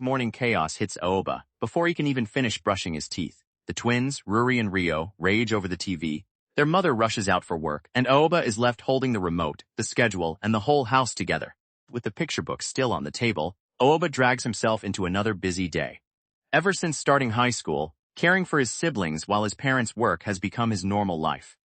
Morning chaos hits Aoba before he can even finish brushing his teeth. The twins, Ruri and Rio, rage over the TV. Their mother rushes out for work, and Aoba is left holding the remote, the schedule, and the whole house together. With the picture book still on the table, Aoba drags himself into another busy day. Ever since starting high school, caring for his siblings while his parents work has become his normal life.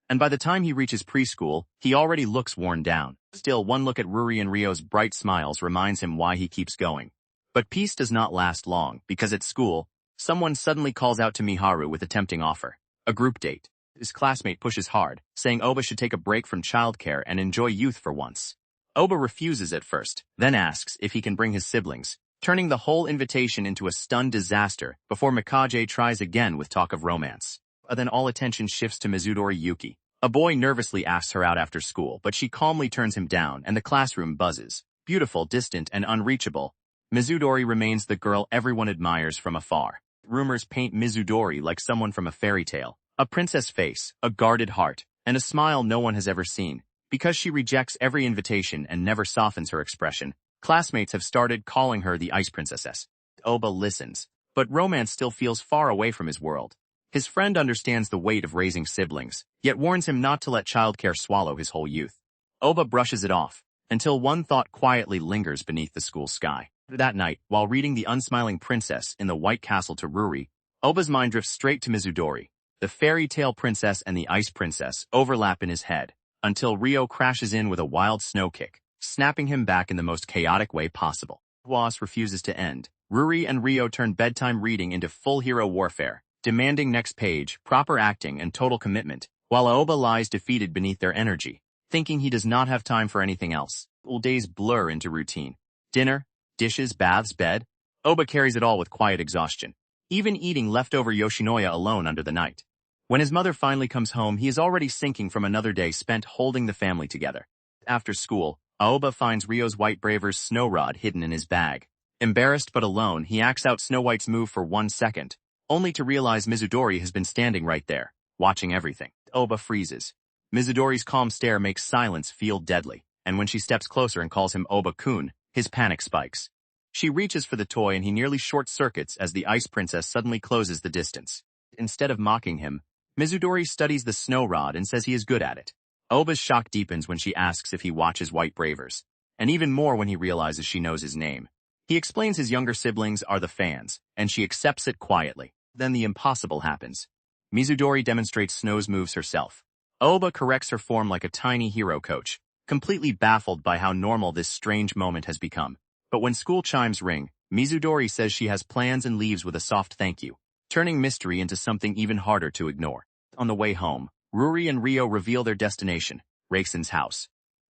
And by the time he reaches preschool, he already looks worn down. Still, one look at Ruri and Rio's bright smiles reminds him why he keeps going. But peace does not last long, because at school, someone suddenly calls out to Miharu with a tempting offer. A group date. His classmate pushes hard, saying Aoba should take a break from childcare and enjoy youth for once. Aoba refuses at first, then asks if he can bring his siblings, turning the whole invitation into a stunned disaster before Mikage tries again with talk of romance. Then all attention shifts to Mizudori Yuki. A boy nervously asks her out after school, but she calmly turns him down and the classroom buzzes. Beautiful, distant, and unreachable, Mizudori remains the girl everyone admires from afar. Rumors paint Mizudori like someone from a fairy tale. A princess face, a guarded heart, and a smile no one has ever seen. Because she rejects every invitation and never softens her expression, classmates have started calling her the Ice Princess. Aoba listens, but romance still feels far away from his world. His friend understands the weight of raising siblings, yet warns him not to let childcare swallow his whole youth. Aoba brushes it off, until one thought quietly lingers beneath the school sky. That night, while reading The Unsmiling Princess in the White Castle to Ruri, Oba's mind drifts straight to Mizudori. The fairy tale princess and the ice princess overlap in his head, until Rio crashes in with a wild snow kick, snapping him back in the most chaotic way possible. Was refuses to end. Ruri and Rio turn bedtime reading into full hero warfare, demanding next page, proper acting, and total commitment, while Aoba lies defeated beneath their energy, thinking he does not have time for anything else. All days blur into routine. Dinner, dishes, baths, bed. Aoba carries it all with quiet exhaustion, even eating leftover Yoshinoya alone under the night. When his mother finally comes home, he is already sinking from another day spent holding the family together. After school, Aoba finds Rio's White Braver's snow rod hidden in his bag. Embarrassed but alone, he acts out Snow White's move for 1 second, only to realize Mizudori has been standing right there, watching everything. Aoba freezes. Mizudori's calm stare makes silence feel deadly, and when she steps closer and calls him Oba-kun, his panic spikes. She reaches for the toy and he nearly short-circuits as the Ice Princess suddenly closes the distance. Instead of mocking him, Mizudori studies the snow rod and says he is good at it. Oba's shock deepens when she asks if he watches White Bravers, and even more when he realizes she knows his name. He explains his younger siblings are the fans, and she accepts it quietly. Then the impossible happens. Mizudori demonstrates Snow's moves herself. Aoba corrects her form like a tiny hero coach, completely baffled by how normal this strange moment has become. But when school chimes ring, Mizudori says she has plans and leaves with a soft thank you, turning mystery into something even harder to ignore. On the way home, Ruri and Rio reveal their destination, Reisen's house.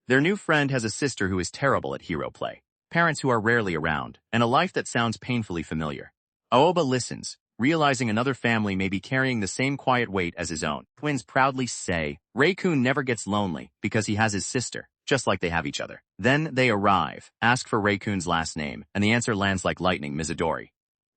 Their new friend has a sister who is terrible at hero play, parents who are rarely around, and a life that sounds painfully familiar. Aoba listens, realizing another family may be carrying the same quiet weight as his own. Twins proudly say, Rei-kun never gets lonely because he has his sister, just like they have each other. Then they arrive, ask for Rei-kun's last name, and the answer lands like lightning, Mizudori.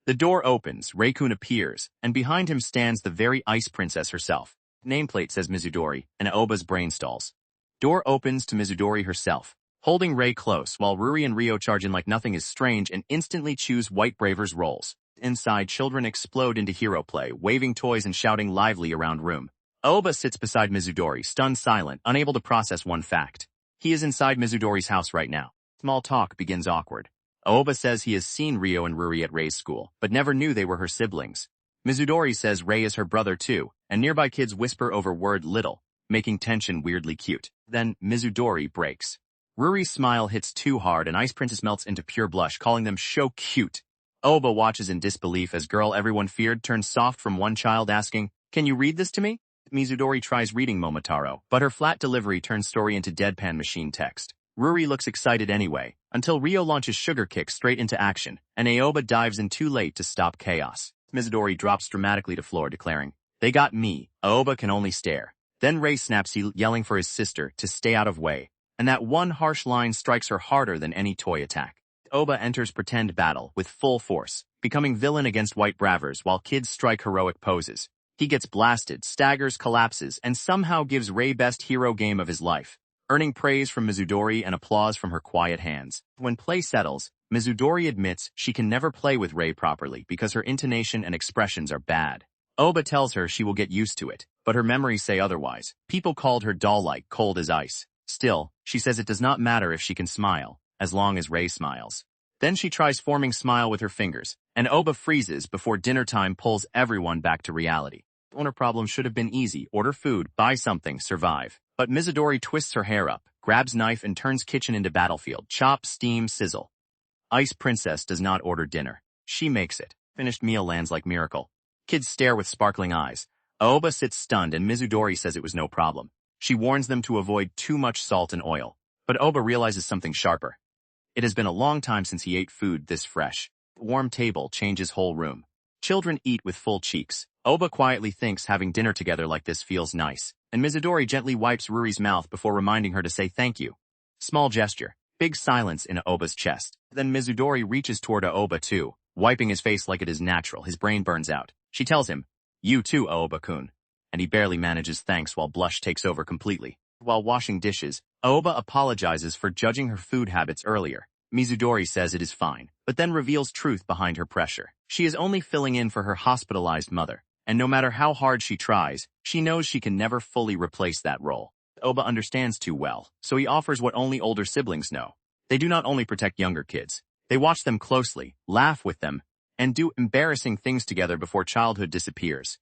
The door opens, Rei-kun appears, and behind him stands the very Ice Princess herself. Nameplate says Mizudori, and Aoba's brain stalls. Door opens to Mizudori herself, holding Rei close while Ruri and Rio charge in like nothing is strange and instantly choose White Braver's roles. Inside, children explode into hero play, waving toys and shouting lively around room. Aoba sits beside Mizudori, stunned silent, unable to process one fact. He is inside Mizudori's house right now. Small talk begins awkward. Aoba says he has seen Rio and Ruri at Rei's school, but never knew they were her siblings. Mizudori says Rei is her brother too, and nearby kids whisper over word little, making tension weirdly cute. Then, Mizudori breaks. Ruri's smile hits too hard and Ice Princess melts into pure blush, calling them so cute. Aoba watches in disbelief as girl everyone feared turns soft from one child asking, "Can you read this to me?" Mizudori tries reading Momotaro, but her flat delivery turns story into deadpan machine text. Ruri looks excited anyway, until Rio launches Sugar Kick straight into action, and Aoba dives in too late to stop chaos. Mizudori drops dramatically to floor, declaring, "They got me." Aoba can only stare. Then Rei snaps, yelling for his sister to stay out of way, and that one harsh line strikes her harder than any toy attack. Aoba enters pretend battle with full force, becoming villain against White Bravers while kids strike heroic poses. He gets blasted, staggers, collapses, and somehow gives Rei best hero game of his life, earning praise from Mizudori and applause from her quiet hands. When play settles, Mizudori admits she can never play with Rei properly because her intonation and expressions are bad. Oba tells her she will get used to it, but her memories say otherwise. People called her doll-like, cold as ice. Still, she says it does not matter if she can smile, as long as Rei smiles. Then she tries forming smile with her fingers, and Oba freezes before dinner time pulls everyone back to reality. Owner problem should have been easy: order food, buy something, survive. But Mizudori twists her hair up, grabs knife and turns kitchen into battlefield. Chop, steam, sizzle. Ice Princess does not order dinner. She makes it. Finished meal lands like miracle. Kids stare with sparkling eyes. Aoba sits stunned and Mizudori says it was no problem. She warns them to avoid too much salt and oil. But Oba realizes something sharper. It has been a long time since he ate food this fresh. The warm table changes whole room. Children eat with full cheeks. Oba quietly thinks having dinner together like this feels nice, and Mizudori gently wipes Ruri's mouth before reminding her to say thank you. Small gesture. Big silence in Aoba's chest. Then Mizudori reaches toward Aoba too, wiping his face like it is natural. His brain burns out. She tells him, "You too, Aoba-kun." And he barely manages thanks while blush takes over completely. While washing dishes, Aoba apologizes for judging her food habits earlier. Mizudori says it is fine, but then reveals truth behind her pressure. She is only filling in for her hospitalized mother, and no matter how hard she tries, she knows she can never fully replace that role. Oba understands too well, so he offers what only older siblings know. They do not only protect younger kids, they watch them closely, laugh with them, and do embarrassing things together before childhood disappears.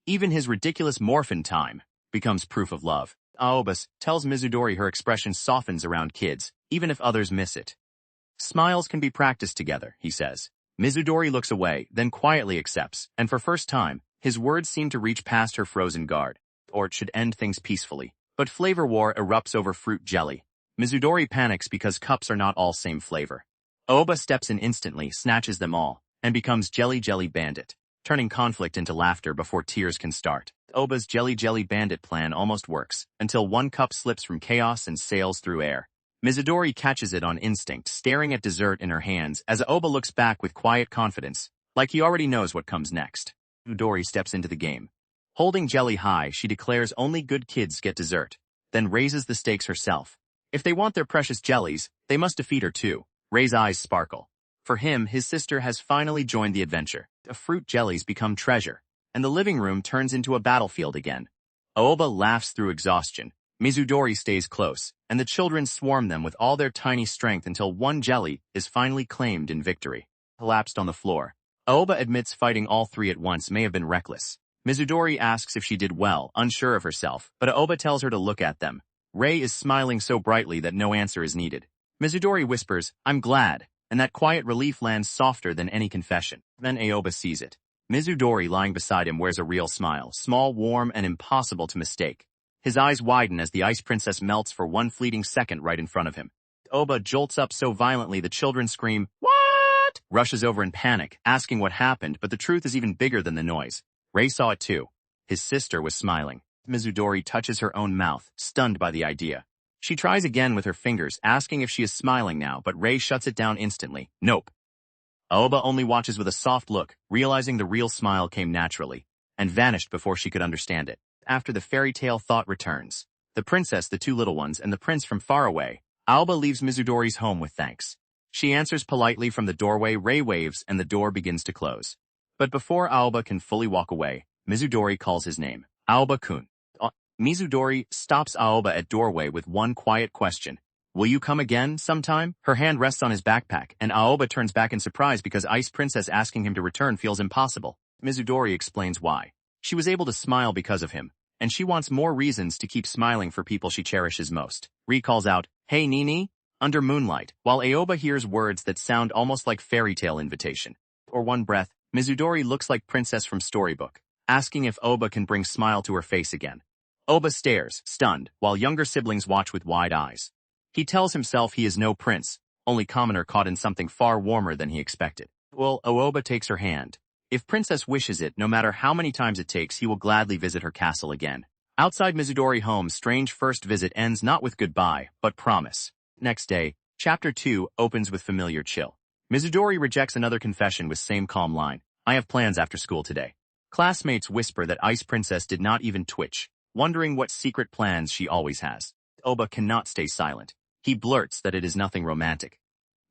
Even his ridiculous morphin time becomes proof of love. Aoba tells Mizudori her expression softens around kids, even if others miss it. Smiles can be practiced together, he says. Mizudori looks away, then quietly accepts, and for first time, his words seem to reach past her frozen guard. Or it should end things peacefully. But flavor war erupts over fruit jelly. Mizudori panics because cups are not all same flavor. Oba steps in instantly, snatches them all, and becomes Jelly Jelly Bandit, turning conflict into laughter before tears can start. Oba's Jelly Jelly Bandit plan almost works, until one cup slips from chaos and sails through air. Mizudori catches it on instinct, staring at dessert in her hands as Oba looks back with quiet confidence, like he already knows what comes next. Mizudori steps into the game. Holding jelly high, she declares only good kids get dessert, then raises the stakes herself. If they want their precious jellies, they must defeat her too. Rei's eyes sparkle. For him, his sister has finally joined the adventure. The fruit jellies become treasure, and the living room turns into a battlefield again. Aoba laughs through exhaustion. Mizudori stays close, and the children swarm them with all their tiny strength until one jelly is finally claimed in victory. Collapsed on the floor. Aoba admits fighting all three at once may have been reckless. Mizudori asks if she did well, unsure of herself, but Aoba tells her to look at them. Rei is smiling so brightly that no answer is needed. Mizudori whispers, "I'm glad," and that quiet relief lands softer than any confession. Then Aoba sees it. Mizudori lying beside him wears a real smile, small, warm, and impossible to mistake. His eyes widen as the Ice Princess melts for one fleeting second right in front of him. Aoba jolts up so violently the children scream, "What?" Rushes over in panic, asking what happened, but the truth is even bigger than the noise. Rei saw it too. His sister was smiling. Mizudori touches her own mouth, stunned by the idea. She tries again with her fingers, asking if she is smiling now, but Rei shuts it down instantly. Nope. Aoba only watches with a soft look, realizing the real smile came naturally, and vanished before she could understand it. After the fairy tale thought returns, the princess, the two little ones, and the prince from far away, Aoba leaves Mizudori's home with thanks. She answers politely from the doorway. Rei waves, and the door begins to close. But before Aoba can fully walk away, Mizudori calls his name, Aoba-kun. Mizudori stops Aoba at doorway with one quiet question. "Will you come again sometime?" Her hand rests on his backpack, and Aoba turns back in surprise because Ice Princess asking him to return feels impossible. Mizudori explains why. She was able to smile because of him, and she wants more reasons to keep smiling for people she cherishes most. Rei calls out, "Hey Nini," under moonlight, while Aoba hears words that sound almost like fairy tale invitation. Or one breath, Mizudori looks like princess from storybook, asking if Aoba can bring smile to her face again. Aoba stares, stunned, while younger siblings watch with wide eyes. He tells himself he is no prince, only commoner caught in something far warmer than he expected. Well, Aoba takes her hand. If Princess wishes it, no matter how many times it takes, he will gladly visit her castle again. Outside Mizudori home's strange first visit ends not with goodbye, but promise. Next day, Chapter 2 opens with familiar chill. Mizudori rejects another confession with same calm line. "I have plans after school today." Classmates whisper that Ice Princess did not even twitch, wondering what secret plans she always has. Aoba cannot stay silent. He blurts that it is nothing romantic.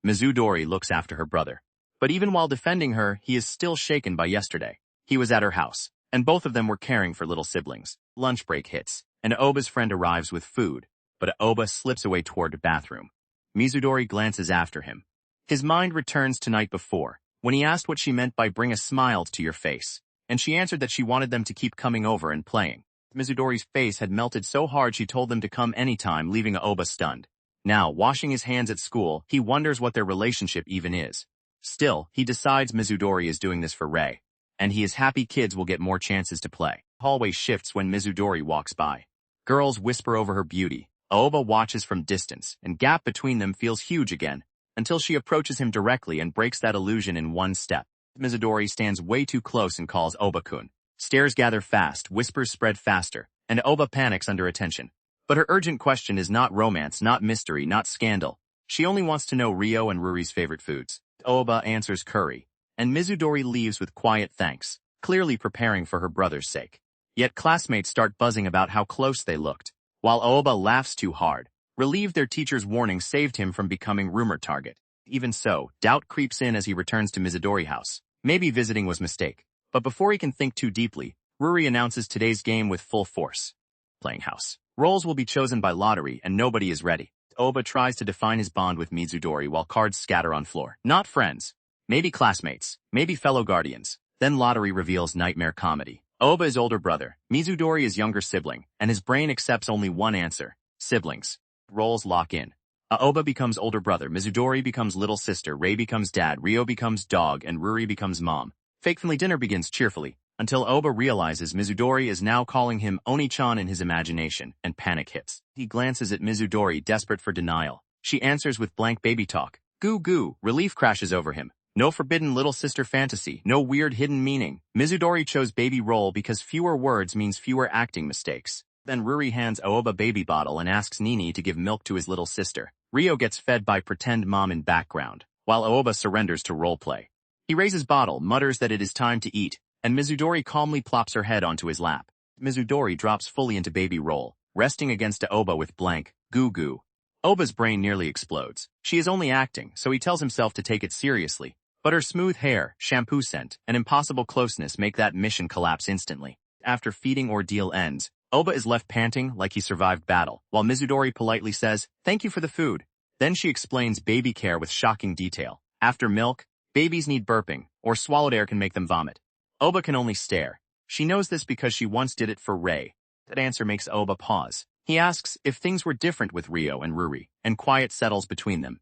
Mizudori looks after her brother. But even while defending her, he is still shaken by yesterday. He was at her house, and both of them were caring for little siblings. Lunch break hits, and Aoba's friend arrives with food, but Aoba slips away toward the bathroom. Mizudori glances after him. His mind returns to night before, when he asked what she meant by bring a smile to your face, and she answered that she wanted them to keep coming over and playing. Mizudori's face had melted so hard she told them to come anytime, leaving Aoba stunned. Now, washing his hands at school, he wonders what their relationship even is. Still, he decides Mizudori is doing this for Rei, and he is happy kids will get more chances to play. Hallway shifts when Mizudori walks by. Girls whisper over her beauty. Aoba watches from distance, and gap between them feels huge again, until she approaches him directly and breaks that illusion in one step. Mizudori stands way too close and calls Aoba-kun. Stares gather fast, whispers spread faster, and Aoba panics under attention. But her urgent question is not romance, not mystery, not scandal. She only wants to know Rio and Ruri's favorite foods. Aoba answers curry, and Mizudori leaves with quiet thanks, clearly preparing for her brother's sake. Yet classmates start buzzing about how close they looked, while Aoba laughs too hard, relieved their teacher's warning saved him from becoming rumor target. Even so, doubt creeps in as he returns to Mizudori house. Maybe visiting was mistake. But before he can think too deeply, Ruri announces today's game with full force. Playing house. Roles will be chosen by lottery and nobody is ready. Aoba tries to define his bond with Mizudori while cards scatter on floor. Not friends. Maybe classmates. Maybe fellow guardians. Then lottery reveals nightmare comedy. Aoba is older brother, Mizudori is younger sibling, and his brain accepts only one answer. Siblings. Roles lock in. Aoba becomes older brother, Mizudori becomes little sister, Rei becomes dad, Rio becomes dog, and Ruri becomes mom. Fake family dinner begins cheerfully, until Aoba realizes Mizudori is now calling him Oni-chan in his imagination, and panic hits. He glances at Mizudori, desperate for denial. She answers with blank baby talk. Goo goo, relief crashes over him. No forbidden little sister fantasy, no weird hidden meaning. Mizudori chose baby role because fewer words means fewer acting mistakes. Then Ruri hands Aoba baby bottle and asks Nini to give milk to his little sister. Rio gets fed by pretend mom in background, while Aoba surrenders to roleplay. He raises bottle, mutters that it is time to eat, and Mizudori calmly plops her head onto his lap. Mizudori drops fully into baby role, resting against Aoba with blank, goo goo. Aoba's brain nearly explodes. She is only acting, so he tells himself to take it seriously. But her smooth hair, shampoo scent, and impossible closeness make that mission collapse instantly. After feeding ordeal ends, Aoba is left panting like he survived battle, while Mizudori politely says, "Thank you for the food." Then she explains baby care with shocking detail. After milk, babies need burping, or swallowed air can make them vomit. Aoba can only stare. She knows this because she once did it for Rei. That answer makes Aoba pause. He asks if things were different with Rio and Ruri, and quiet settles between them.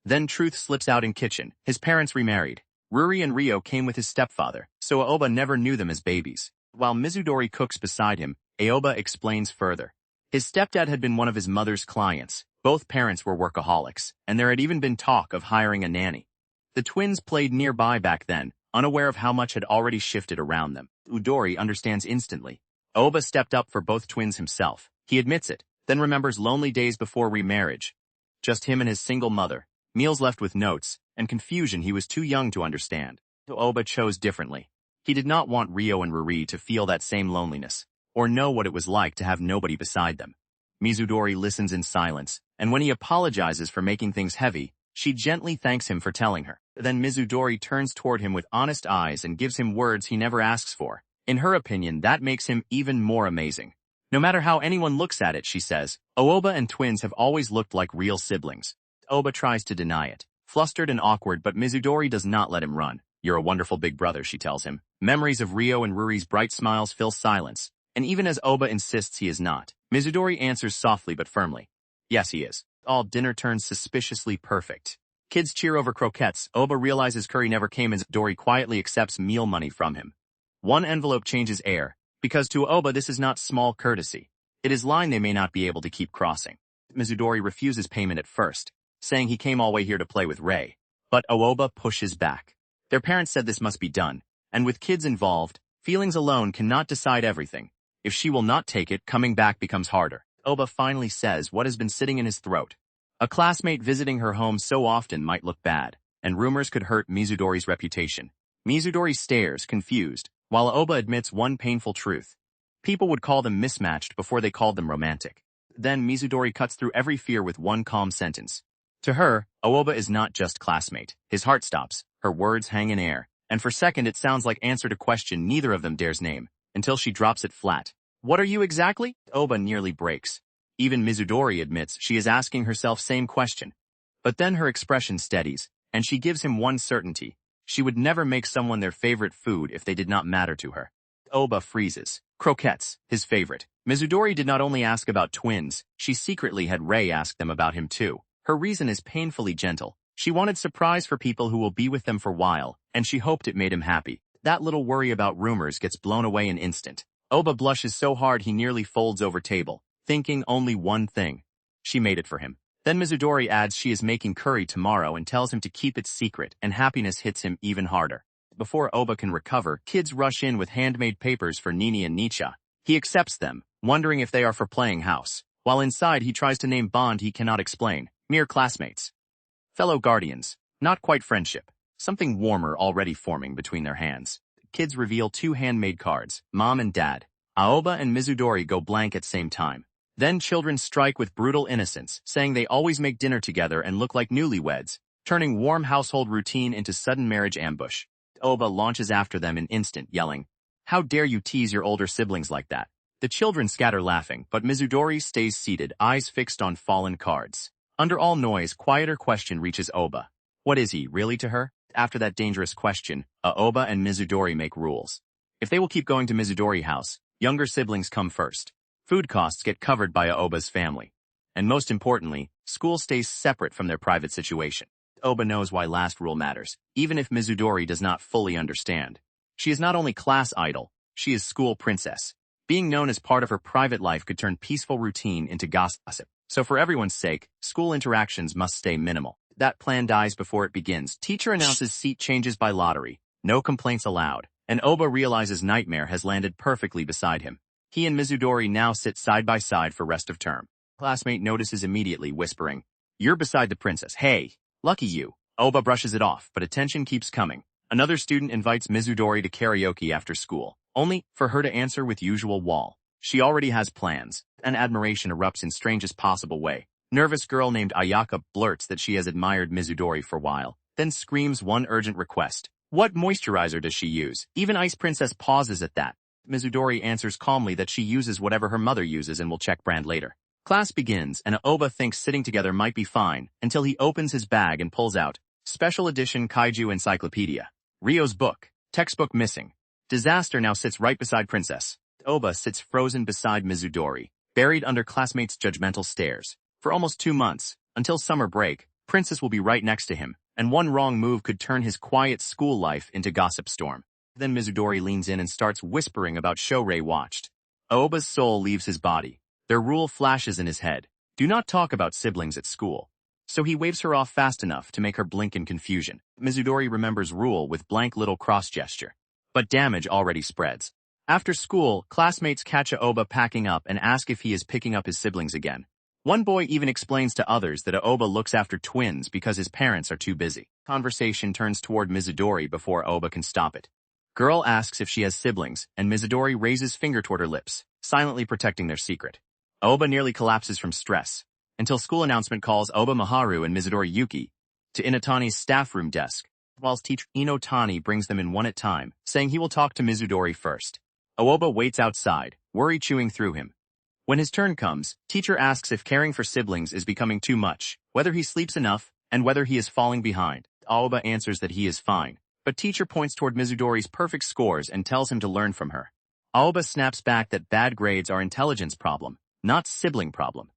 Then truth slips out in kitchen. His parents remarried. Ruri and Rio came with his stepfather, so Aoba never knew them as babies. While Mizudori cooks beside him, Aoba explains further. His stepdad had been one of his mother's clients. Both parents were workaholics, and there had even been talk of hiring a nanny. The twins played nearby back then, unaware of how much had already shifted around them. Udori understands instantly. Aoba stepped up for both twins himself. He admits it, then remembers lonely days before remarriage. Just him and his single mother. Meals left with notes, and confusion he was too young to understand. So Aoba chose differently. He did not want Rio and Ruri to feel that same loneliness, or know what it was like to have nobody beside them. Mizudori listens in silence, and when he apologizes for making things heavy, she gently thanks him for telling her. Then Mizudori turns toward him with honest eyes and gives him words he never asks for. In her opinion, that makes him even more amazing. No matter how anyone looks at it, she says, Aoba and twins have always looked like real siblings. Aoba tries to deny it, flustered and awkward, but Mizudori does not let him run. You're a wonderful big brother, she tells him. Memories of Rio and Ruri's bright smiles fill silence, and even as Aoba insists he is not, Mizudori answers softly but firmly. Yes, he is. All dinner turns suspiciously perfect. Kids cheer over croquettes. Aoba realizes curry never came as Dori quietly accepts meal money from him. One envelope changes air, because to Aoba this is not small courtesy. It is line they may not be able to keep crossing. Mizudori refuses payment at first, saying he came all way here to play with Rei. But Aoba pushes back. Their parents said this must be done, and with kids involved, feelings alone cannot decide everything. If she will not take it, coming back becomes harder. Aoba finally says what has been sitting in his throat. A classmate visiting her home so often might look bad, and rumors could hurt Mizudori's reputation. Mizudori stares, confused, while Aoba admits one painful truth. People would call them mismatched before they called them romantic. Then Mizudori cuts through every fear with one calm sentence. To her, Aoba is not just classmate. His heart stops, her words hang in air, and for a second it sounds like answer to question neither of them dares name, until she drops it flat. What are you exactly? Aoba nearly breaks. Even Mizudori admits she is asking herself same question. But then her expression steadies, and she gives him one certainty. She would never make someone their favorite food if they did not matter to her. Aoba freezes. Croquettes, his favorite. Mizudori did not only ask about twins, she secretly had Rei ask them about him too. Her reason is painfully gentle. She wanted surprise for people who will be with them for a while, and she hoped it made him happy. That little worry about rumors gets blown away in an instant. Aoba blushes so hard he nearly folds over table, thinking only one thing. She made it for him. Then Mizudori adds she is making curry tomorrow and tells him to keep it secret, and happiness hits him even harder. Before Aoba can recover, kids rush in with handmade papers for Nini and Nietzsche. He accepts them, wondering if they are for playing house. While inside he tries to name bond he cannot explain. Mere classmates. Fellow guardians. Not quite friendship. Something warmer already forming between their hands. Kids reveal 2 handmade cards, Mom and Dad. Aoba and Mizudori go blank at same time. Then children strike with brutal innocence, saying they always make dinner together and look like newlyweds, turning warm household routine into sudden marriage ambush. Aoba launches after them in instant, yelling, "How dare you tease your older siblings like that?" The children scatter laughing, but Mizudori stays seated, eyes fixed on fallen cards. Under all noise, quieter question reaches Aoba. What is he, really to her? After that dangerous question, Aoba and Mizudori make rules. If they will keep going to Mizudori house, younger siblings come first. Food costs get covered by Aoba's family. And most importantly, school stays separate from their private situation. Aoba knows why last rule matters, even if Mizudori does not fully understand. She is not only class idol, she is school princess. Being known as part of her private life could turn peaceful routine into gossip. So for everyone's sake, school interactions must stay minimal. That plan dies before it begins. Teacher announces seat changes by lottery. No complaints allowed. And Aoba realizes Nightmare has landed perfectly beside him. He and Mizudori now sit side by side for rest of term. Classmate notices immediately, whispering, "You're beside the princess. Hey, lucky you." Aoba brushes it off, but attention keeps coming. Another student invites Mizudori to karaoke after school, only for her to answer with usual wall. She already has plans, and admiration erupts in strangest possible way. Nervous girl named Ayaka blurts that she has admired Mizudori for a while, then screams one urgent request. What moisturizer does she use? Even Ice Princess pauses at that. Mizudori answers calmly that she uses whatever her mother uses and will check brand later. Class begins, and Aoba thinks sitting together might be fine, until he opens his bag and pulls out Special Edition Kaiju Encyclopedia. Rio's book. Textbook missing. Disaster now sits right beside Princess. Aoba sits frozen beside Mizudori, buried under classmates' judgmental stares. For almost 2 months, until summer break, Princess will be right next to him, and one wrong move could turn his quiet school life into gossip storm. Then Mizudori leans in and starts whispering about show Rei watched. Aoba's soul leaves his body. Their rule flashes in his head. Do not talk about siblings at school. So he waves her off fast enough to make her blink in confusion. Mizudori remembers rule with blank little cross gesture. But damage already spreads. After school, classmates catch Aoba packing up and ask if he is picking up his siblings again. One boy even explains to others that Aoba looks after twins because his parents are too busy. Conversation turns toward Mizudori before Aoba can stop it. Girl asks if she has siblings, and Mizudori raises finger toward her lips, silently protecting their secret. Aoba nearly collapses from stress, until school announcement calls Aoba Maharu and Mizudori Yuki to Inotani's staff room desk, whilst teacher Inotani brings them in one at a time, saying he will talk to Mizudori first. Aoba waits outside, worry chewing through him. When his turn comes, teacher asks if caring for siblings is becoming too much, whether he sleeps enough, and whether he is falling behind. Aoba answers that he is fine, but teacher points toward Mizudori's perfect scores and tells him to learn from her. Aoba snaps back that bad grades are intelligence problem, not sibling problem.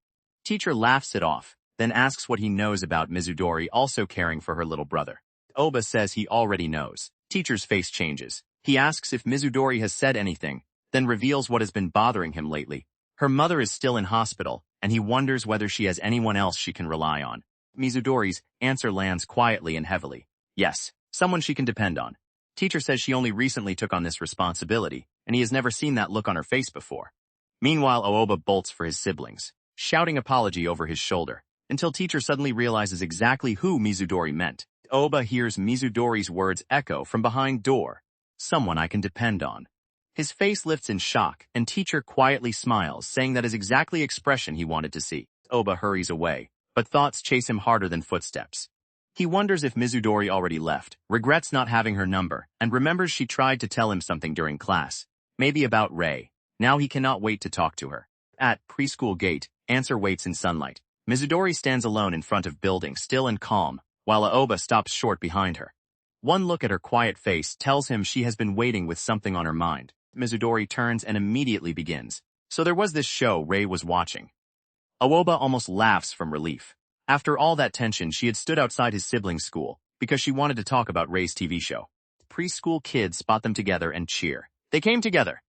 Teacher laughs it off, then asks what he knows about Mizudori also caring for her little brother. Aoba says he already knows. Teacher's face changes. He asks if Mizudori has said anything, then reveals what has been bothering him lately. Her mother is still in hospital, and he wonders whether she has anyone else she can rely on. Mizudori's answer lands quietly and heavily. Yes, someone she can depend on. Teacher says she only recently took on this responsibility, and he has never seen that look on her face before. Meanwhile, Aoba bolts for his siblings, shouting apology over his shoulder, until teacher suddenly realizes exactly who Mizudori meant. Aoba hears Mizudori's words echo from behind door. Someone I can depend on. His face lifts in shock, and teacher quietly smiles, saying that is exactly expression he wanted to see. Aoba hurries away, but thoughts chase him harder than footsteps. He wonders if Mizudori already left, regrets not having her number, and remembers she tried to tell him something during class. Maybe about Rei. Now he cannot wait to talk to her. At preschool gate, Answer waits in sunlight. Mizudori stands alone in front of building, still and calm, while Aoba stops short behind her. One look at her quiet face tells him she has been waiting with something on her mind. Mizudori turns and immediately begins. So there was this show Rei was watching. Aoba almost laughs from relief. After all that tension, she had stood outside his sibling's school because she wanted to talk about Rei's TV show. Preschool kids spot them together and cheer. They came together.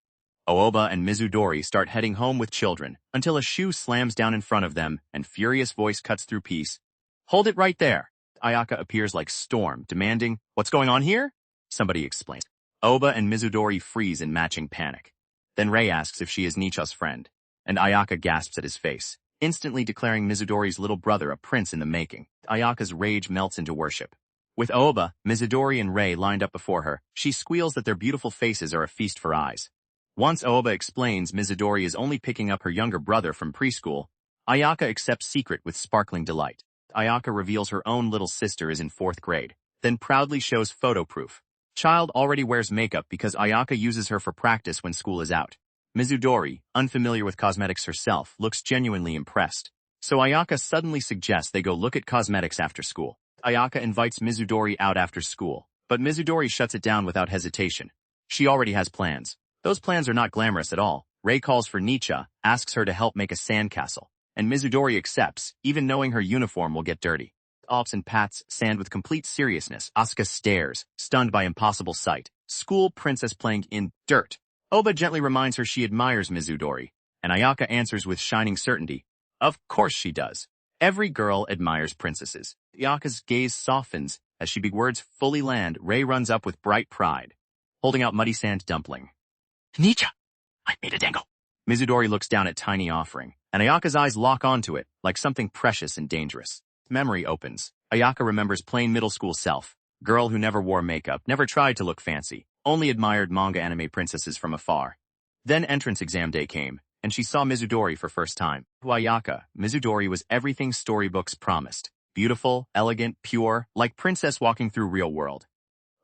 Aoba and Mizudori start heading home with children until a shoe slams down in front of them and furious voice cuts through peace. Hold it right there. Ayaka appears like Storm, demanding, "What's going on here?" Somebody explains. Aoba and Mizudori freeze in matching panic. Then Rei asks if she is Nicha's friend, and Ayaka gasps at his face, instantly declaring Mizudori's little brother a prince in the making. Ayaka's rage melts into worship. With Aoba, Mizudori and Rei lined up before her, she squeals that their beautiful faces are a feast for eyes. Once Aoba explains Mizudori is only picking up her younger brother from preschool, Ayaka accepts secret with sparkling delight. Ayaka reveals her own little sister is in 4th grade, then proudly shows photo proof. Child already wears makeup because Ayaka uses her for practice when school is out. Mizudori, unfamiliar with cosmetics herself, looks genuinely impressed. So Ayaka suddenly suggests they go look at cosmetics after school. Ayaka invites Mizudori out after school, but Mizudori shuts it down without hesitation. She already has plans. Those plans are not glamorous at all. Rei calls for Nicha, asks her to help make a sandcastle, and Mizudori accepts, even knowing her uniform will get dirty. Ops and pats sand with complete seriousness. Asuka stares, stunned by impossible sight. School princess playing in dirt. Aoba gently reminds her she admires Mizudori, and Ayaka answers with shining certainty. Of course she does. Every girl admires princesses. Ayaka's gaze softens as she big words fully land. Rei runs up with bright pride, holding out muddy sand dumpling. Nicha, I made a dangle. Mizudori looks down at tiny offering, and Ayaka's eyes lock onto it like something precious and dangerous. Memory opens. Ayaka remembers plain middle school self, girl who never wore makeup, never tried to look fancy, only admired manga anime princesses from afar. Then entrance exam day came, and she saw Mizudori for first time. To Ayaka, Mizudori was everything storybooks promised. Beautiful, elegant, pure, like princess walking through real world.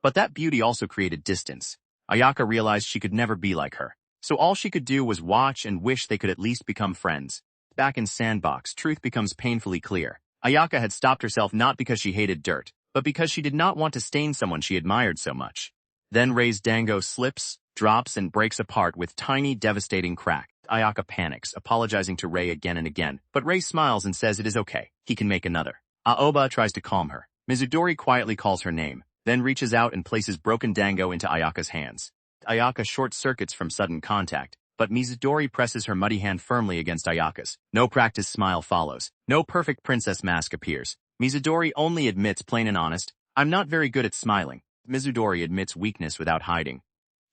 But that beauty also created distance. Ayaka realized she could never be like her. So all she could do was watch and wish they could at least become friends. Back in Sandbox, truth becomes painfully clear. Ayaka had stopped herself not because she hated dirt, but because she did not want to stain someone she admired so much. Then Rei's dango slips, drops, and breaks apart with tiny, devastating crack. Ayaka panics, apologizing to Rei again and again, but Rei smiles and says it is okay, he can make another. Aoba tries to calm her. Mizudori quietly calls her name, then reaches out and places broken dango into Ayaka's hands. Ayaka short-circuits from sudden contact, but Mizudori presses her muddy hand firmly against Ayaka's. No practiced smile follows. No perfect princess mask appears. Mizudori only admits plain and honest, I'm not very good at smiling. Mizudori admits weakness without hiding.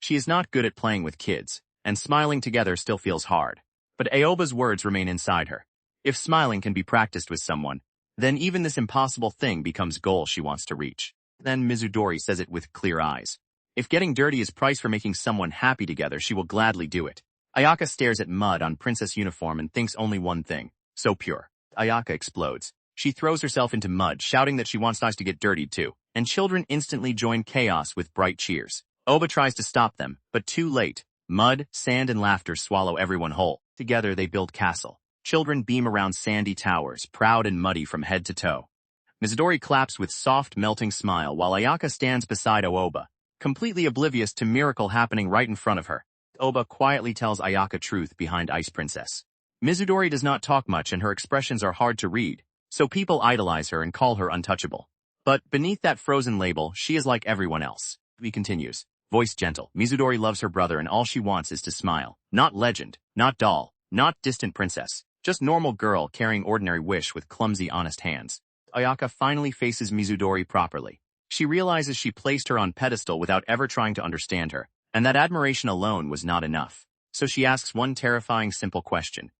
She is not good at playing with kids, and smiling together still feels hard. But Aoba's words remain inside her. If smiling can be practiced with someone, then even this impossible thing becomes goal she wants to reach. Then Mizudori says it with clear eyes. If getting dirty is price for making someone happy together, she will gladly do it. Ayaka stares at mud on princess uniform and thinks only one thing. So pure. Ayaka explodes. She throws herself into mud, shouting that she wants us to get dirtied too, and children instantly join chaos with bright cheers. Aoba tries to stop them, but too late. Mud, sand, and laughter swallow everyone whole. Together they build castle. Children beam around sandy towers, proud and muddy from head to toe. Mizudori claps with soft, melting smile while Ayaka stands beside Aoba, completely oblivious to miracle happening right in front of her. Aoba quietly tells Ayaka truth behind Ice Princess. Mizudori does not talk much and her expressions are hard to read, so people idolize her and call her untouchable. But beneath that frozen label, she is like everyone else. He continues, voice gentle. Mizudori loves her brother and all she wants is to smile. Not legend, not doll, not distant princess, just normal girl carrying ordinary wish with clumsy, honest hands. Ayaka finally faces Mizudori properly. She realizes she placed her on pedestal without ever trying to understand her, and that admiration alone was not enough. So she asks one terrifying simple question.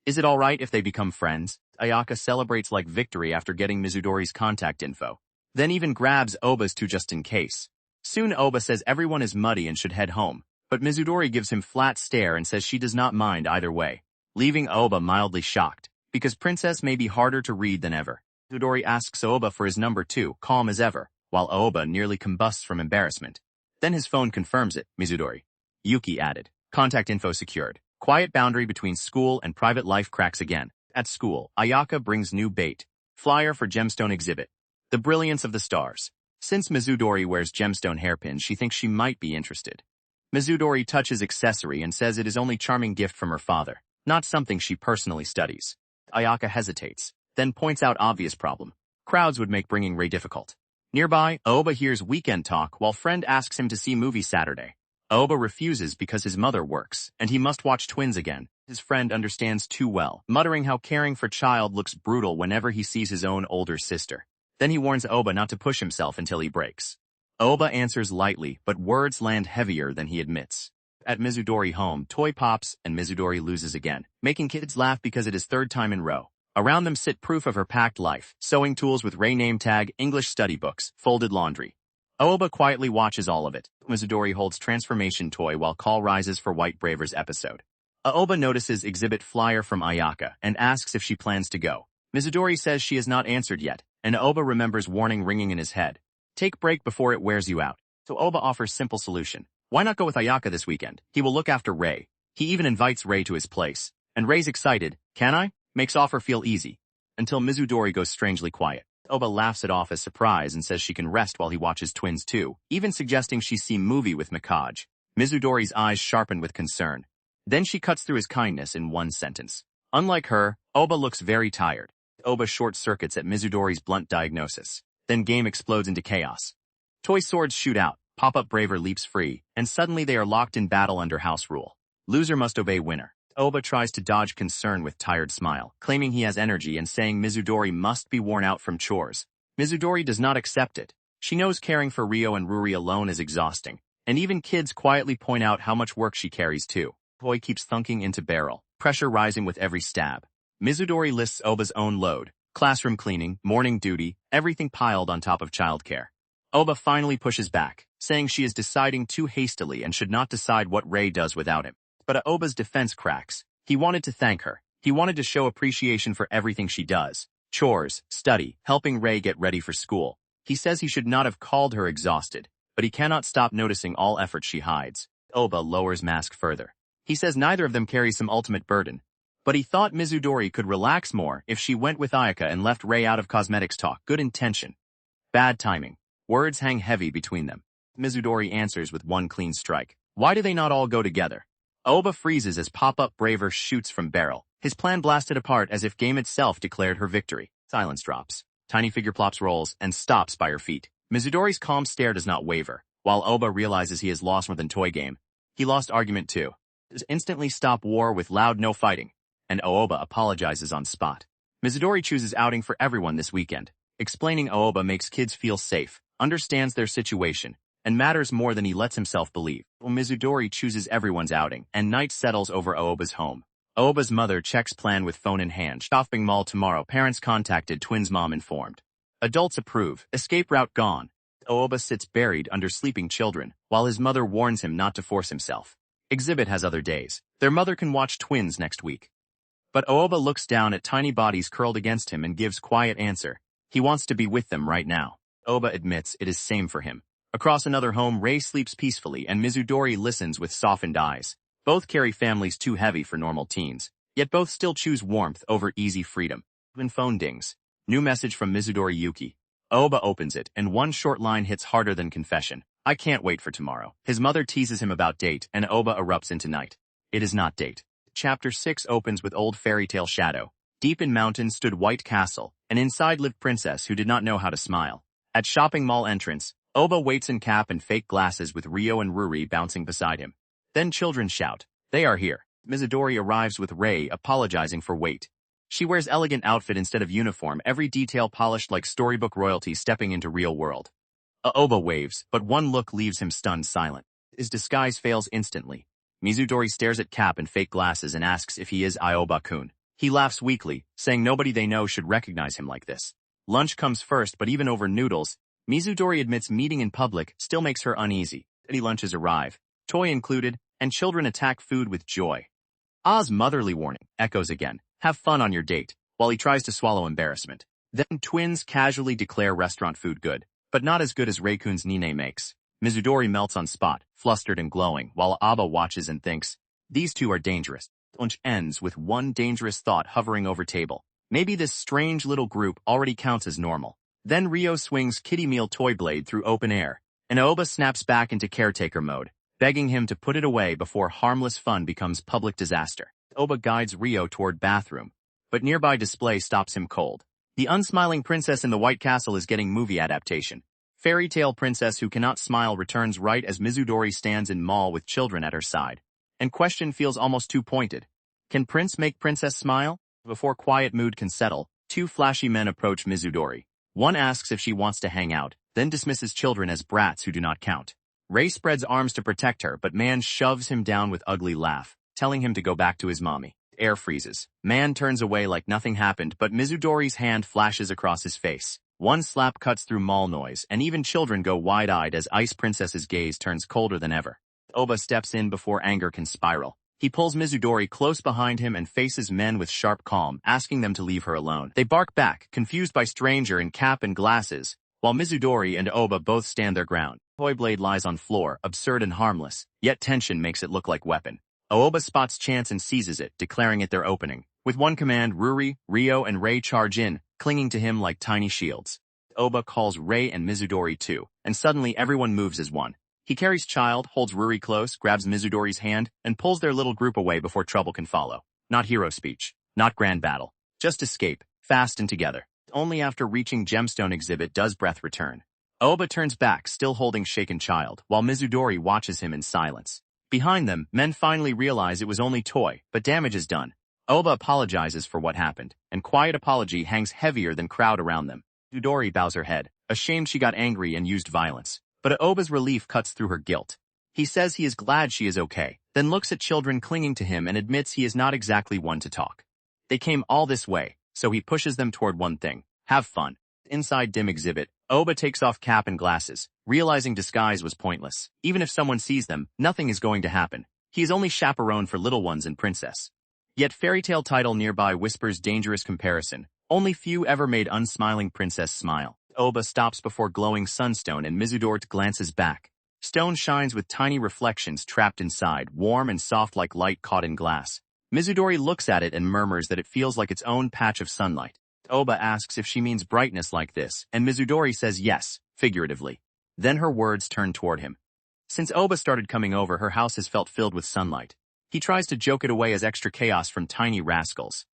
Is it alright if they become friends? Ayaka celebrates like victory after getting Mizudori's contact info, then even grabs Aoba's too just in case. Soon Aoba says everyone is muddy and should head home, but Mizudori gives him flat stare and says she does not mind either way, leaving Aoba mildly shocked. because Princess may be harder to read than ever. Mizudori asks Aoba for his number too, calm as ever, while Aoba nearly combusts from embarrassment. Then his phone confirms it, Mizudori. Yuki added. Contact info secured. Quiet boundary between school and private life cracks again. At school, Ayaka brings new bait. Flyer for gemstone exhibit. The brilliance of the stars. Since Mizudori wears gemstone hairpins, she thinks she might be interested. Mizudori touches accessory and says it is only charming gift from her father, not something she personally studies. Ayaka hesitates, then points out obvious problem. Crowds would make bringing Rei difficult. Nearby, Aoba hears weekend talk while friend asks him to see movie Saturday. Aoba refuses because his mother works, and he must watch Twins again. His friend understands too well, muttering how caring for child looks brutal whenever he sees his own older sister. Then he warns Aoba not to push himself until he breaks. Aoba answers lightly, but words land heavier than he admits. At Mizudori home, toy pops and Mizudori loses again, making kids laugh because it is third time in row. Around them sit proof of her packed life, sewing tools with Rei name tag, English study books, folded laundry. Aoba quietly watches all of it. Mizudori holds transformation toy while call rises for White Bravers episode. Aoba notices exhibit flyer from Ayaka and asks if she plans to go. Mizudori says she has not answered yet, and Aoba remembers warning ringing in his head. Take break before it wears you out. So Aoba offers simple solution. Why not go with Ayaka this weekend? He will look after Rei. He even invites Rei to his place. And Rei's excited. Can I? Makes offer feel easy. Until Mizudori goes strangely quiet. Aoba laughs it off as surprise and says she can rest while he watches Twins too, even suggesting she see movie with Mikaj. Mizudori's eyes sharpen with concern. Then she cuts through his kindness in one sentence. Unlike her, Aoba looks very tired. Aoba short-circuits at Mizudori's blunt diagnosis. Then game explodes into chaos. Toy swords shoot out, pop-up Braver leaps free, and suddenly they are locked in battle under house rule. Loser must obey winner. Aoba tries to dodge concern with tired smile, claiming he has energy and saying Mizudori must be worn out from chores. Mizudori does not accept it. She knows caring for Rio and Ruri alone is exhausting, and even kids quietly point out how much work she carries too. Toy keeps thunking into barrel, pressure rising with every stab. Mizudori lists Aoba's own load, classroom cleaning, morning duty, everything piled on top of childcare. Aoba finally pushes back, saying she is deciding too hastily and should not decide what Rei does without him. But Aoba's defense cracks. He wanted to thank her. He wanted to show appreciation for everything she does. Chores, study, helping Rei get ready for school. He says he should not have called her exhausted, but he cannot stop noticing all effort she hides. Aoba lowers mask further. He says neither of them carries some ultimate burden, but he thought Mizudori could relax more if she went with Ayaka and left Rei out of cosmetics talk. Good intention. Bad timing. Words hang heavy between them. Mizudori answers with one clean strike. Why do they not all go together? Aoba freezes as pop-up Braver shoots from barrel, his plan blasted apart as if game itself declared her victory. Silence drops. Tiny figure plops rolls and stops by her feet. Mizudori's calm stare does not waver, while Aoba realizes he has lost more than toy game. He lost argument too. Does instantly stop war with loud no fighting, and Aoba apologizes on spot. Mizudori chooses outing for everyone this weekend. Explaining Aoba makes kids feel safe, understands their situation, and matters more than he lets himself believe. Mizudori chooses everyone's outing, and night settles over Aoba's home. Aoba's mother checks plan with phone in hand. Shopping mall tomorrow. Parents contacted. Twins mom informed. Adults approve. Escape route gone. Aoba sits buried under sleeping children, while his mother warns him not to force himself. Exhibit has other days. Their mother can watch Twins next week. But Aoba looks down at tiny bodies curled against him and gives quiet answer. He wants to be with them right now. Aoba admits it is same for him. Across another home, Rei sleeps peacefully and Mizudori listens with softened eyes. Both carry families too heavy for normal teens, yet both still choose warmth over easy freedom. When phone dings. New message from Mizudori Yuki. Aoba opens it, and one short line hits harder than confession. I can't wait for tomorrow. His mother teases him about date, and Aoba erupts into night. It is not date. Chapter 6 opens with old fairy tale shadow. Deep in mountains stood White Castle, and inside lived princess who did not know how to smile. At shopping mall entrance, Aoba waits in cap and fake glasses with Rio and Ruri bouncing beside him. Then children shout, they are here. Mizudori arrives with Rei apologizing for wait. She wears elegant outfit instead of uniform, every detail polished like storybook royalty stepping into real world. Aoba waves, but one look leaves him stunned silent. His disguise fails instantly. Mizudori stares at cap and fake glasses and asks if he is Aoba-kun. He laughs weakly, saying nobody they know should recognize him like this. Lunch comes first, but even over noodles, Mizudori admits meeting in public still makes her uneasy. City lunches arrive, toy included, and children attack food with joy. Ah's motherly warning echoes again. Have fun on your date. while he tries to swallow embarrassment. Then twins casually declare restaurant food good, but not as good as Reikun's Nine makes. Mizudori melts on spot, flustered and glowing, while Aba watches and thinks, these two are dangerous. Lunch ends with one dangerous thought hovering over table. Maybe this strange little group already counts as normal. Then Rio swings Kitty Meal toy blade through open air, and Aoba snaps back into caretaker mode, begging him to put it away before harmless fun becomes public disaster. Aoba guides Rio toward bathroom, but nearby display stops him cold. The unsmiling princess in the White Castle is getting movie adaptation. Fairy tale princess who cannot smile returns right as Mizudori stands in mall with children at her side. And question feels almost too pointed. Can prince make princess smile? Before quiet mood can settle, two flashy men approach Mizudori. One asks if she wants to hang out, then dismisses children as brats who do not count. Ray spreads arms to protect her, but man shoves him down with ugly laugh, telling him to go back to his mommy. Air freezes. Man turns away like nothing happened, but Mizudori's hand flashes across his face. One slap cuts through mall noise, and even children go wide-eyed as Ice Princess's gaze turns colder than ever. Aoba steps in before anger can spiral. He pulls Mizudori close behind him and faces men with sharp calm, asking them to leave her alone. They bark back, confused by stranger in cap and glasses, while Mizudori and Aoba both stand their ground. Toy blade lies on floor, absurd and harmless, yet tension makes it look like weapon. Aoba spots chance and seizes it, declaring it their opening. With one command, Ruri, Rio, and Ray charge in, clinging to him like tiny shields. Aoba calls Ray and Mizudori too, and suddenly everyone moves as one. He carries child, holds Ruri close, grabs Mizudori's hand, and pulls their little group away before trouble can follow. Not hero speech, not grand battle, just escape, fast and together. Only after reaching Gemstone exhibit does breath return. Aoba turns back, still holding shaken child, while Mizudori watches him in silence. Behind them, men finally realize it was only toy, but damage is done. Aoba apologizes for what happened, and quiet apology hangs heavier than crowd around them. Mizudori bows her head, ashamed she got angry and used violence. But Aoba's relief cuts through her guilt. He says he is glad she is okay, then looks at children clinging to him and admits he is not exactly one to talk. They came all this way, so he pushes them toward one thing: have fun. Inside dim exhibit, Aoba takes off cap and glasses, realizing disguise was pointless. Even if someone sees them, nothing is going to happen. He is only chaperone for little ones and princess. Yet fairy tale title nearby whispers dangerous comparison. Only few ever made unsmiling princess smile. Aoba stops before glowing sunstone and Mizudori glances back. Stone shines with tiny reflections trapped inside, warm and soft like light caught in glass. Mizudori looks at it and murmurs that it feels like its own patch of sunlight. Aoba asks if she means brightness like this, and Mizudori says yes, figuratively. Then her words turn toward him. Since Aoba started coming over, her house has felt filled with sunlight. He tries to joke it away as extra chaos from tiny rascals.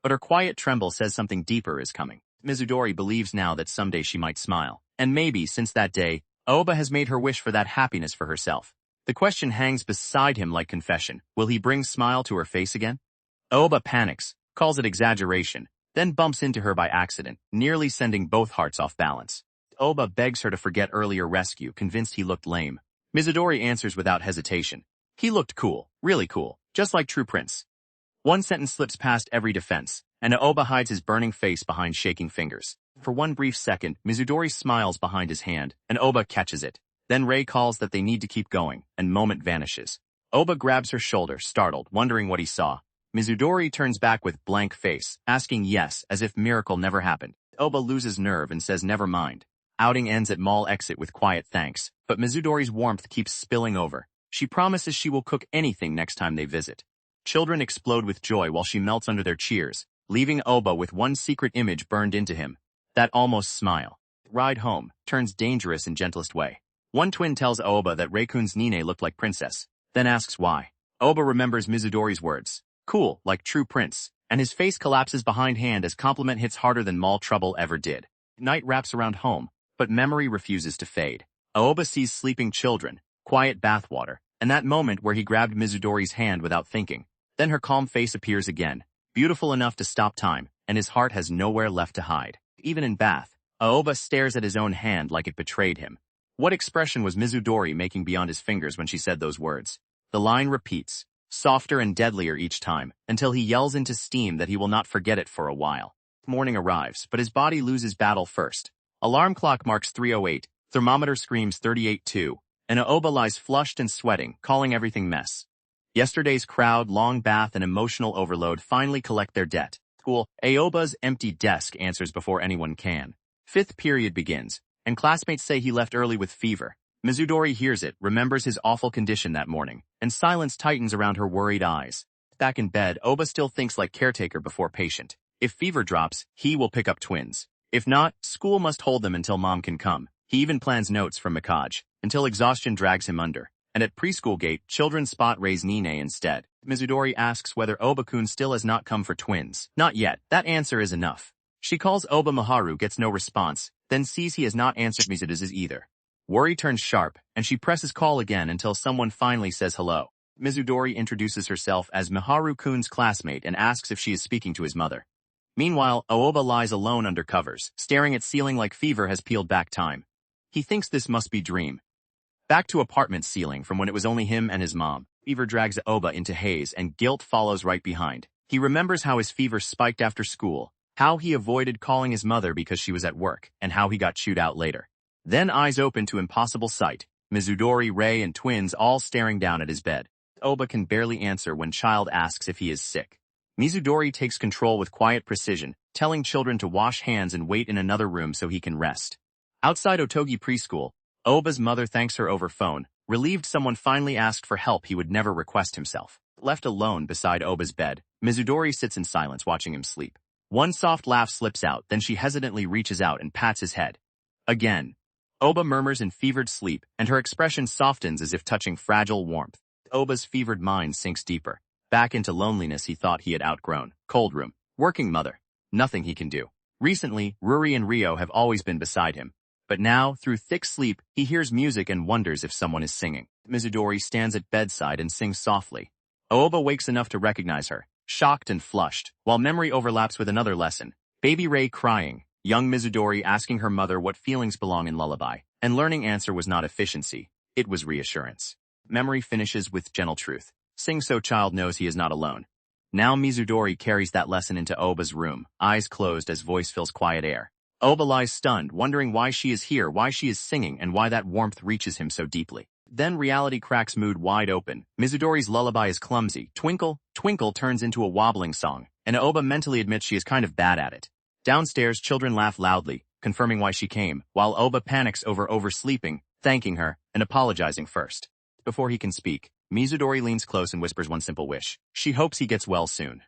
But her quiet tremble says something deeper is coming. Mizudori believes now that someday she might smile. And maybe, since that day, Aoba has made her wish for that happiness for herself. The question hangs beside him like confession. Will he bring smile to her face again? Aoba panics, calls it exaggeration, then bumps into her by accident, nearly sending both hearts off balance. Aoba begs her to forget earlier rescue, convinced he looked lame. Mizudori answers without hesitation. He looked cool, really cool, just like true prince. One sentence slips past every defense, and Aoba hides his burning face behind shaking fingers. For one brief second, Mizudori smiles behind his hand, and Aoba catches it. Then Ray calls that they need to keep going, and moment vanishes. Aoba grabs her shoulder, startled, wondering what he saw. Mizudori turns back with blank face, asking yes, as if miracle never happened. Aoba loses nerve and says never mind. Outing ends at mall exit with quiet thanks, but Mizudori's warmth keeps spilling over. She promises she will cook anything next time they visit. Children explode with joy while she melts under their cheers, leaving Aoba with one secret image burned into him. That almost smile. Ride home turns dangerous in gentlest way. One twin tells Aoba that Reikun's Nine looked like princess, then asks why. Aoba remembers Mizudori's words. Cool, like true prince, and his face collapses behind hand as compliment hits harder than mall trouble ever did. Night wraps around home, but memory refuses to fade. Aoba sees sleeping children, quiet bathwater, and that moment where he grabbed Mizudori's hand without thinking. Then her calm face appears again, beautiful enough to stop time, and his heart has nowhere left to hide. Even in bath, Aoba stares at his own hand like it betrayed him. What expression was Mizudori making beyond his fingers when she said those words? The line repeats, softer and deadlier each time, until he yells into steam that he will not forget it for a while. Morning arrives, but his body loses battle first. Alarm clock marks 3:08, thermometer screams 38.2, and Aoba lies flushed and sweating, calling everything mess. Yesterday's crowd, long bath, and emotional overload finally collect their debt. School, Aoba's empty desk answers before anyone can. Fifth period begins, and classmates say he left early with fever. Mizudori hears it, remembers his awful condition that morning, and silence tightens around her worried eyes. Back in bed, Oba still thinks like caretaker before patient. If fever drops, he will pick up twins. If not, school must hold them until mom can come. He even plans notes from Mikaj, until exhaustion drags him under. And at preschool gate, children spot Rei's Nine instead. Mizudori asks whether Oba-kun still has not come for twins. Not yet. That answer is enough. She calls Oba Maharu, gets no response, then sees he has not answered Mizudori's either. Worry turns sharp, and she presses call again until someone finally says hello. Mizudori introduces herself as Miharu-kun's classmate and asks if she is speaking to his mother. Meanwhile, Aoba lies alone under covers, staring at ceiling like fever has peeled back time. He thinks this must be dream. Back to apartment ceiling from when it was only him and his mom. Fever drags Oba into haze and guilt follows right behind. He remembers how his fever spiked after school, how he avoided calling his mother because she was at work, and how he got chewed out later. Then eyes open to impossible sight, Mizudori, Rei, and twins all staring down at his bed. Oba can barely answer when child asks if he is sick. Mizudori takes control with quiet precision, telling children to wash hands and wait in another room so he can rest. Outside Otogi preschool, Oba's mother thanks her over phone, relieved someone finally asked for help he would never request himself. Left alone beside Oba's bed, Mizudori sits in silence watching him sleep. One soft laugh slips out, then she hesitantly reaches out and pats his head. Again. Oba murmurs in fevered sleep, and her expression softens as if touching fragile warmth. Oba's fevered mind sinks deeper, back into loneliness he thought he had outgrown. Cold room. Working mother. Nothing he can do. Recently, Ruri and Rio have always been beside him. But now, through thick sleep, he hears music and wonders if someone is singing. Mizudori stands at bedside and sings softly. Aoba wakes enough to recognize her, shocked and flushed, while memory overlaps with another lesson. Baby Rei crying, young Mizudori asking her mother what feelings belong in lullaby, and learning answer was not efficiency, it was reassurance. Memory finishes with gentle truth. Sing so child knows he is not alone. Now Mizudori carries that lesson into Oba's room, eyes closed as voice fills quiet air. Oba lies stunned, wondering why she is here, why she is singing, and why that warmth reaches him so deeply. Then reality cracks mood wide open. Mizudori's lullaby is clumsy. Twinkle, Twinkle turns into a wobbling song, and Oba mentally admits she is kind of bad at it. Downstairs, children laugh loudly, confirming why she came, while Oba panics over oversleeping, thanking her, and apologizing first. Before he can speak, Mizudori leans close and whispers one simple wish. She hopes he gets well soon.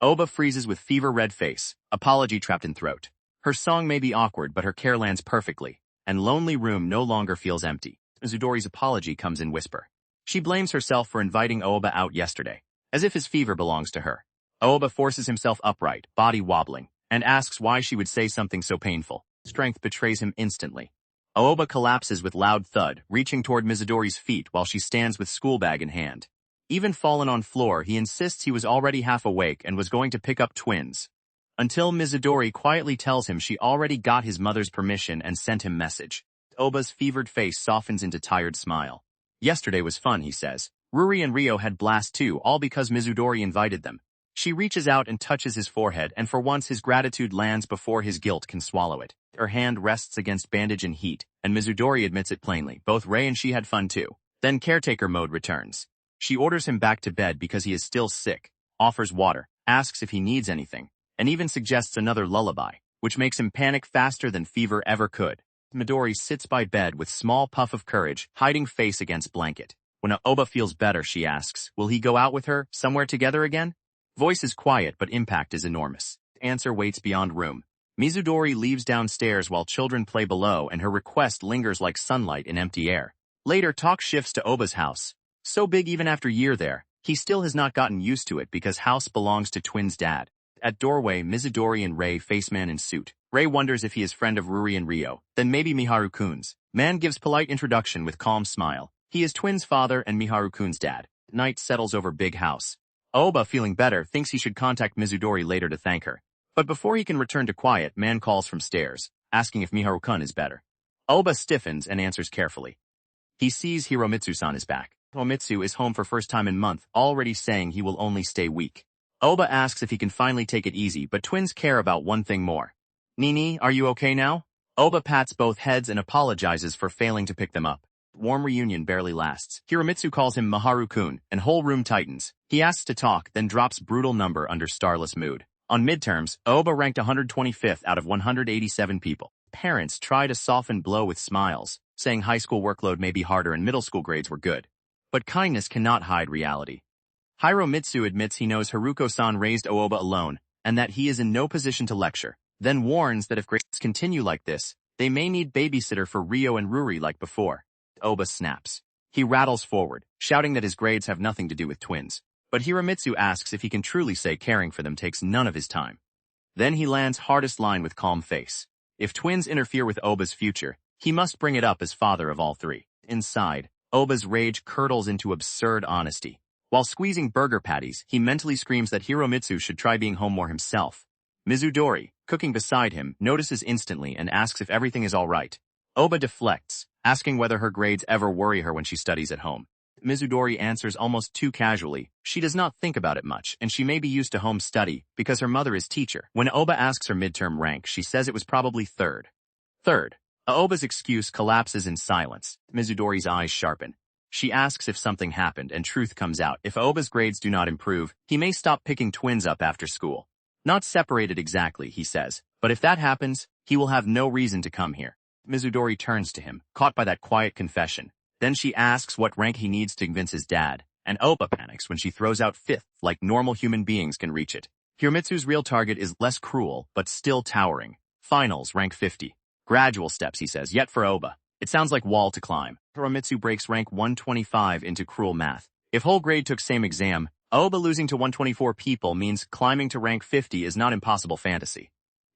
Oba freezes with fever-red face, apology trapped in throat. Her song may be awkward, but her care lands perfectly, and lonely room no longer feels empty. Mizudori's apology comes in whisper. She blames herself for inviting Aoba out yesterday, as if his fever belongs to her. Aoba forces himself upright, body wobbling, and asks why she would say something so painful. Strength betrays him instantly. Aoba collapses with loud thud, reaching toward Mizudori's feet while she stands with school bag in hand. Even fallen on floor, he insists he was already half awake and was going to pick up twins. Until Mizudori quietly tells him she already got his mother's permission and sent him message. Oba's fevered face softens into tired smile. Yesterday was fun, he says. Ruri and Rio had blast too, all because Mizudori invited them. She reaches out and touches his forehead, and for once his gratitude lands before his guilt can swallow it. Her hand rests against bandage and heat, and Mizudori admits it plainly. Both Rei and she had fun too. Then caretaker mode returns. She orders him back to bed because he is still sick, offers water, asks if he needs anything, and even suggests another lullaby, which makes him panic faster than fever ever could. Midori sits by bed with small puff of courage, hiding face against blanket. When Aoba feels better, she asks, will he go out with her, somewhere together again? Voice is quiet, but impact is enormous. Answer waits beyond room. Mizudori leaves downstairs while children play below, and her request lingers like sunlight in empty air. Later, talk shifts to Oba's house. So big even after year there, he still has not gotten used to it because house belongs to twins' dad. At doorway, Mizudori and Rei face man in suit. Rei wonders if he is friend of Ruri and Rio, then maybe Miharu-kun's. Man gives polite introduction with calm smile. He is twins' father and Miharu-kun's dad. Night settles over big house. Aoba, feeling better, thinks he should contact Mizudori later to thank her. But before he can return to quiet, man calls from stairs, asking if Miharu-kun is better. Aoba stiffens and answers carefully. He sees Hiromitsu-san is back. Hiromitsu is home for first time in month, already saying he will only stay week. Aoba asks if he can finally take it easy, but twins care about one thing more. Nini, are you okay now? Aoba pats both heads and apologizes for failing to pick them up. Warm reunion barely lasts. Hiromitsu calls him Miharu-kun, and whole room tightens. He asks to talk, then drops brutal number under starless mood. On midterms, Aoba ranked 125th out of 187 people. Parents try to soften blow with smiles, saying high school workload may be harder and middle school grades were good. But kindness cannot hide reality. Hiromitsu admits he knows Haruko-san raised Aoba alone, and that he is in no position to lecture, then warns that if grades continue like this, they may need babysitter for Ryo and Ruri like before. Aoba snaps. He rattles forward, shouting that his grades have nothing to do with twins. But Hiromitsu asks if he can truly say caring for them takes none of his time. Then he lands hardest line with calm face. If twins interfere with Aoba's future, he must bring it up as father of all three. Inside, Aoba's rage curdles into absurd honesty. While squeezing burger patties, he mentally screams that Hiromitsu should try being home more himself. Mizudori, cooking beside him, notices instantly and asks if everything is all right. Aoba deflects, asking whether her grades ever worry her when she studies at home. Mizudori answers almost too casually. She does not think about it much, and she may be used to home study because her mother is teacher. When Aoba asks her midterm rank, she says it was probably third. Aoba's excuse collapses in silence. Mizudori's eyes sharpen. She asks if something happened, and truth comes out. If Aoba's grades do not improve, he may stop picking twins up after school. Not separated exactly, he says, but if that happens, he will have no reason to come here. Mizudori turns to him, caught by that quiet confession. Then she asks what rank he needs to convince his dad, and Aoba panics when she throws out fifth, like normal human beings can reach it. Hiromitsu's real target is less cruel, but still towering. Finals, rank 50. Gradual steps, he says, yet for Aoba. It sounds like wall to climb. Hiromitsu breaks rank 125 into cruel math. If whole grade took same exam, Aoba losing to 124 people means climbing to rank 50 is not impossible fantasy.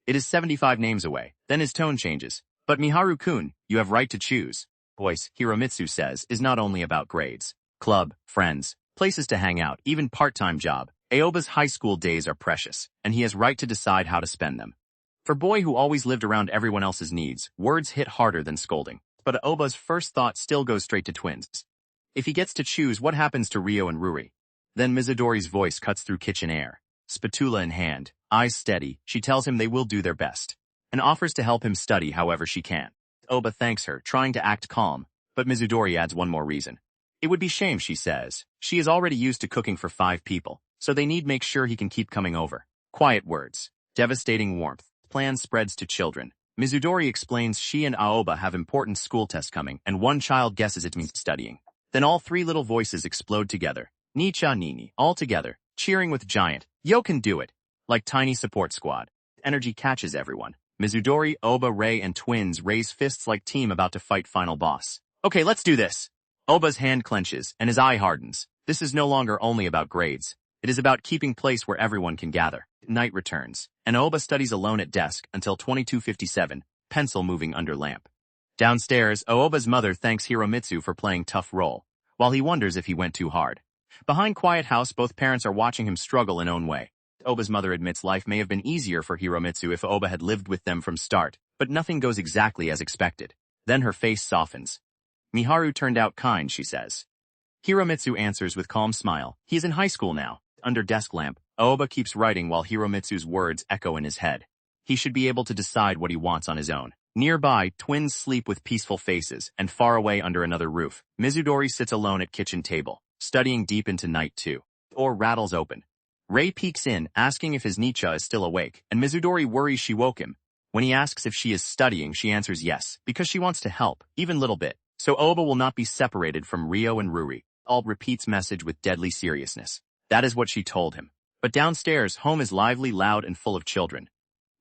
It is 75 names away. Then his tone changes. But Miharu-kun, you have right to choose. Voice, Hiromitsu says, is not only about grades. Club, friends, places to hang out, even part-time job. Aoba's high school days are precious, and he has right to decide how to spend them. For boy who always lived around everyone else's needs, words hit harder than scolding. But Aoba's first thought still goes straight to twins. If he gets to choose, what happens to Ryo and Ruri? Then Mizudori's voice cuts through kitchen air. Spatula in hand, eyes steady, she tells him they will do their best, and offers to help him study however she can. Aoba thanks her, trying to act calm, but Mizudori adds one more reason. It would be shame, she says. She is already used to cooking for 5 people, so they need make sure he can keep coming over. Quiet words. Devastating warmth. Plan spreads to children. Mizudori explains she and Aoba have important school tests coming, and one child guesses it means studying. Then all 3 little voices explode together. Ni-cha Nini, all together, cheering with giant, yo can do it, like tiny support squad. Energy catches everyone. Mizudori, Aoba, Rei, and twins raise fists like team about to fight final boss. Okay, let's do this. Aoba's hand clenches, and his eye hardens. This is no longer only about grades. It is about keeping place where everyone can gather. Night returns, and Aoba studies alone at desk until 22:57, pencil moving under lamp. Downstairs, Aoba's mother thanks Hiromitsu for playing tough role, while he wonders if he went too hard. Behind quiet house, both parents are watching him struggle in own way. Aoba's mother admits life may have been easier for Hiromitsu if Aoba had lived with them from start, but nothing goes exactly as expected. Then her face softens. Miharu turned out kind, she says. Hiromitsu answers with calm smile. He is in high school now. Under desk lamp, Aoba keeps writing while Hiromitsu's words echo in his head. He should be able to decide what he wants on his own. Nearby, twins sleep with peaceful faces, and far away under another roof, Mizudori sits alone at kitchen table, studying deep into night 2. Door rattles open. Rei peeks in, asking if his Nicha is still awake, and Mizudori worries she woke him. When he asks if she is studying, she answers yes, because she wants to help, even little bit. So Aoba will not be separated from Ryo and Ruri. All repeats message with deadly seriousness. That is what she told him. But downstairs, home is lively, loud, and full of children.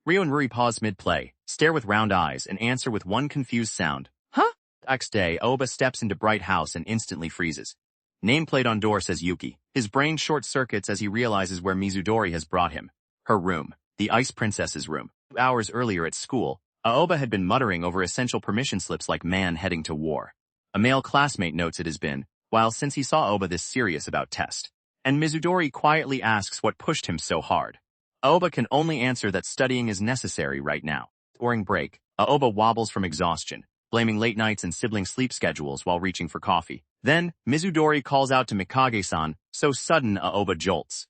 Ryo and Ruri pause mid-play, stare with round eyes, and answer with one confused sound. Huh? Next day, Aoba steps into bright house and instantly freezes. Nameplate on door says Yuki. His brain short-circuits as he realizes where Mizudori has brought him. Her room. The Ice Princess's room. 2 hours earlier at school, Aoba had been muttering over essential permission slips like man heading to war. A male classmate notes it has been, while since he saw Aoba this serious about test. And Mizudori quietly asks what pushed him so hard. Aoba can only answer that studying is necessary right now. During break, Aoba wobbles from exhaustion, blaming late nights and sibling sleep schedules while reaching for coffee. Then, Mizudori calls out to Mikage-san, so sudden Aoba jolts.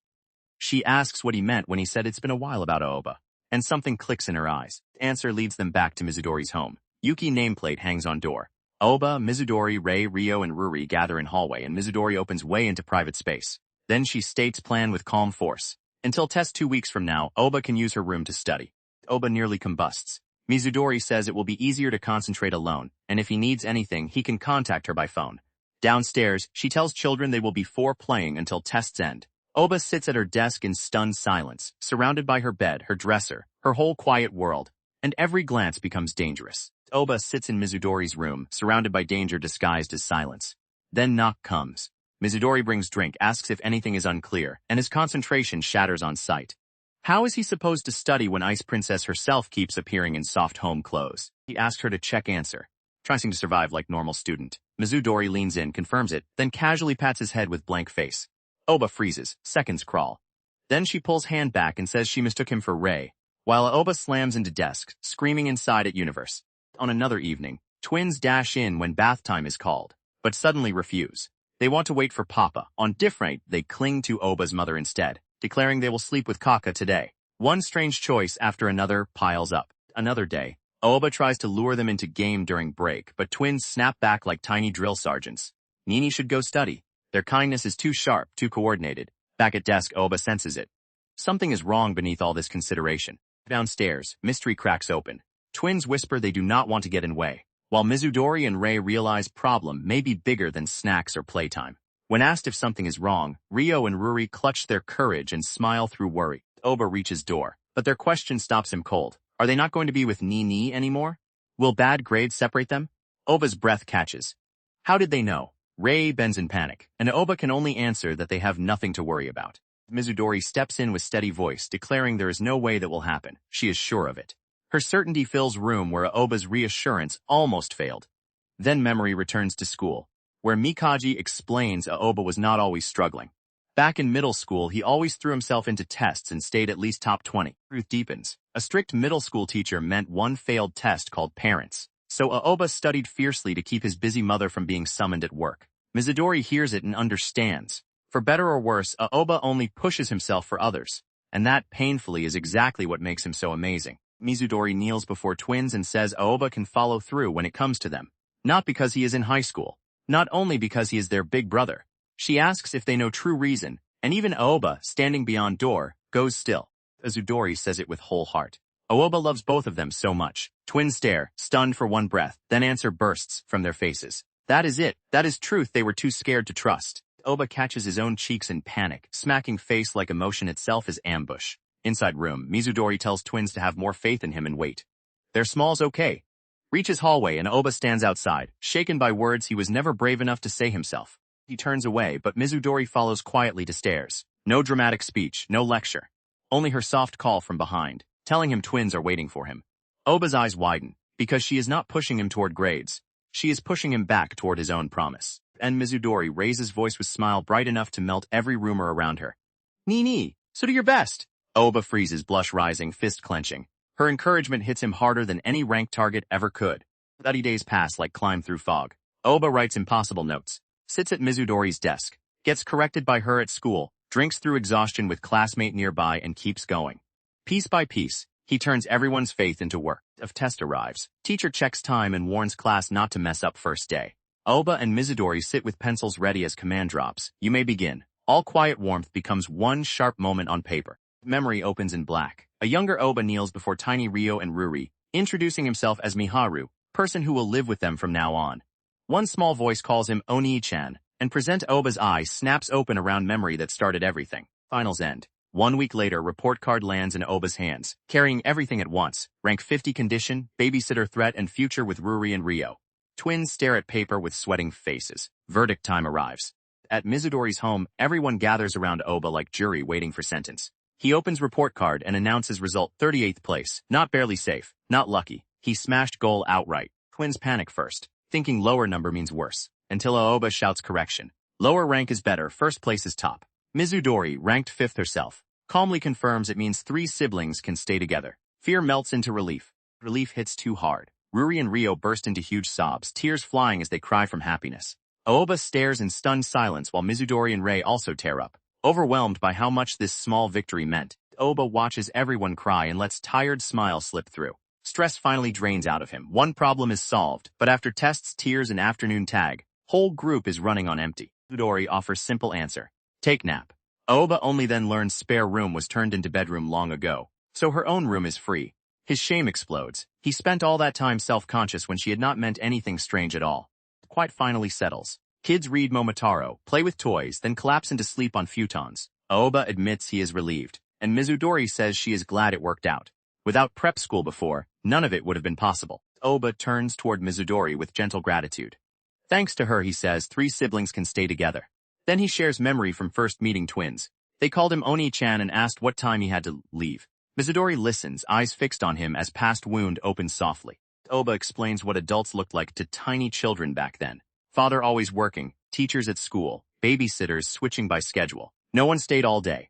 She asks what he meant when he said it's been a while about Aoba, and something clicks in her eyes. The answer leads them back to Mizudori's home. Yuki nameplate hangs on door. Aoba, Mizudori, Rei, Ryo, and Ruri gather in hallway, and Mizudori opens way into private space. Then she states plan with calm force. Until test 2 weeks from now, Oba can use her room to study. Oba nearly combusts. Mizudori says it will be easier to concentrate alone, and if he needs anything, he can contact her by phone. Downstairs, she tells children they will be playing until tests end. Oba sits at her desk in stunned silence, surrounded by her bed, her dresser, her whole quiet world, and every glance becomes dangerous. Oba sits in Mizudori's room, surrounded by danger disguised as silence. Then knock comes. Mizudori brings drink, asks if anything is unclear, and his concentration shatters on sight. How is he supposed to study when Ice Princess herself keeps appearing in soft home clothes? He asks her to check answer. Trying to survive like normal student. Mizudori leans in, confirms it, then casually pats his head with blank face. Oba freezes, seconds crawl. Then she pulls hand back and says she mistook him for Ray, while Oba slams into desk, screaming inside at Universe. On another evening, twins dash in when bath time is called, but suddenly refuse. They want to wait for Papa. On different, they cling to Oba's mother instead, declaring they will sleep with Kaka today. One strange choice after another piles up. Another day, Oba tries to lure them into game during break, but twins snap back like tiny drill sergeants. Nini should go study. Their kindness is too sharp, too coordinated. Back at desk, Oba senses it. Something is wrong beneath all this consideration. Downstairs, mystery cracks open. Twins whisper they do not want to get in way, while Mizudori and Ray realize problem may be bigger than snacks or playtime. When asked if something is wrong, Rio and Ruri clutch their courage and smile through worry. Oba reaches door, but their question stops him cold. Are they not going to be with Nini anymore? Will bad grades separate them? Oba's breath catches. How did they know? Ray bends in panic, and Oba can only answer that they have nothing to worry about. Mizudori steps in with steady voice, declaring there is no way that will happen. She is sure of it. Her certainty fills room where Oba's reassurance almost failed. Then memory returns to school, where Mikaji explains Aoba was not always struggling. Back in middle school, he always threw himself into tests and stayed at least top 20. Truth deepens. A strict middle school teacher meant one failed test called parents, so Aoba studied fiercely to keep his busy mother from being summoned at work. Mizudori hears it and understands. For better or worse, Aoba only pushes himself for others, and that, painfully, is exactly what makes him so amazing. Mizudori kneels before twins and says Aoba can follow through when it comes to them. Not because he is in high school. Not only because he is their big brother. She asks if they know true reason, and even Aoba, standing beyond door, goes still. Mizudori says it with whole heart. Aoba loves both of them so much. Twins stare, stunned for one breath, then answer bursts from their faces. That is it. That is truth they were too scared to trust. Aoba catches his own cheeks in panic, smacking face like emotion itself is ambush. Inside room, Mizudori tells twins to have more faith in him and wait. Their small's okay. Reaches hallway and Aoba stands outside, shaken by words he was never brave enough to say himself. He turns away, but Mizudori follows quietly to stairs. No dramatic speech, no lecture. Only her soft call from behind, telling him twins are waiting for him. Aoba's eyes widen, because she is not pushing him toward grades. She is pushing him back toward his own promise. And Mizudori raises voice with smile bright enough to melt every rumor around her. Nini, so do your best. Aoba freezes, blush rising, fist clenching. Her encouragement hits him harder than any rank target ever could. 30 days pass like climb through fog. Aoba writes impossible notes, sits at Mizudori's desk, gets corrected by her at school, drinks through exhaustion with classmate nearby and keeps going. Piece by piece, he turns everyone's faith into work. If test arrives, teacher checks time and warns class not to mess up first day. Aoba and Mizudori sit with pencils ready as command drops. You may begin. All quiet warmth becomes one sharp moment on paper. Memory opens in black. A younger Aoba kneels before tiny Rio and Ruri, introducing himself as Miharu, person who will live with them from now on. One small voice calls him Oni-chan, and present Aoba's eye snaps open around memory that started everything. Finals end. 1 week later, report card lands in Aoba's hands, carrying everything at once. Rank 50 condition, babysitter threat and future with Ruri and Rio. Twins stare at paper with sweating faces. Verdict time arrives. At Mizudori's home, everyone gathers around Aoba like jury waiting for sentence. He opens report card and announces result 38th place. Not barely safe, not lucky. He smashed goal outright. Twins panic first, thinking lower number means worse, until Aoba shouts correction. Lower rank is better, first place is top. Mizudori, ranked 5th herself, calmly confirms it means 3 siblings can stay together. Fear melts into relief. Relief hits too hard. Ruri and Rio burst into huge sobs, tears flying as they cry from happiness. Aoba stares in stunned silence while Mizudori and Ray also tear up, overwhelmed by how much this small victory meant. Aoba watches everyone cry and lets tired smiles slip through. Stress finally drains out of him. One problem is solved, but after tests, tears, and afternoon tag, whole group is running on empty. Mizudori offers simple answer. Take nap. Aoba only then learns spare room was turned into bedroom long ago, so her own room is free. His shame explodes. He spent all that time self-conscious when she had not meant anything strange at all. Quite finally settles. Kids read Momotaro, play with toys, then collapse into sleep on futons. Aoba admits he is relieved, and Mizudori says she is glad it worked out. Without prep school before, none of it would have been possible. Aoba turns toward Mizudori with gentle gratitude. Thanks to her, he says, 3 siblings can stay together. Then he shares memory from first meeting twins. They called him Oni-chan and asked what time he had to leave. Mizudori listens, eyes fixed on him as past wound opens softly. Aoba explains what adults looked like to tiny children back then. Father always working, teachers at school, babysitters switching by schedule. No one stayed all day.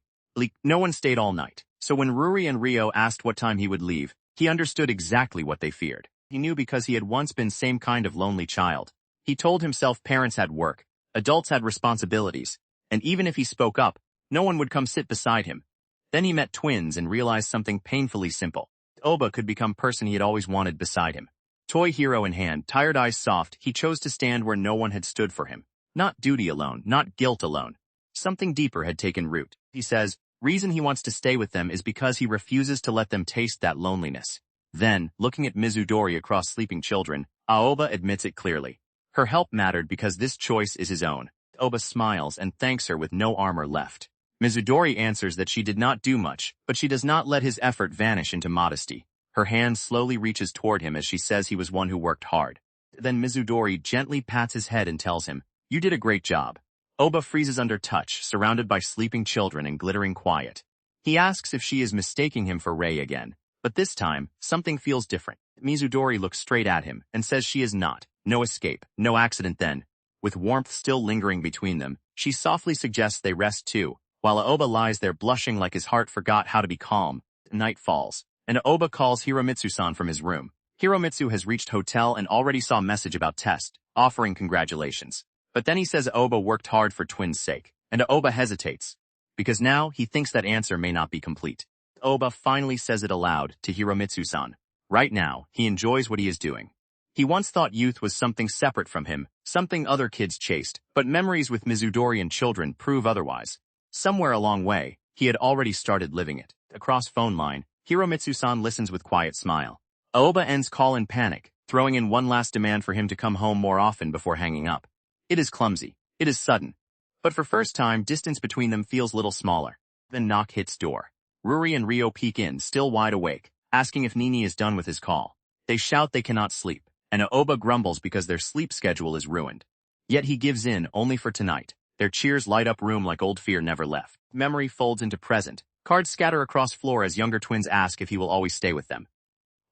No one stayed all night. So when Ruri and Rio asked what time he would leave, he understood exactly what they feared. He knew because he had once been same kind of lonely child. He told himself parents had work, adults had responsibilities, and even if he spoke up, no one would come sit beside him. Then he met twins and realized something painfully simple. Aoba could become person he had always wanted beside him. Toy hero in hand, tired eyes soft, he chose to stand where no one had stood for him. Not duty alone, not guilt alone. Something deeper had taken root. He says, reason he wants to stay with them is because he refuses to let them taste that loneliness. Then, looking at Mizudori across sleeping children, Aoba admits it clearly. Her help mattered because this choice is his own. Aoba smiles and thanks her with no armor left. Mizudori answers that she did not do much, but she does not let his effort vanish into modesty. Her hand slowly reaches toward him as she says he was one who worked hard. Then Mizudori gently pats his head and tells him, you did a great job. Aoba freezes under touch, surrounded by sleeping children and glittering quiet. He asks if she is mistaking him for Rei again, but this time, something feels different. Mizudori looks straight at him and says she is not. No escape, no accident then. With warmth still lingering between them, she softly suggests they rest too, while Aoba lies there blushing like his heart forgot how to be calm. Night falls, and Aoba calls Hiromitsu-san from his room. Hiromitsu has reached hotel and already saw message about test, offering congratulations. But then he says Aoba worked hard for twins' sake, and Aoba hesitates, because now he thinks that answer may not be complete. Aoba finally says it aloud to Hiromitsu-san. Right now, he enjoys what he is doing. He once thought youth was something separate from him, something other kids chased, but memories with Mizudori and children prove otherwise. Somewhere along way, he had already started living it. Across phone line, Hiromitsu-san listens with quiet smile. Aoba ends call in panic, throwing in one last demand for him to come home more often before hanging up. It is clumsy. It is sudden. But for first time, distance between them feels little smaller. Then knock hits door. Ruri and Rio peek in, still wide awake, asking if Nini is done with his call. They shout they cannot sleep, and Aoba grumbles because their sleep schedule is ruined. Yet he gives in only for tonight. Their cheers light up room like old fear never left. Memory folds into present. Cards scatter across floor as younger twins ask if he will always stay with them.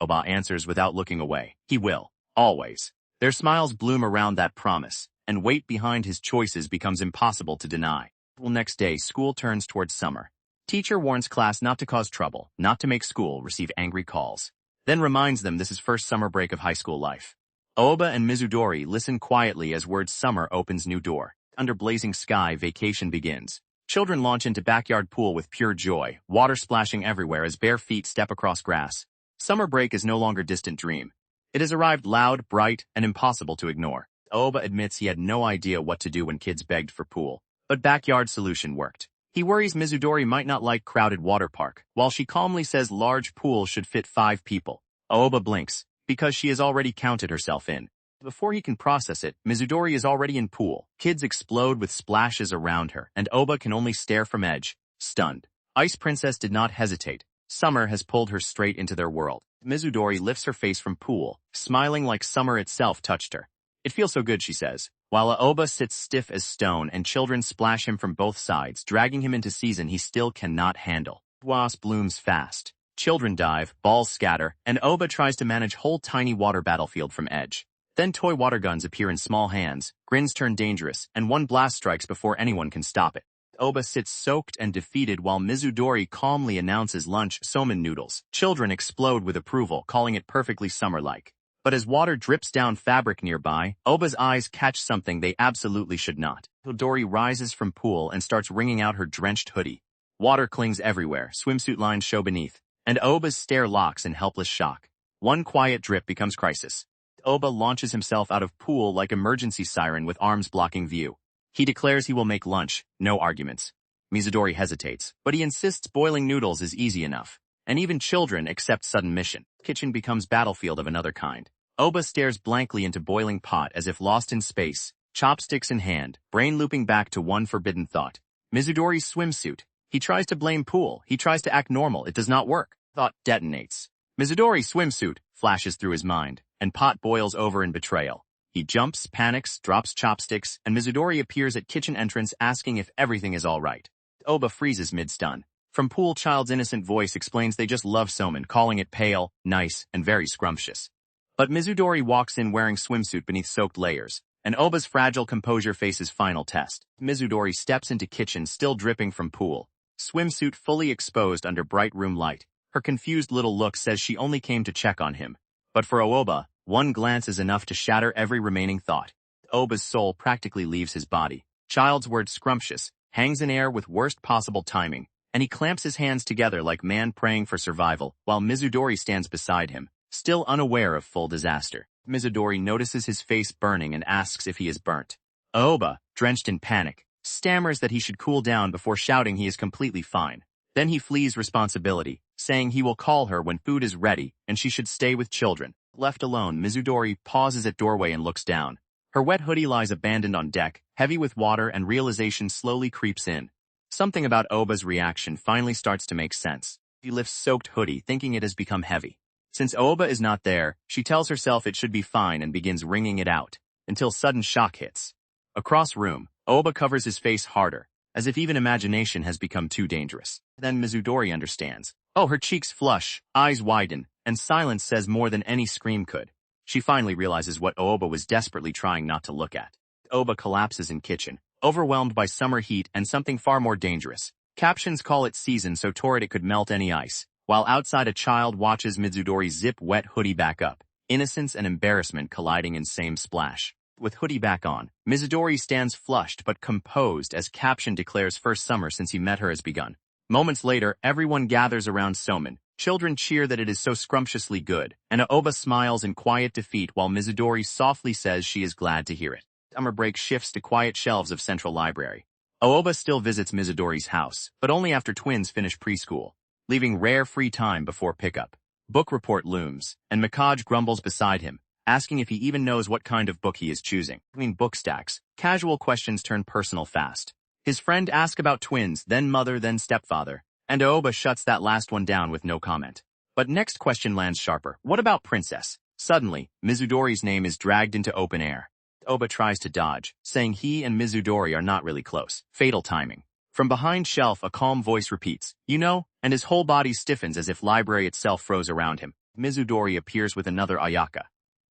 Aoba answers without looking away. He will. Always. Their smiles bloom around that promise, and weight behind his choices becomes impossible to deny. Next day, school turns towards summer. Teacher warns class not to cause trouble, not to make school receive angry calls. Then reminds them this is first summer break of high school life. Aoba and Mizudori listen quietly as word summer opens new door. Under blazing sky, vacation begins. Children launch into backyard pool with pure joy, water splashing everywhere as bare feet step across grass. Summer break is no longer distant dream. It has arrived loud, bright, and impossible to ignore. Aoba admits he had no idea what to do when kids begged for pool, but backyard solution worked. He worries Mizudori might not like crowded water park, while she calmly says large pool should fit 5 people. Aoba blinks, because she has already counted herself in. Before he can process it, Mizudori is already in pool. Kids explode with splashes around her, and Aoba can only stare from edge, stunned. Ice Princess did not hesitate. Summer has pulled her straight into their world. Mizudori lifts her face from pool, smiling like summer itself touched her. It feels so good, she says, while Aoba sits stiff as stone and children splash him from both sides, dragging him into season he still cannot handle. Wasp blooms fast. Children dive, balls scatter, and Aoba tries to manage whole tiny water battlefield from edge. Then toy water guns appear in small hands, grins turn dangerous, and one blast strikes before anyone can stop it. Aoba sits soaked and defeated while Mizudori calmly announces lunch somen noodles. Children explode with approval, calling it perfectly summer-like. But as water drips down fabric nearby, Aoba's eyes catch something they absolutely should not. Dori rises from pool and starts wringing out her drenched hoodie. Water clings everywhere, swimsuit lines show beneath, and Aoba's stare locks in helpless shock. One quiet drip becomes crisis. Aoba launches himself out of pool like emergency siren with arms blocking view. He declares he will make lunch, no arguments. Mizudori hesitates, but he insists boiling noodles is easy enough. And even children accept sudden mission. Kitchen becomes battlefield of another kind. Oba stares blankly into boiling pot as if lost in space, chopsticks in hand, brain looping back to one forbidden thought. Mizudori's swimsuit. He tries to blame Pool. He tries to act normal. It does not work. Thought detonates. Mizudori swimsuit flashes through his mind, and pot boils over in betrayal. He jumps, panics, drops chopsticks, and Mizudori appears at kitchen entrance asking if everything is all right. Oba freezes mid-stun. From Pool, child's innocent voice explains they just love somen, calling it pale, nice, and very scrumptious. But Mizudori walks in wearing swimsuit beneath soaked layers, and Oba's fragile composure faces final test. Mizudori steps into kitchen still dripping from Pool, swimsuit fully exposed under bright room light. Her confused little look says she only came to check on him. But for Aoba, one glance is enough to shatter every remaining thought. Oba's soul practically leaves his body. Child's word scrumptious hangs in air with worst possible timing, and he clamps his hands together like man praying for survival, while Mizudori stands beside him, still unaware of full disaster. Mizudori notices his face burning and asks if he is burnt. Aoba, drenched in panic, stammers that he should cool down before shouting he is completely fine. Then he flees responsibility, saying he will call her when food is ready and she should stay with children. Left alone, Mizudori pauses at doorway and looks down. Her wet hoodie lies abandoned on deck, heavy with water, and realization slowly creeps in. Something about Oba's reaction finally starts to make sense. She lifts soaked hoodie, thinking it has become heavy. Since Aoba is not there, she tells herself it should be fine and begins wringing it out, until sudden shock hits. Across room, Aoba covers his face harder, as if even imagination has become too dangerous. Then Mizudori understands. Oh, her cheeks flush, eyes widen, and silence says more than any scream could. She finally realizes what Aoba was desperately trying not to look at. Aoba collapses in kitchen, overwhelmed by summer heat and something far more dangerous. Captions call it season so torrid it could melt any ice, while outside a child watches Mizudori zip wet hoodie back up, innocence and embarrassment colliding in same splash. With hoodie back on, Mizudori stands flushed but composed as caption declares first summer since he met her has begun. Moments later, everyone gathers around Somen. Children cheer that it is so scrumptiously good, and Aoba smiles in quiet defeat while Mizudori softly says she is glad to hear it. Summer break shifts to quiet shelves of Central Library. Aoba still visits Mizudori's house, but only after twins finish preschool, leaving rare free time before pickup. Book report looms, and Mikaj grumbles beside him, asking if he even knows what kind of book he is choosing. Between book stacks, casual questions turn personal fast. His friend asks about twins, then mother, then stepfather, and Aoba shuts that last one down with no comment. But next question lands sharper. What about princess? Suddenly, Mizudori's name is dragged into open air. Aoba tries to dodge, saying he and Mizudori are not really close. Fatal timing. From behind shelf, a calm voice repeats, you know, and his whole body stiffens as if library itself froze around him. Mizudori appears with another Ayaka.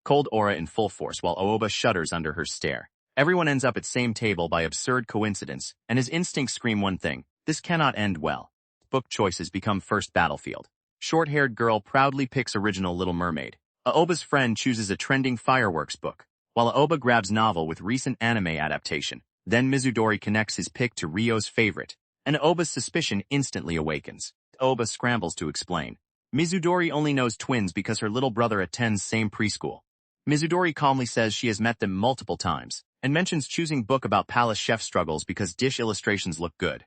Cold aura in full force while Aoba shudders under her stare. Everyone ends up at same table by absurd coincidence, and his instincts scream one thing, this cannot end well. Book choices become first battlefield. Short-haired girl proudly picks original Little Mermaid. Aoba's friend chooses a trending fireworks book, while Aoba grabs novel with recent anime adaptation. Then Mizudori connects his pick to Ryo's favorite, and Aoba's suspicion instantly awakens. Aoba scrambles to explain. Mizudori only knows twins because her little brother attends same preschool. Mizudori calmly says she has met them multiple times, and mentions choosing book about palace chef struggles because dish illustrations look good.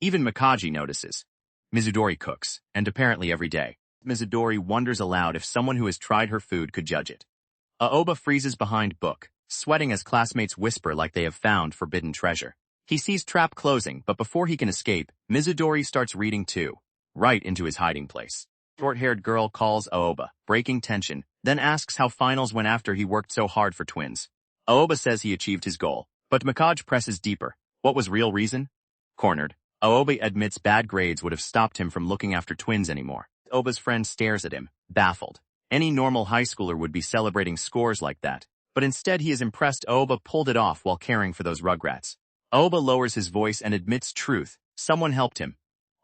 Even Mikaji notices. Mizudori cooks, and apparently every day. Mizudori wonders aloud if someone who has tried her food could judge it. Aoba freezes behind book, sweating as classmates whisper like they have found forbidden treasure. He sees trap closing, but before he can escape, Mizudori starts reading too, right into his hiding place. Short-haired girl calls Aoba, breaking tension, then asks how finals went after he worked so hard for twins. Aoba says he achieved his goal, but Mikaj presses deeper. What was real reason? Cornered, Aoba admits bad grades would have stopped him from looking after twins anymore. Aoba's friend stares at him, baffled. Any normal high schooler would be celebrating scores like that, but instead he is impressed Aoba pulled it off while caring for those rugrats. Aoba lowers his voice and admits truth. Someone helped him.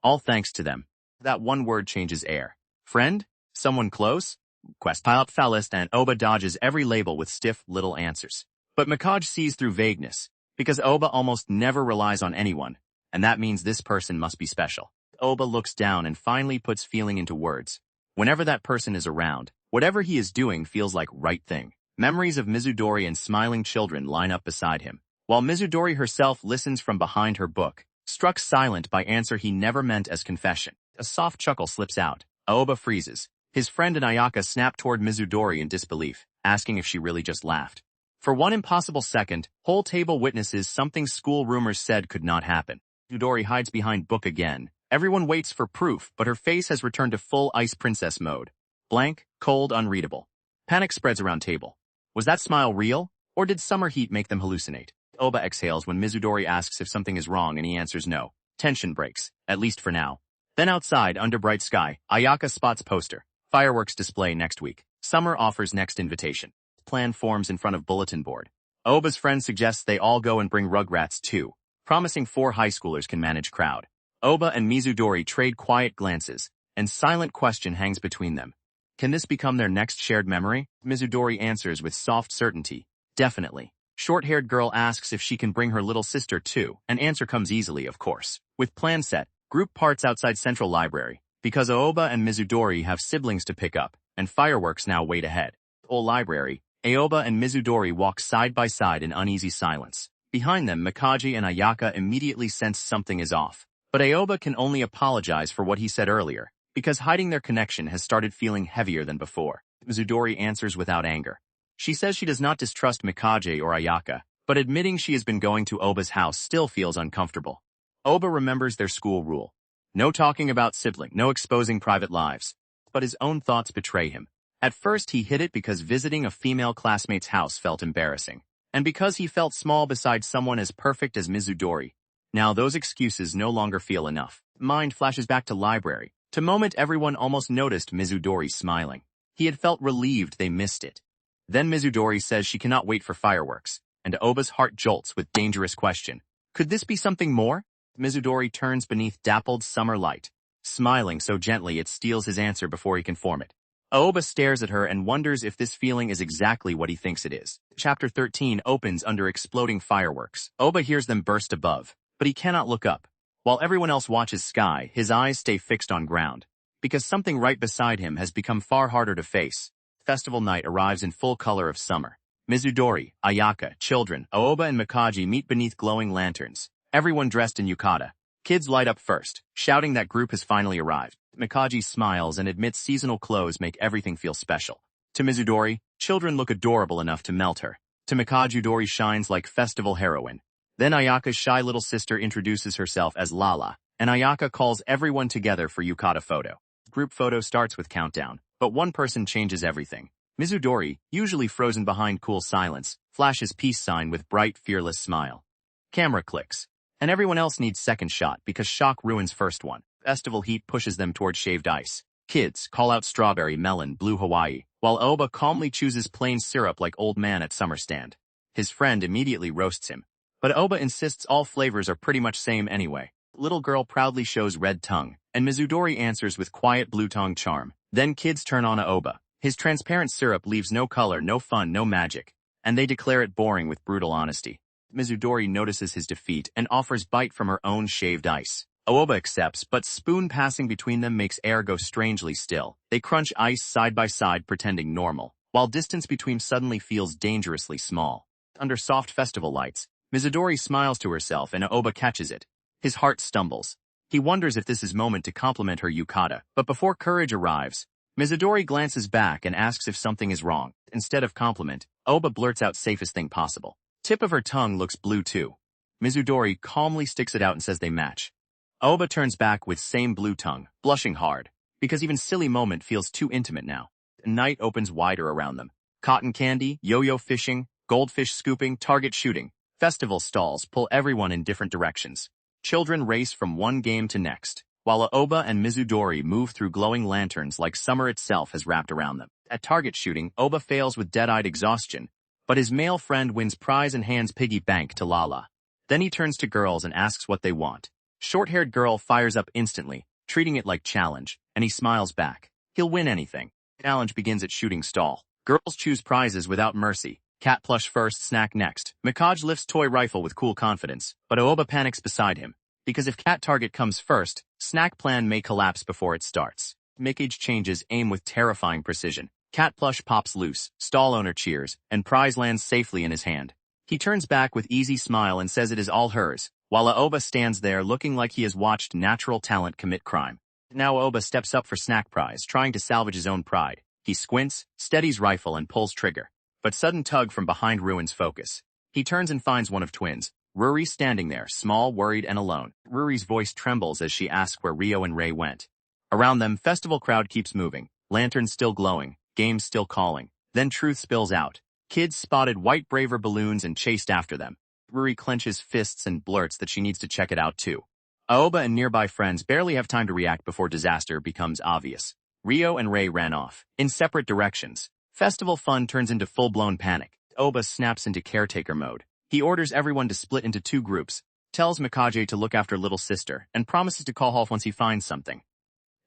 All thanks to them. That one word changes air. Friend? Someone close? Quest pilot Fallist and Aoba dodges every label with stiff little answers. But Mikaj sees through vagueness, because Aoba almost never relies on anyone, and that means this person must be special. Aoba looks down and finally puts feeling into words. Whenever that person is around, whatever he is doing feels like right thing. Memories of Mizudori and smiling children line up beside him, while Mizudori herself listens from behind her book, struck silent by answer he never meant as confession. A soft chuckle slips out. Aoba freezes. His friend and Ayaka snap toward Mizudori in disbelief, asking if she really just laughed. For one impossible second, whole table witnesses something school rumors said could not happen. Mizudori hides behind book again. Everyone waits for proof, but her face has returned to full ice princess mode. Blank, cold, unreadable. Panic spreads around table. Was that smile real, or did summer heat make them hallucinate? Aoba exhales when Mizudori asks if something is wrong and he answers no. Tension breaks, at least for now. Then outside, under bright sky, Ayaka spots poster. Fireworks display next week. Summer offers next invitation. Plan forms in front of bulletin board. Aoba's friend suggests they all go and bring Rugrats too, promising 4 high schoolers can manage crowd. Aoba and Mizudori trade quiet glances, and silent question hangs between them. Can this become their next shared memory? Mizudori answers with soft certainty. Definitely. Short-haired girl asks if she can bring her little sister too, and answer comes easily, of course. With plan set, group parts outside Central Library, because Aoba and Mizudori have siblings to pick up, and fireworks now wait ahead. Whole library, Aoba and Mizudori walk side by side in uneasy silence. Behind them, Mikage and Ayaka immediately sense something is off. But Aoba can only apologize for what he said earlier, because hiding their connection has started feeling heavier than before. Mizudori answers without anger. She says she does not distrust Mikage or Ayaka, but admitting she has been going to Oba's house still feels uncomfortable. Aoba remembers their school rule. No talking about sibling, no exposing private lives. But his own thoughts betray him. At first he hid it because visiting a female classmate's house felt embarrassing, and because he felt small beside someone as perfect as Mizudori. Now those excuses no longer feel enough. Mind flashes back to library, to moment everyone almost noticed Mizudori smiling. He had felt relieved they missed it. Then Mizudori says she cannot wait for fireworks, and Aoba's heart jolts with dangerous question. Could this be something more? Mizudori turns beneath dappled summer light, smiling so gently it steals his answer before he can form it. Aoba stares at her and wonders if this feeling is exactly what he thinks it is. Chapter 13 opens under exploding fireworks. Aoba hears them burst above, but he cannot look up. While everyone else watches sky, his eyes stay fixed on ground, because something right beside him has become far harder to face. Festival night arrives in full color of summer. Mizudori, Ayaka, children, Aoba and Mikage meet beneath glowing lanterns, everyone dressed in yukata. Kids light up first, shouting that group has finally arrived. Mikage smiles and admits seasonal clothes make everything feel special. To Mizudori, children look adorable enough to melt her. To Mikage, Dori shines like festival heroine. Then Ayaka's shy little sister introduces herself as Lala, and Ayaka calls everyone together for yukata photo. Group photo starts with countdown, but one person changes everything. Mizudori, usually frozen behind cool silence, flashes peace sign with bright, fearless smile. Camera clicks. And everyone else needs second shot because shock ruins first one. Festival heat pushes them toward shaved ice. Kids call out strawberry, melon, blue Hawaii, while Aoba calmly chooses plain syrup like old man at summer stand. His friend immediately roasts him. But Aoba insists all flavors are pretty much same anyway. Little girl proudly shows red tongue, and Mizudori answers with quiet blue tongue charm. Then kids turn on Aoba. His transparent syrup leaves no color, no fun, no magic, and they declare it boring with brutal honesty. Mizudori notices his defeat and offers bite from her own shaved ice. Aoba accepts, but spoon passing between them makes air go strangely still. They crunch ice side by side pretending normal, while distance between suddenly feels dangerously small. Under soft festival lights, Mizudori smiles to herself and Aoba catches it. His heart stumbles. He wonders if this is moment to compliment her yukata, but before courage arrives, Mizudori glances back and asks if something is wrong. Instead of compliment, Aoba blurts out safest thing possible. Tip of her tongue looks blue too. Mizudori calmly sticks it out and says they match. Aoba turns back with same blue tongue, blushing hard, because even silly moment feels too intimate now. Night opens wider around them. Cotton candy, yo-yo fishing, goldfish scooping, target shooting. Festival stalls pull everyone in different directions. Children race from one game to next, while Aoba and Mizudori move through glowing lanterns like summer itself has wrapped around them. At target shooting, Aoba fails with dead-eyed exhaustion, but his male friend wins prize and hands piggy bank to Lala. Then he turns to girls and asks what they want. Short-haired girl fires up instantly, treating it like challenge, and he smiles back. He'll win anything. Challenge begins at shooting stall. Girls choose prizes without mercy. Cat plush first, snack next. Mikage lifts toy rifle with cool confidence, but Aoba panics beside him, because if cat target comes first, snack plan may collapse before it starts. Mikage changes aim with terrifying precision. Cat plush pops loose, stall owner cheers, and prize lands safely in his hand. He turns back with easy smile and says it is all hers, while Aoba stands there looking like he has watched natural talent commit crime. Now Aoba steps up for snack prize, trying to salvage his own pride. He squints, steadies rifle, and pulls trigger. But sudden tug from behind ruins focus. He turns and finds one of twins, Ruri, standing there, small, worried, and alone. Ruri's voice trembles as she asks where Rio and Ray went. Around them, festival crowd keeps moving, lanterns still glowing, games still calling. Then truth spills out. Kids spotted white braver balloons and chased after them. Ruri clenches fists and blurts that she needs to check it out too. Aoba and nearby friends barely have time to react before disaster becomes obvious. Rio and Ray ran off, in separate directions. Festival fun turns into full-blown panic. Aoba snaps into caretaker mode. He orders everyone to split into 2 groups, tells Mikage to look after little sister, and promises to call off once he finds something.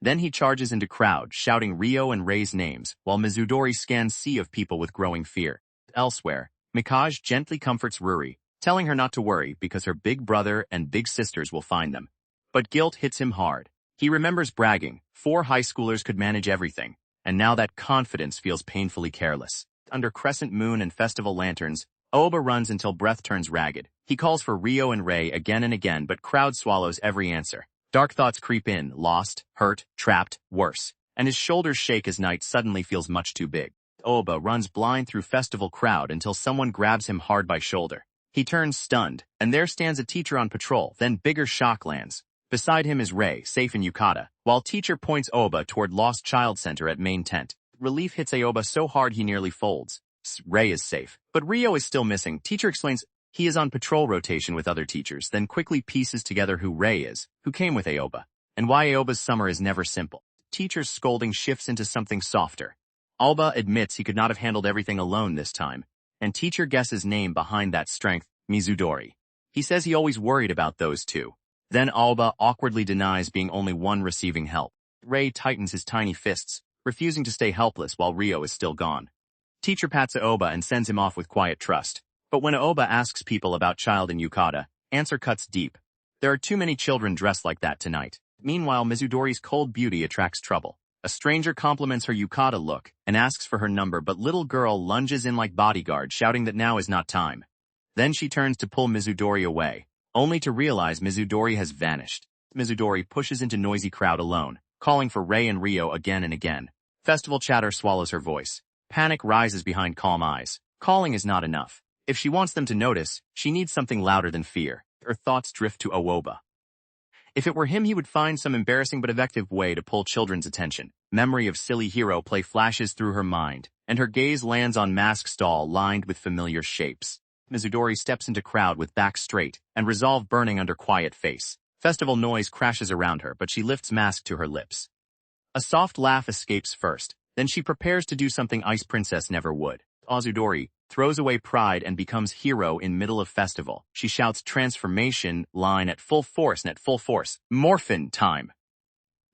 Then he charges into crowd, shouting Rio and Ray's names, while Mizudori scans sea of people with growing fear. Elsewhere, Mikage gently comforts Ruri, telling her not to worry because her big brother and big sisters will find them. But guilt hits him hard. He remembers bragging, 4 high schoolers could manage everything, and now that confidence feels painfully careless. Under crescent moon and festival lanterns, Aoba runs until breath turns ragged. He calls for Rio and Ray again and again, but crowd swallows every answer. Dark thoughts creep in, lost, hurt, trapped, worse, and his shoulders shake as night suddenly feels much too big. Aoba runs blind through festival crowd until someone grabs him hard by shoulder. He turns stunned, and there stands a teacher on patrol, then bigger shock lands. Beside him is Ray, safe in Yukata, while teacher points Aoba toward Lost Child Center at main tent. Relief hits Aoba so hard he nearly folds. Ray is safe, but Rio is still missing. Teacher explains he is on patrol rotation with other teachers, then quickly pieces together who Ray is, who came with Aoba, and why Aoba's summer is never simple. Teacher's scolding shifts into something softer. Aoba admits he could not have handled everything alone this time, and teacher guesses name behind that strength, Mizudori. He says he always worried about those 2. Then Aoba awkwardly denies being only one receiving help. Ray tightens his tiny fists, refusing to stay helpless while Rio is still gone. Teacher pats Aoba and sends him off with quiet trust. But when Aoba asks people about child in Yukata, answer cuts deep. There are too many children dressed like that tonight. Meanwhile, Mizudori's cold beauty attracts trouble. A stranger compliments her Yukata look and asks for her number, but little girl lunges in like bodyguard, shouting that now is not time. Then she turns to pull Mizudori away, only to realize Mizudori has vanished. Mizudori pushes into noisy crowd alone, calling for Ray and Rio again and again. Festival chatter swallows her voice. Panic rises behind calm eyes. Calling is not enough. If she wants them to notice, she needs something louder than fear. Her thoughts drift to Aoba. If it were him, he would find some embarrassing but effective way to pull children's attention. Memory of silly hero play flashes through her mind, and her gaze lands on mask stall lined with familiar shapes. Mizudori steps into crowd with back straight and resolve burning under quiet face. Festival noise crashes around her, but she lifts mask to her lips. A soft laugh escapes first, then she prepares to do something Ice Princess never would. Azudori throws away pride and becomes hero in middle of festival. She shouts transformation line at full force and at full force. Morphin time.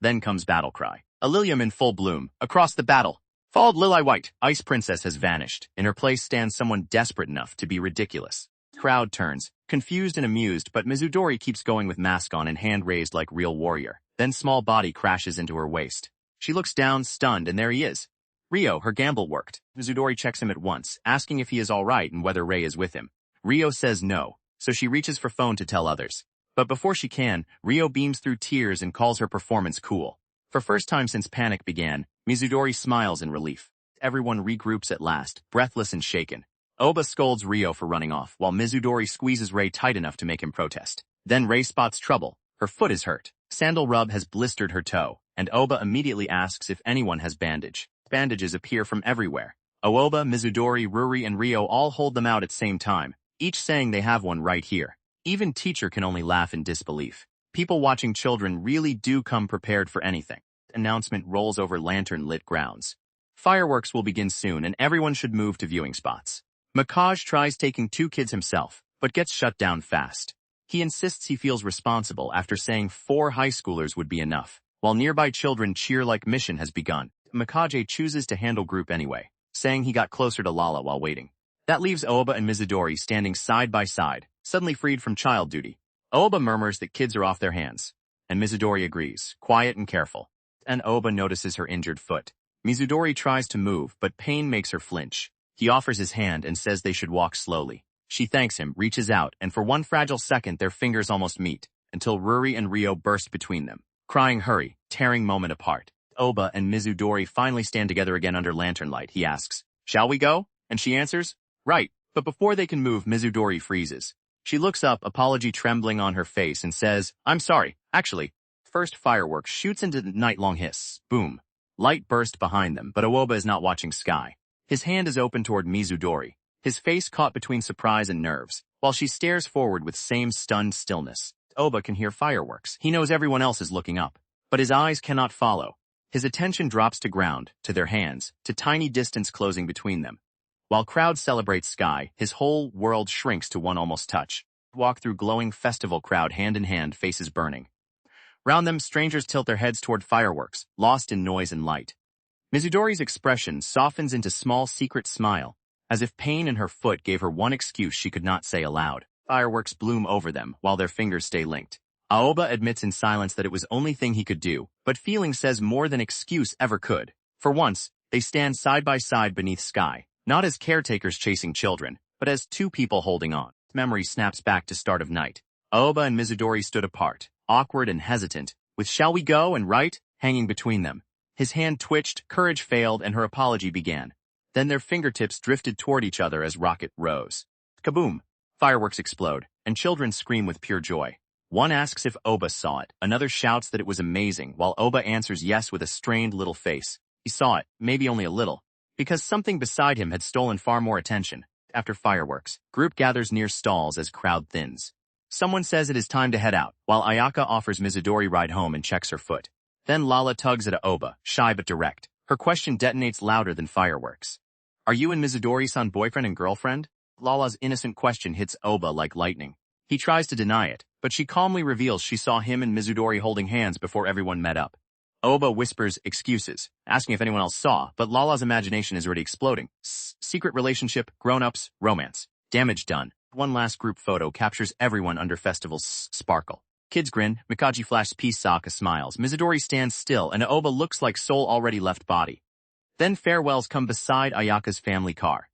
Then comes battle cry. A Lilium in full bloom. Across the battle. Followed Lili White. Ice Princess has vanished. In her place stands someone desperate enough to be ridiculous. Crowd turns, confused and amused, but Mizudori keeps going with mask on and hand raised like real warrior. Then small body crashes into her waist. She looks down, stunned, and there he is. Rio, her gamble worked. Mizudori checks him at once, asking if he is all right and whether Ray is with him. Rio says no, so she reaches for phone to tell others. But before she can, Rio beams through tears and calls her performance cool. For first time since panic began, Mizudori smiles in relief. Everyone regroups at last, breathless and shaken. Aoba scolds Rio for running off, while Mizudori squeezes Ray tight enough to make him protest. Then Ray spots trouble. Her foot is hurt. Sandal rub has blistered her toe, and Aoba immediately asks if anyone has bandage. Bandages appear from everywhere. Aoba, Mizudori, Ruri, and Rio all hold them out at same time, each saying they have one right here. Even teacher can only laugh in disbelief. People watching children really do come prepared for anything. Announcement rolls over lantern-lit grounds. Fireworks will begin soon, and everyone should move to viewing spots. Mikage tries taking 2 kids himself, but gets shut down fast. He insists he feels responsible after saying 4 high schoolers would be enough, while nearby children cheer like mission has begun. Mikage chooses to handle group anyway, saying he got closer to Lala while waiting. That leaves Aoba and Mizudori standing side by side, suddenly freed from child duty. Aoba murmurs that kids are off their hands, and Mizudori agrees, quiet and careful. And Aoba notices her injured foot. Mizudori tries to move, but pain makes her flinch. He offers his hand and says they should walk slowly. She thanks him, reaches out, and for one fragile second their fingers almost meet, until Ruri and Rio burst between them, crying hurry, tearing moment apart. Oba and Mizudori finally stand together again under lantern light. He asks, "Shall we go?" And she answers, "Right." But before they can move, Mizudori freezes. She looks up, apology trembling on her face, and says, "I'm sorry, actually." First fireworks shoots into the night-long hiss. Boom. Light burst behind them, but Aoba is not watching sky. His hand is open toward Mizudori, his face caught between surprise and nerves, while she stares forward with same stunned stillness. Oba can hear fireworks. He knows everyone else is looking up, but his eyes cannot follow. His attention drops to ground, to their hands, to tiny distance closing between them. While crowds celebrate sky, his whole world shrinks to one almost touch. Walk through glowing festival crowd hand in hand, faces burning. Round them, strangers tilt their heads toward fireworks, lost in noise and light. Mizudori's expression softens into small secret smile, as if pain in her foot gave her one excuse she could not say aloud. Fireworks bloom over them, while their fingers stay linked. Aoba admits in silence that it was only thing he could do, but feeling says more than excuse ever could. For once, they stand side by side beneath sky, not as caretakers chasing children, but as two people holding on. Memory snaps back to start of night. Aoba and Mizudori stood apart, awkward and hesitant, with "shall we go" and "right" hanging between them. His hand twitched, courage failed, and her apology began. Then their fingertips drifted toward each other as rocket rose. Kaboom! Fireworks explode, and children scream with pure joy. One asks if Oba saw it, another shouts that it was amazing, while Oba answers yes with a strained little face. He saw it, maybe only a little, because something beside him had stolen far more attention. After fireworks, group gathers near stalls as crowd thins. Someone says it is time to head out, while Ayaka offers Mizudori ride home and checks her foot. Then Lala tugs at Aoba, shy but direct. Her question detonates louder than fireworks. "Are you and Mizudori-san boyfriend and girlfriend?" Lala's innocent question hits Oba like lightning. He tries to deny it, but she calmly reveals she saw him and Mizudori holding hands before everyone met up. Oba whispers excuses, asking if anyone else saw, but Lala's imagination is already exploding. Secret relationship, grown-ups, romance. Damage done. One last group photo captures everyone under festival's sparkle. Kids grin, Mikaji flashes peace, Sokka smiles, Mizudori stands still, and Aoba looks like soul already left body. Then farewells come beside Ayaka's family car.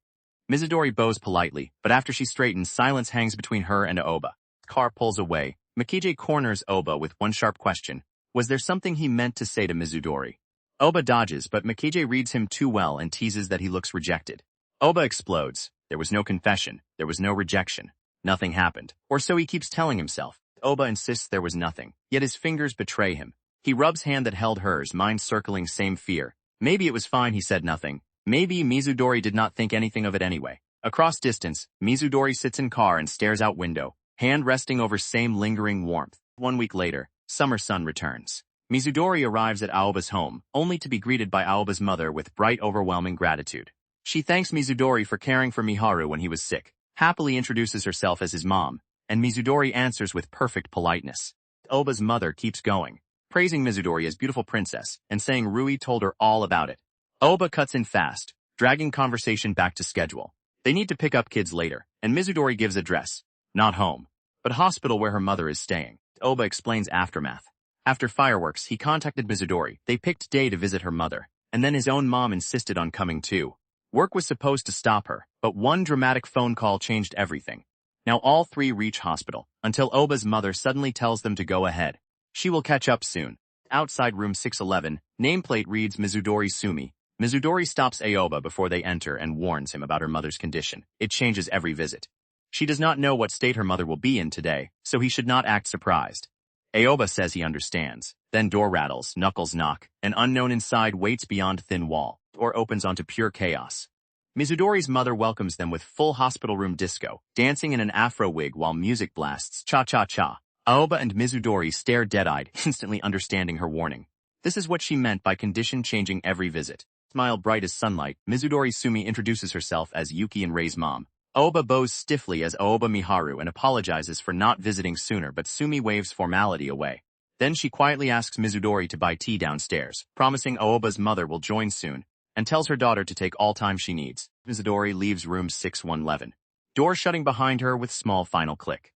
Mizudori bows politely, but after she straightens, silence hangs between her and Aoba. Car pulls away. Mikije corners Oba with one sharp question. Was there something he meant to say to Mizudori? Oba dodges, but Mikije reads him too well and teases that he looks rejected. Oba explodes. There was no confession. There was no rejection. Nothing happened. Or so he keeps telling himself. Oba insists there was nothing, yet his fingers betray him. He rubs hand that held hers, mind circling same fear. Maybe it was fine he said nothing. Maybe Mizudori did not think anything of it anyway. Across distance, Mizudori sits in car and stares out window, hand resting over same lingering warmth. 1 week later, summer sun returns. Mizudori arrives at Aoba's home, only to be greeted by Aoba's mother with bright, overwhelming gratitude. She thanks Mizudori for caring for Miharu when he was sick, happily introduces herself as his mom, and Mizudori answers with perfect politeness. Aoba's mother keeps going, praising Mizudori as beautiful princess, and saying Rui told her all about it. Aoba cuts in fast, dragging conversation back to schedule. They need to pick up kids later, and Mizudori gives address. Not home, but hospital where her mother is staying. Aoba explains aftermath. After fireworks, he contacted Mizudori. They picked day to visit her mother, and then his own mom insisted on coming too. Work was supposed to stop her, but one dramatic phone call changed everything. Now all three reach hospital, until Oba's mother suddenly tells them to go ahead. She will catch up soon. Outside room 611, nameplate reads Mizudori Sumi. Mizudori stops Aoba before they enter and warns him about her mother's condition. It changes every visit. She does not know what state her mother will be in today, so he should not act surprised. Aoba says he understands. Then door rattles, knuckles knock, an unknown inside waits beyond thin wall. Door opens onto pure chaos. Mizudori's mother welcomes them with full hospital room disco, dancing in an afro wig while music blasts cha-cha-cha. Aoba and Mizudori stare dead-eyed, instantly understanding her warning. This is what she meant by condition changing every visit. Smile bright as sunlight, Mizudori Sumi introduces herself as Yuki and Rei's mom. Aoba bows stiffly as Aoba Miharu and apologizes for not visiting sooner, but Sumi waves formality away. Then she quietly asks Mizudori to buy tea downstairs, promising Aoba's mother will join soon, and tells her daughter to take all time she needs. Mizudori leaves room 6111. Door shutting behind her with small final click.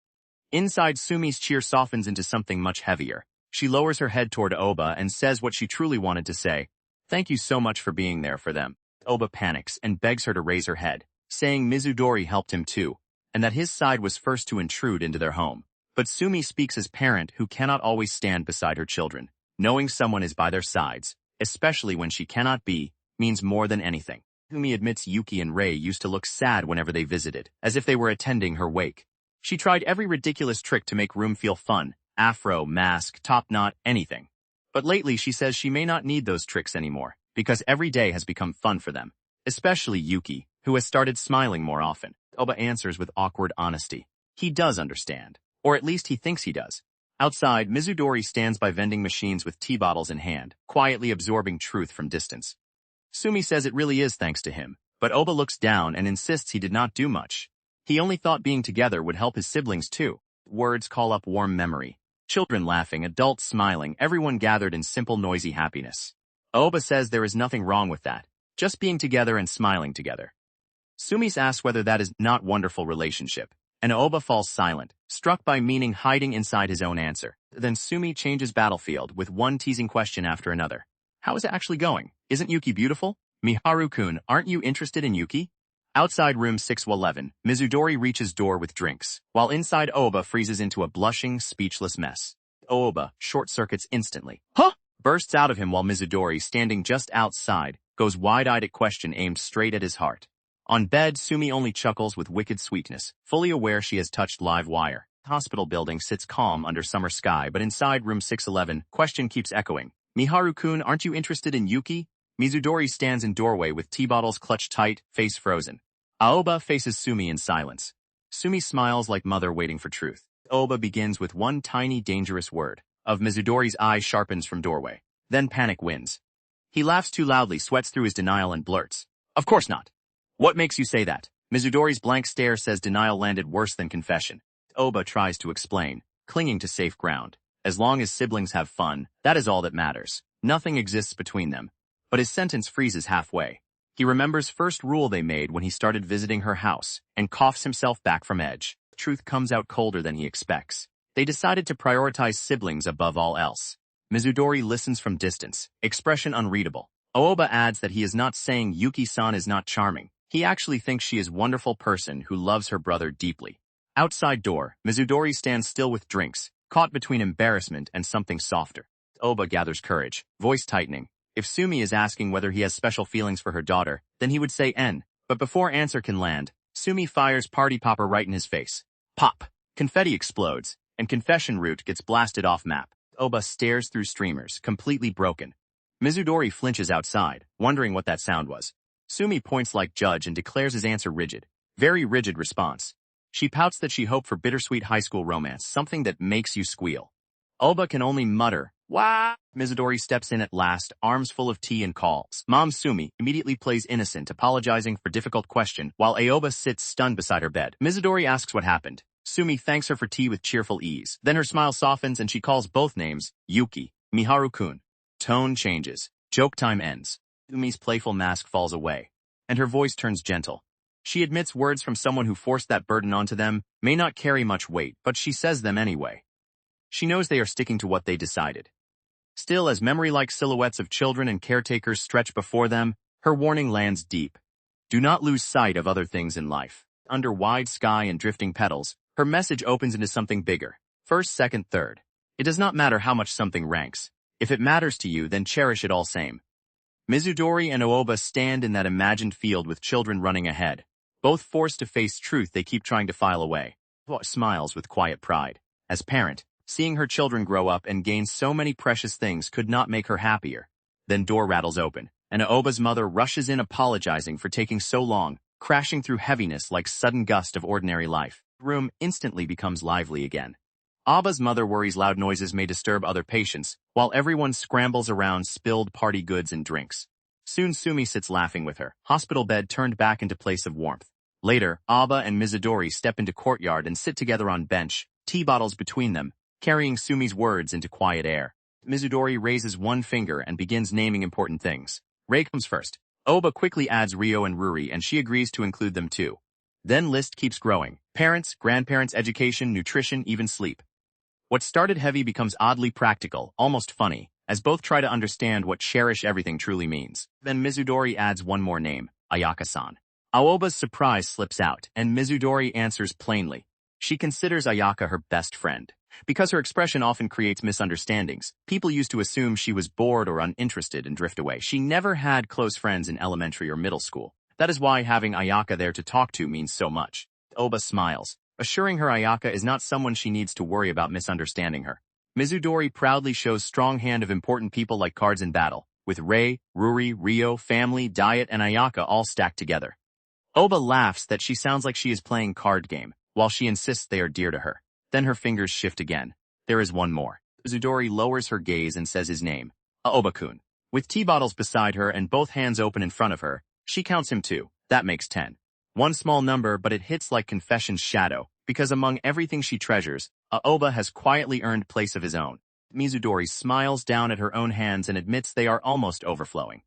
Inside, Sumi's cheer softens into something much heavier. She lowers her head toward Aoba and says what she truly wanted to say. Thank you so much for being there for them. Aoba panics and begs her to raise her head, saying Mizudori helped him too, and that his side was first to intrude into their home. But Sumi speaks as parent who cannot always stand beside her children. Knowing someone is by their sides, especially when she cannot be, means more than anything. Sumi admits Yuki and Rei used to look sad whenever they visited, as if they were attending her wake. She tried every ridiculous trick to make room feel fun, afro, mask, top knot, anything. But lately she says she may not need those tricks anymore, because every day has become fun for them. Especially Yuki, who has started smiling more often. Oba answers with awkward honesty. He does understand. Or at least he thinks he does. Outside, Mizudori stands by vending machines with tea bottles in hand, quietly absorbing truth from distance. Sumi says it really is thanks to him, but Oba looks down and insists he did not do much. He only thought being together would help his siblings too. Words call up warm memory. Children laughing, adults smiling, everyone gathered in simple noisy happiness. Oba says there is nothing wrong with that, just being together and smiling together. Sumi asks whether that is not wonderful relationship. And Oba falls silent, struck by meaning hiding inside his own answer. Then Sumi changes battlefield with one teasing question after another. How is it actually going? Isn't Yuki beautiful? Miharu-kun, aren't you interested in Yuki? Outside room 611, Mizudori reaches door with drinks, while inside Oba freezes into a blushing, speechless mess. Oba short-circuits instantly. Huh? Bursts out of him while Mizudori, standing just outside, goes wide-eyed at question aimed straight at his heart. On bed, Sumi only chuckles with wicked sweetness, fully aware she has touched live wire. Hospital building sits calm under summer sky, but inside room 611, question keeps echoing. Miharu-kun, aren't you interested in Yuki? Mizudori stands in doorway with tea bottles clutched tight, face frozen. Aoba faces Sumi in silence. Sumi smiles like mother waiting for truth. Oba begins with one tiny dangerous word. Of Mizudori's eye sharpens from doorway. Then panic wins. He laughs too loudly, sweats through his denial and blurts. Of course not. What makes you say that? Mizudori's blank stare says denial landed worse than confession. Oba tries to explain, clinging to safe ground. As long as siblings have fun, that is all that matters. Nothing exists between them. But his sentence freezes halfway. He remembers first rule they made when he started visiting her house, and coughs himself back from edge. Truth comes out colder than he expects. They decided to prioritize siblings above all else. Mizudori listens from distance, expression unreadable. Aoba adds that he is not saying Yuki-san is not charming. He actually thinks she is a wonderful person who loves her brother deeply. Outside door, Mizudori stands still with drinks, caught between embarrassment and something softer. Oba gathers courage, voice tightening. If Sumi is asking whether he has special feelings for her daughter, then he would say N. But before answer can land, Sumi fires party popper right in his face. Pop! Confetti explodes, and confession route gets blasted off map. Oba stares through streamers, completely broken. Mizudori flinches outside, wondering what that sound was. Sumi points like judge and declares his answer rigid. Very rigid response. She pouts that she hoped for bittersweet high school romance, something that makes you squeal. Oba can only mutter, "Wah!" Mizudori steps in at last, arms full of tea and calls. Mom Sumi immediately plays innocent, apologizing for difficult question, while Aoba sits stunned beside her bed. Mizudori asks what happened. Sumi thanks her for tea with cheerful ease. Then her smile softens and she calls both names, Yuki, Miharu-kun. Tone changes. Joke time ends. Sumi's playful mask falls away, and her voice turns gentle. She admits words from someone who forced that burden onto them may not carry much weight, but she says them anyway. She knows they are sticking to what they decided. Still, as memory-like silhouettes of children and caretakers stretch before them, her warning lands deep. Do not lose sight of other things in life. Under wide sky and drifting petals, her message opens into something bigger. First, second, third. It does not matter how much something ranks. If it matters to you, then cherish it all same. Mizudori and Aoba stand in that imagined field with children running ahead. Both forced to face truth they keep trying to file away. Aoba smiles with quiet pride. As parent, seeing her children grow up and gain so many precious things could not make her happier. Then door rattles open, and Aoba's mother rushes in apologizing for taking so long, crashing through heaviness like sudden gust of ordinary life. The room instantly becomes lively again. Aoba's mother worries loud noises may disturb other patients, while everyone scrambles around spilled party goods and drinks. Soon Sumi sits laughing with her, hospital bed turned back into place of warmth. Later, Aoba and Mizudori step into courtyard and sit together on bench, tea bottles between them, carrying Sumi's words into quiet air. Mizudori raises one finger and begins naming important things. Rei comes first. Aoba quickly adds Rio and Ruri and she agrees to include them too. Then list keeps growing. Parents, grandparents, education, nutrition, even sleep. What started heavy becomes oddly practical, almost funny, as both try to understand what cherish everything truly means. Then Mizudori adds one more name, Ayaka-san. Aoba's surprise slips out, and Mizudori answers plainly. She considers Ayaka her best friend. Because her expression often creates misunderstandings, people used to assume she was bored or uninterested and drift away. She never had close friends in elementary or middle school. That is why having Ayaka there to talk to means so much. Aoba smiles, assuring her Ayaka is not someone she needs to worry about misunderstanding her. Mizudori proudly shows strong hand of important people like cards in battle, with Rei, Ruri, Ryo, family, diet, and Ayaka all stacked together. Aoba laughs that she sounds like she is playing card game, while she insists they are dear to her. Then her fingers shift again. There is one more. Mizudori lowers her gaze and says his name, Aoba-kun. With tea bottles beside her and both hands open in front of her, she counts him too. That makes 10. One small number, but it hits like confession's shadow, because among everything she treasures, Aoba has quietly earned place of his own. Mizudori smiles down at her own hands and admits they are almost overflowing.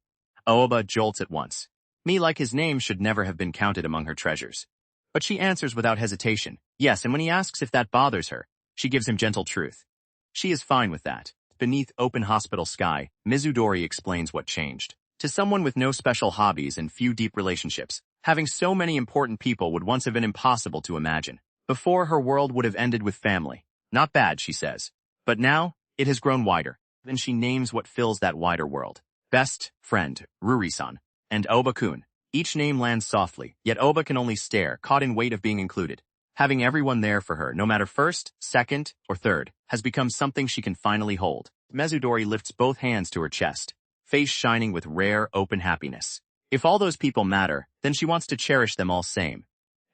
Aoba jolts at once. Me like his name should never have been counted among her treasures. But she answers without hesitation, yes, and when he asks if that bothers her, she gives him gentle truth. She is fine with that. Beneath open hospital sky, Mizudori explains what changed. To someone with no special hobbies and few deep relationships, having so many important people would once have been impossible to imagine. Before, her world would have ended with family. Not bad, she says. But now, it has grown wider. Then she names what fills that wider world. Best friend, Ruri-san, and Aoba-kun. Each name lands softly, yet Aoba can only stare, caught in weight of being included. Having everyone there for her, no matter first, second, or third, has become something she can finally hold. Mizudori lifts both hands to her chest, face shining with rare, open happiness. If all those people matter, then she wants to cherish them all same.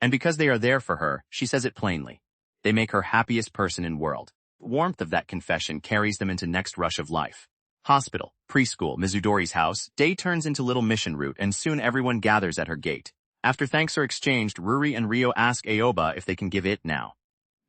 And because they are there for her, she says it plainly. They make her happiest person in world. The warmth of that confession carries them into next rush of life. Hospital, preschool, Mizudori's house, day turns into little mission route and soon everyone gathers at her gate. After thanks are exchanged, Ruri and Ryo ask Aoba if they can give it now.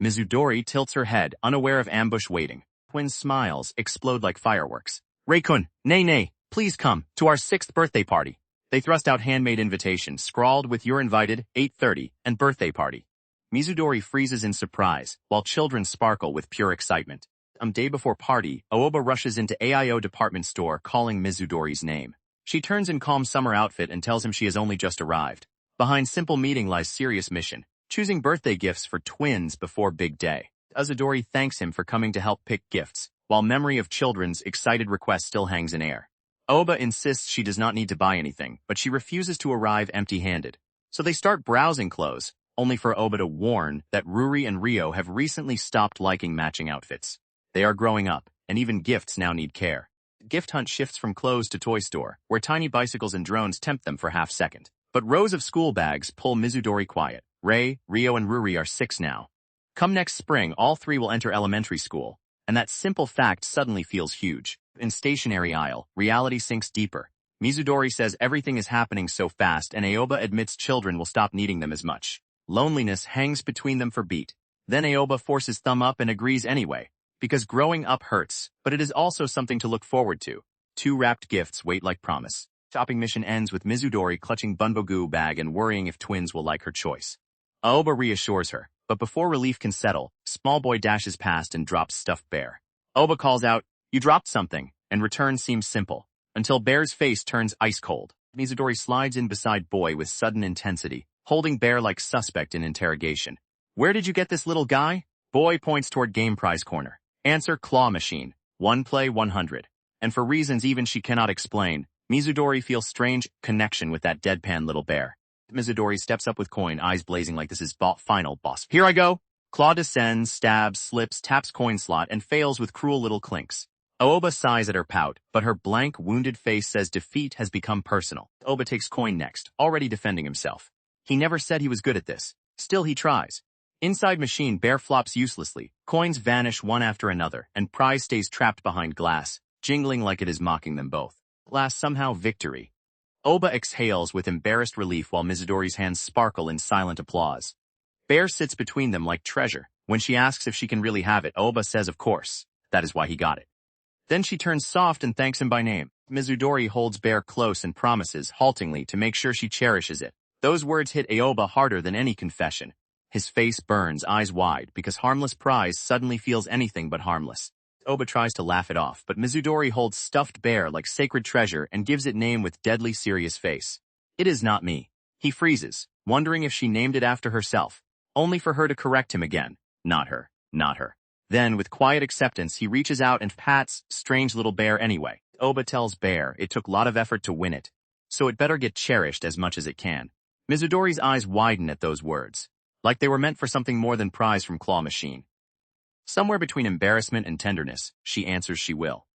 Mizudori tilts her head, unaware of ambush waiting. Twin smiles explode like fireworks. Rei-kun, nay, please come to our 6th birthday party. They thrust out handmade invitations, scrawled with "You're invited, 8:30, and birthday party." Mizudori freezes in surprise, while children sparkle with pure excitement. Day before party, Aoba rushes into AIO department store calling Mizudori's name. She turns in calm summer outfit and tells him she has only just arrived. Behind simple meeting lies serious mission, choosing birthday gifts for twins before big day. Mizudori thanks him for coming to help pick gifts, while memory of children's excited request still hangs in air. Aoba insists she does not need to buy anything, but she refuses to arrive empty-handed. So they start browsing clothes, only for Aoba to warn that Ruri and Ryo have recently stopped liking matching outfits. They are growing up, and even gifts now need care. Gift hunt shifts from clothes to toy store, where tiny bicycles and drones tempt them for half-second. But rows of school bags pull Mizudori quiet. Rei, Ryo, and Ruri are 6 now. Come next spring, all 3 will enter elementary school, and that simple fact suddenly feels huge. In stationery aisle, reality sinks deeper. Mizudori says everything is happening so fast and Aoba admits children will stop needing them as much. Loneliness hangs between them for beat. Then Aoba forces thumb up and agrees anyway. Because growing up hurts, but it is also something to look forward to. 2 wrapped gifts wait like promise. Shopping mission ends with Mizudori clutching Bunbogu bag and worrying if twins will like her choice. Aoba reassures her, but before relief can settle, small boy dashes past and drops stuffed bear. Aoba calls out, "You dropped something," and return seems simple, until Bear's face turns ice cold. Mizudori slides in beside boy with sudden intensity, holding Bear like suspect in interrogation. "Where did you get this little guy?" Boy points toward game prize corner. Answer, claw machine. 1 play 100. And for reasons even she cannot explain, Mizudori feels strange connection with that deadpan little bear. Mizudori steps up with coin, eyes blazing like this is final boss. "Here I go!" Claw descends, stabs, slips, taps coin slot, and fails with cruel little clinks. Aoba sighs at her pout, but her blank, wounded face says defeat has become personal. Aoba takes coin next, already defending himself. He never said he was good at this. Still he tries. Inside machine, Bear flops uselessly. Coins vanish one after another, and prize stays trapped behind glass, jingling like it is mocking them both. Last somehow victory. Aoba exhales with embarrassed relief while Mizudori's hands sparkle in silent applause. Bear sits between them like treasure. When she asks if she can really have it, Aoba says of course. That is why he got it. Then she turns soft and thanks him by name. Mizudori holds Bear close and promises, haltingly, to make sure she cherishes it. Those words hit Aoba harder than any confession. His face burns, eyes wide, because harmless prize suddenly feels anything but harmless. Aoba tries to laugh it off, but Mizudori holds stuffed bear like sacred treasure and gives it name with deadly serious face. "It is not me." He freezes, wondering if she named it after herself, only for her to correct him again. Not her, not her. Then, with quiet acceptance, he reaches out and pats strange little bear anyway. Oba tells Bear it took a lot of effort to win it, so it better get cherished as much as it can. Mizudori's eyes widen at those words, like they were meant for something more than prize from claw machine. Somewhere between embarrassment and tenderness, she answers she will.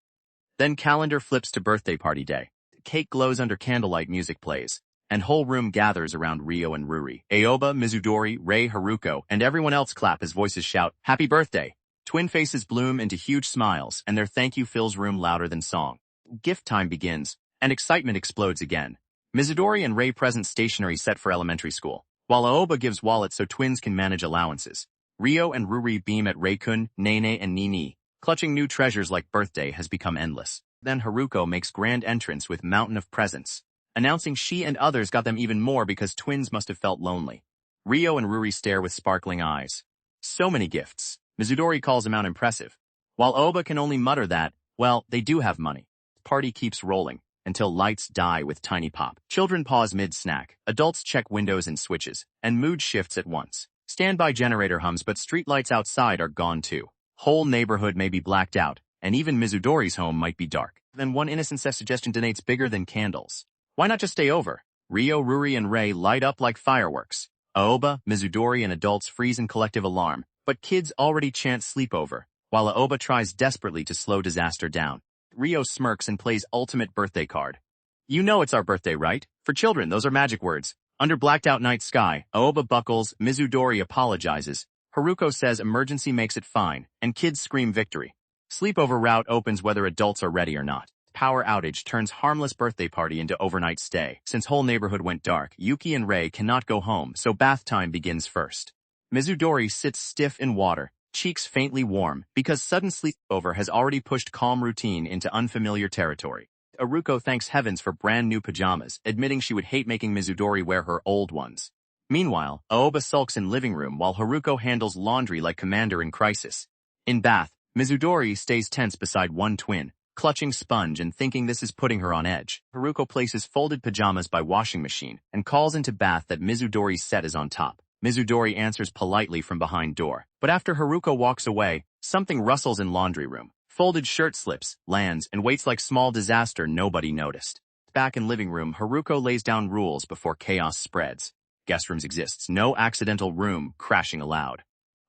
Then calendar flips to birthday party day. Cake glows under candlelight, music plays, and whole room gathers around Rio and Ruri. Aoba, Mizudori, Rei, Haruko, and everyone else clap as voices shout, "Happy birthday!" Twin faces bloom into huge smiles, and their thank you fills room louder than song. Gift time begins, and excitement explodes again. Mizudori and Rei present stationery set for elementary school, while Aoba gives wallets so twins can manage allowances. Rio and Ruri beam at Rei-kun, Nene, and Nini. Clutching new treasures like birthday has become endless. Then Haruko makes grand entrance with mountain of presents, announcing she and others got them even more because twins must have felt lonely. Rio and Ruri stare with sparkling eyes. So many gifts. Mizudori calls amount impressive, while Aoba can only mutter that, well, they do have money. Party keeps rolling, until lights die with tiny pop. Children pause mid-snack, adults check windows and switches, and mood shifts at once. Standby generator hums, but streetlights outside are gone too. Whole neighborhood may be blacked out, and even Mizudori's home might be dark. Then one innocent suggestion donates bigger than candles. Why not just stay over? Rio, Ruri, and Rei light up like fireworks. Aoba, Mizudori, and adults freeze in collective alarm, but kids already chant sleepover, while Aoba tries desperately to slow disaster down. Rio smirks and plays ultimate birthday card. You know it's our birthday, right? For children, those are magic words. Under blacked out night sky, Aoba buckles, Mizudori apologizes, Haruko says emergency makes it fine, and kids scream victory. Sleepover route opens whether adults are ready or not. Power outage turns harmless birthday party into overnight stay. Since whole neighborhood went dark, Yuki and Rei cannot go home, so bath time begins first. Mizudori sits stiff in water, cheeks faintly warm, because sudden sleepover has already pushed calm routine into unfamiliar territory. Haruko thanks heavens for brand new pajamas, admitting she would hate making Mizudori wear her old ones. Meanwhile, Aoba sulks in living room while Haruko handles laundry like commander in crisis. In bath, Mizudori stays tense beside one twin, clutching sponge and thinking this is putting her on edge. Haruko places folded pajamas by washing machine and calls into bath that Mizudori's set is on top. Mizudori answers politely from behind door, but after Haruko walks away, something rustles in laundry room. Folded shirt slips, lands, and waits like small disaster nobody noticed. Back in living room, Haruko lays down rules before chaos spreads. Guest rooms exists, no accidental room crashing allowed.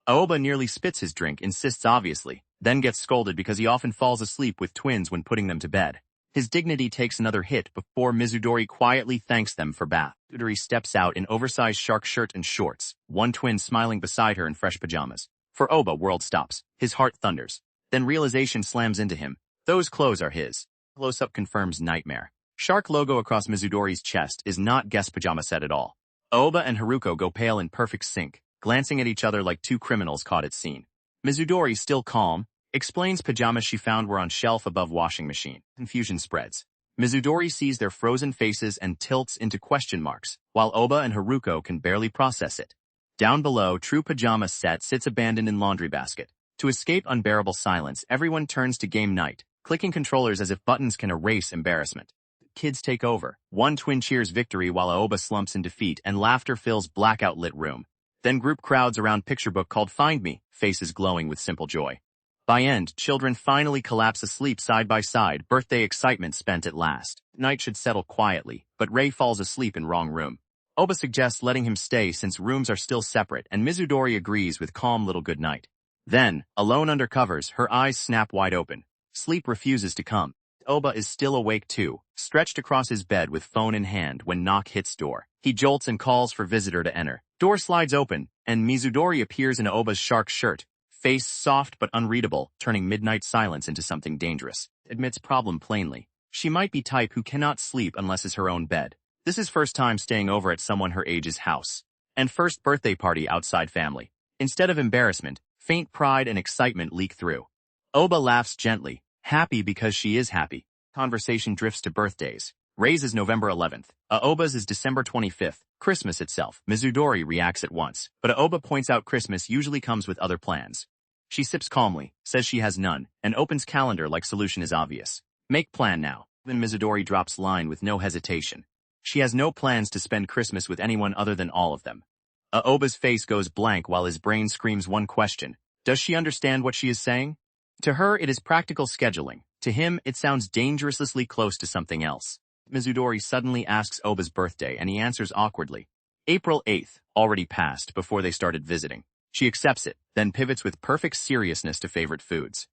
Aoba nearly spits his drink, insists obviously, then gets scolded because he often falls asleep with twins when putting them to bed. His dignity takes another hit before Mizudori quietly thanks them for bath. Mizudori steps out in oversized shark shirt and shorts, one twin smiling beside her in fresh pajamas. For Aoba, world stops. His heart thunders. Then realization slams into him. Those clothes are his. Close-up confirms nightmare. Shark logo across Mizudori's chest is not guest pajama set at all. Aoba and Haruko go pale in perfect sync, glancing at each other like two criminals caught at scene. Mizudori, still calm, explains pajamas she found were on shelf above washing machine. Confusion spreads. Mizudori sees their frozen faces and tilts into question marks, while Aoba and Haruko can barely process it. Down below, true pajama set sits abandoned in laundry basket. To escape unbearable silence, everyone turns to game night, clicking controllers as if buttons can erase embarrassment. Kids take over. One twin cheers victory while Aoba slumps in defeat and laughter fills blackout lit room. Then group crowds around picture book called Find Me, faces glowing with simple joy. By end, children finally collapse asleep side by side, birthday excitement spent at last. Night should settle quietly, but Rei falls asleep in wrong room. Aoba suggests letting him stay since rooms are still separate, and Mizudori agrees with calm little good night. Then, alone under covers, her eyes snap wide open. Sleep refuses to come. Aoba is still awake too, stretched across his bed with phone in hand when knock hits door. He jolts and calls for visitor to enter. Door slides open, and Mizudori appears in Aoba's shark shirt. Face soft but unreadable, turning midnight silence into something dangerous. Admits problem plainly. She might be type who cannot sleep unless it's her own bed. This is first time staying over at someone her age's house. And first birthday party outside family. Instead of embarrassment, faint pride and excitement leak through. Aoba laughs gently, happy because she is happy. Conversation drifts to birthdays. Rei's is November 11th. Aoba's is December 25th. Christmas itself. Mizudori reacts at once, but Aoba points out Christmas usually comes with other plans. She sips calmly, says she has none, and opens calendar like solution is obvious. Make plan now. Then Mizudori drops line with no hesitation. She has no plans to spend Christmas with anyone other than all of them. Aoba's face goes blank while his brain screams one question. Does she understand what she is saying? To her, it is practical scheduling. To him, it sounds dangerously close to something else. Mizudori suddenly asks Oba's birthday, and he answers awkwardly. April 8th, already passed before they started visiting. She accepts it, then pivots with perfect seriousness to favorite foods.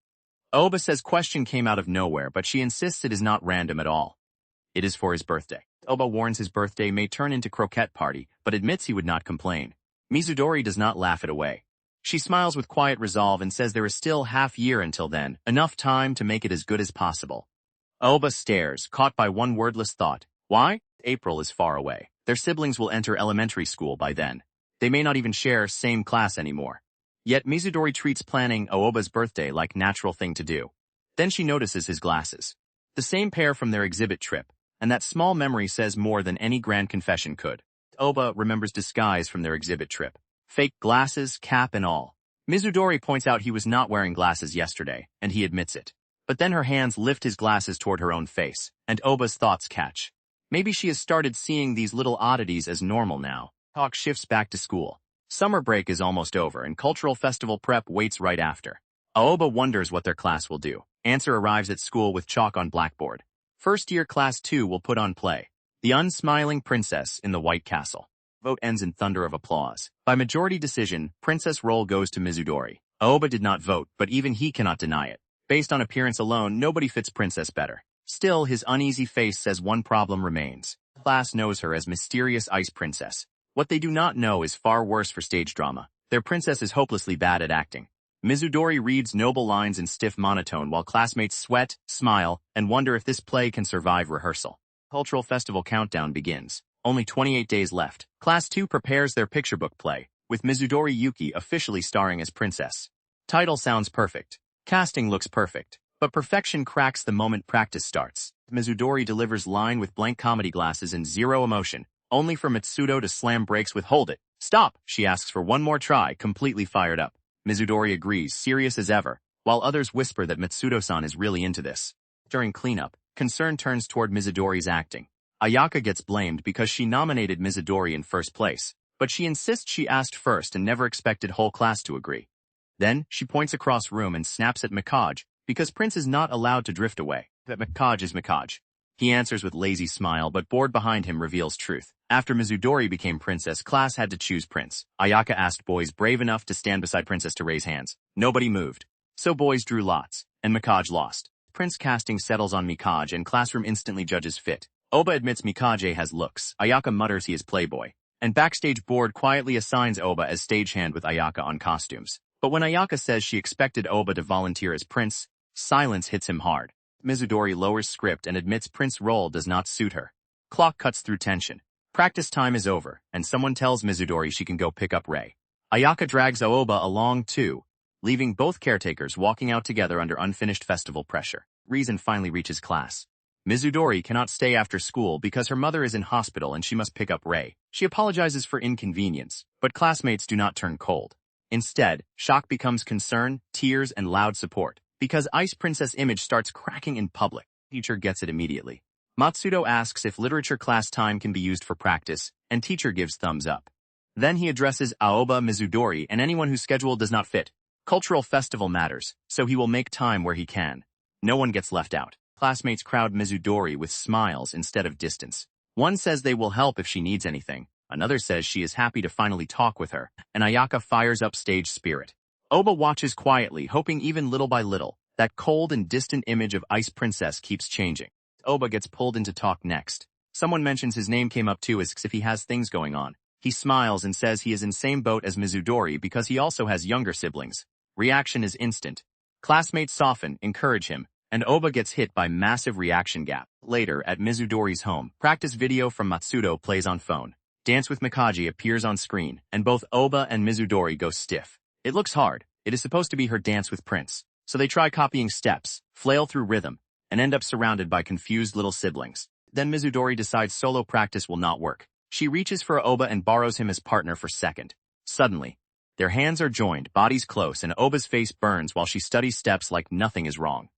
Oba says question came out of nowhere, but she insists it is not random at all. It is for his birthday. Oba warns his birthday may turn into croquette party, but admits he would not complain. Mizudori does not laugh it away. She smiles with quiet resolve and says there is still half year until then, enough time to make it as good as possible. Oba stares, caught by one wordless thought. Why? April is far away. Their siblings will enter elementary school by then. They may not even share same class anymore. Yet Mizudori treats planning Aoba's birthday like natural thing to do. Then she notices his glasses. The same pair from their exhibit trip, and that small memory says more than any grand confession could. Oba remembers disguise from their exhibit trip. Fake glasses, cap and all. Mizudori points out he was not wearing glasses yesterday, and he admits it. But then her hands lift his glasses toward her own face, and Oba's thoughts catch. Maybe she has started seeing these little oddities as normal now. Talk shifts back to school. Summer break is almost over, and cultural festival prep waits right after. Aoba wonders what their class will do. Answer arrives at school with chalk on blackboard. First year class 2 will put on play. The Unsmiling Princess in the White Castle. Vote ends in thunder of applause. By majority decision, princess role goes to Mizudori. Aoba did not vote, but even he cannot deny it. Based on appearance alone, nobody fits princess better. Still, his uneasy face says one problem remains. Class knows her as mysterious ice princess. What they do not know is far worse for stage drama. Their princess is hopelessly bad at acting. Mizudori reads noble lines in stiff monotone while classmates sweat, smile, and wonder if this play can survive rehearsal. Cultural festival countdown begins. Only 28 days left. Class 2 prepares their picture book play, with Mizudori Yuki officially starring as princess. Title sounds perfect. Casting looks perfect. But perfection cracks the moment practice starts. Mizudori delivers line with blank comedy glasses and zero emotion, only for Mitsudo to slam brakes with "Hold it. Stop!" She asks for one more try, completely fired up. Mizudori agrees, serious as ever, while others whisper that Mitsudo-san is really into this. During cleanup, concern turns toward Mizudori's acting. Ayaka gets blamed because she nominated Mizudori in first place, but she insists she asked first and never expected whole class to agree. Then, she points across room and snaps at Mikaj, because Prince is not allowed to drift away. That Mikaj is Mikaj. He answers with lazy smile, but board behind him reveals truth. After Mizudori became princess, class had to choose prince. Ayaka asked boys brave enough to stand beside princess to raise hands. Nobody moved. So boys drew lots, and Mikaj lost. Prince casting settles on Mikaj, and classroom instantly judges fit. Oba admits Mikage has looks. Ayaka mutters he is playboy. And backstage board quietly assigns Oba as stagehand with Ayaka on costumes. But when Ayaka says she expected Oba to volunteer as prince, silence hits him hard. Mizudori lowers script and admits Prince's role does not suit her. Clock cuts through tension. Practice time is over, and someone tells Mizudori she can go pick up Rei. Ayaka drags Aoba along too, leaving both caretakers walking out together under unfinished festival pressure. Reason finally reaches class. Mizudori cannot stay after school because her mother is in hospital and she must pick up Rei. She apologizes for inconvenience, but classmates do not turn cold. Instead, shock becomes concern, tears, and loud support. Because Ice Princess image starts cracking in public, teacher gets it immediately. Matsudo asks if literature class time can be used for practice, and teacher gives thumbs up. Then he addresses Aoba, Mizudori, and anyone whose schedule does not fit. Cultural festival matters, so he will make time where he can. No one gets left out. Classmates crowd Mizudori with smiles instead of distance. One says they will help if she needs anything. Another says she is happy to finally talk with her, and Ayaka fires up stage spirit. Oba watches quietly, hoping even little by little, that cold and distant image of Ice Princess keeps changing. Oba gets pulled into talk next. Someone mentions his name came up too as if he has things going on. He smiles and says he is in same boat as Mizudori because he also has younger siblings. Reaction is instant. Classmates soften, encourage him, and Oba gets hit by massive reaction gap. Later, at Mizudori's home, practice video from Matsudo plays on phone. Dance with Mikage appears on screen, and both Oba and Mizudori go stiff. It looks hard. It is supposed to be her dance with Prince. So they try copying steps, flail through rhythm, and end up surrounded by confused little siblings. Then Mizudori decides solo practice will not work. She reaches for Oba and borrows him as partner for second. Suddenly, their hands are joined, bodies close, and Oba's face burns while she studies steps like nothing is wrong.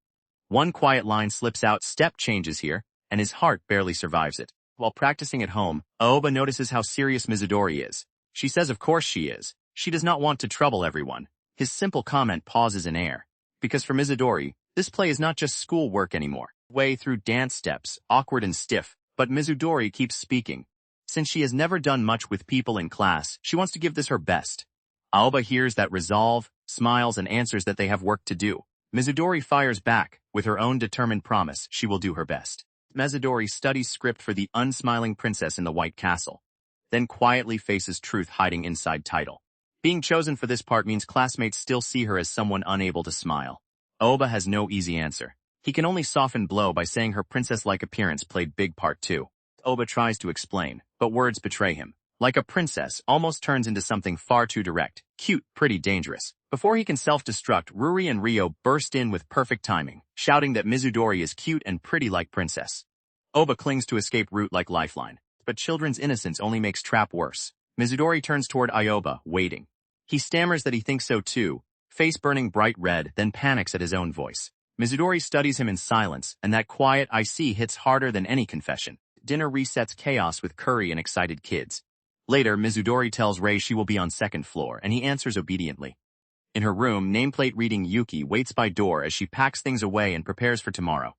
One quiet line slips out, step changes here, and his heart barely survives it. While practicing at home, Aoba notices how serious Mizudori is. She says of course she is. She does not want to trouble everyone. His simple comment pauses in air. Because for Mizudori, this play is not just school work anymore. Way through dance steps, awkward and stiff, but Mizudori keeps speaking. Since she has never done much with people in class, she wants to give this her best. Aoba hears that resolve, smiles and answers that they have work to do. Mizudori fires back, with her own determined promise she will do her best. Mizudori studies script for the unsmiling princess in the White Castle, then quietly faces truth hiding inside title. Being chosen for this part means classmates still see her as someone unable to smile. Aoba has no easy answer. He can only soften blow by saying her princess-like appearance played big part too. Aoba tries to explain, but words betray him. Like a princess almost turns into something far too direct, cute, pretty dangerous. Before he can self-destruct, Ruri and Rio burst in with perfect timing, shouting that Mizudori is cute and pretty like princess. Aoba clings to escape route like lifeline, but children's innocence only makes trap worse. Mizudori turns toward Aoba, waiting. He stammers that he thinks so too, face burning bright red, then panics at his own voice. Mizudori studies him in silence, and that quiet "I see" hits harder than any confession. Dinner resets chaos with curry and excited kids. Later, Mizudori tells Rei she will be on second floor, and he answers obediently. In her room, nameplate reading Yuki waits by door as she packs things away and prepares for tomorrow.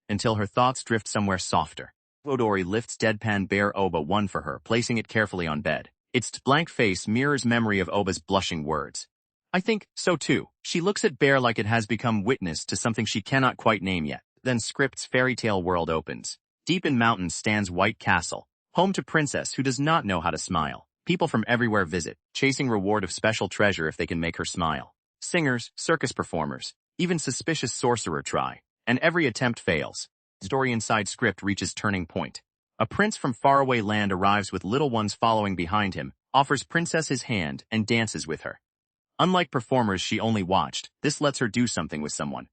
Until her thoughts drift somewhere softer. Mizudori lifts deadpan bare Aoba one for her, placing it carefully on bed. Its blank face mirrors memory of Oba's blushing words. I think so too. She looks at Bear like it has become witness to something she cannot quite name yet. Then Script's fairy tale world opens. Deep in mountains stands White Castle, home to Princess who does not know how to smile. People from everywhere visit, chasing reward of special treasure if they can make her smile. Singers, circus performers, even suspicious sorcerer try, and every attempt fails. Story inside Script reaches turning point. A prince from faraway land arrives with little ones following behind him, offers Princess his hand, and dances with her. Unlike performers she only watched, this lets her do something with someone.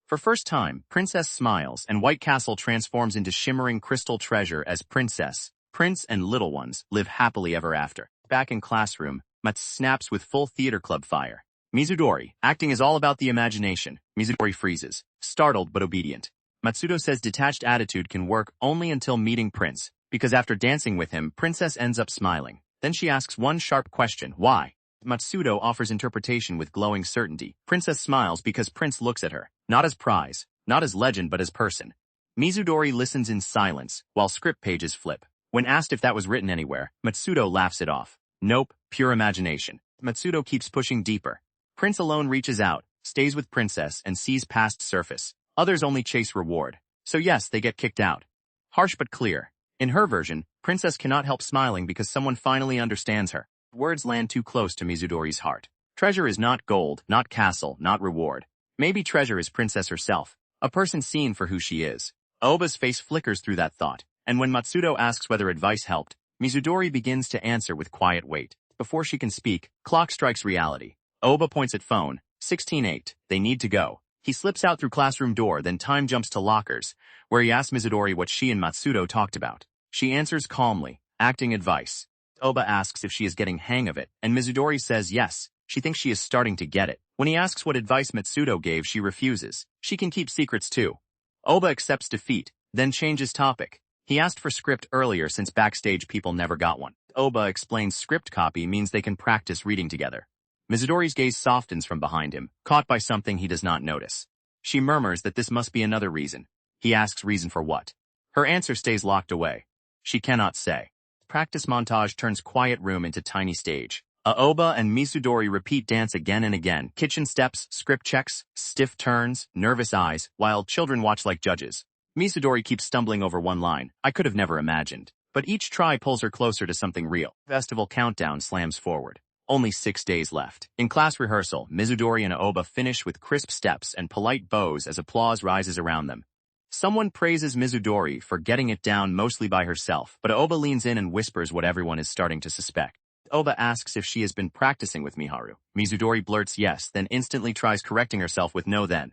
For first time, Princess smiles and White Castle transforms into shimmering crystal treasure as Princess, Prince and little ones live happily ever after. Back in classroom, Mats snaps with full theater club fire. Mizudori, acting is all about the imagination. Mizudori freezes, startled but obedient. Matsudo says detached attitude can work only until meeting Prince, because after dancing with him, Princess ends up smiling. Then she asks one sharp question, why? Matsudo offers interpretation with glowing certainty. Princess smiles because Prince looks at her, not as prize, not as legend but as person. Mizudori listens in silence, while script pages flip. When asked if that was written anywhere, Matsudo laughs it off. Nope, pure imagination. Matsudo keeps pushing deeper. Prince alone reaches out, stays with Princess, and sees past surface. Others only chase reward. So yes, they get kicked out. Harsh but clear. In her version, Princess cannot help smiling because someone finally understands her. Words land too close to Mizudori's heart. Treasure is not gold, not castle, not reward. Maybe treasure is Princess herself, a person seen for who she is. Aoba's face flickers through that thought, and when Matsudo asks whether advice helped, Mizudori begins to answer with quiet weight. Before she can speak, clock strikes reality. Aoba points at phone. 16:08. They need to go. He slips out through classroom door, then time jumps to lockers, where he asks Mizudori what she and Matsudo talked about. She answers calmly, acting advice. Aoba asks if she is getting hang of it, and Mizudori says yes, she thinks she is starting to get it. When he asks what advice Matsudo gave, she refuses. She can keep secrets too. Aoba accepts defeat, then changes topic. He asked for script earlier since backstage people never got one. Aoba explains script copy means they can practice reading together. Mizudori's gaze softens from behind him, caught by something he does not notice. She murmurs that this must be another reason. He asks reason for what. Her answer stays locked away. She cannot say. Practice montage turns quiet room into tiny stage. Aoba and Mizudori repeat dance again and again. Kitchen steps, script checks, stiff turns, nervous eyes, while children watch like judges. Mizudori keeps stumbling over one line, I could have never imagined. But each try pulls her closer to something real. Festival countdown slams forward. Only 6 days left. In class rehearsal, Mizudori and Aoba finish with crisp steps and polite bows as applause rises around them. Someone praises Mizudori for getting it down mostly by herself, but Aoba leans in and whispers what everyone is starting to suspect. Aoba asks if she has been practicing with Miharu. Mizudori blurts yes, then instantly tries correcting herself with no then.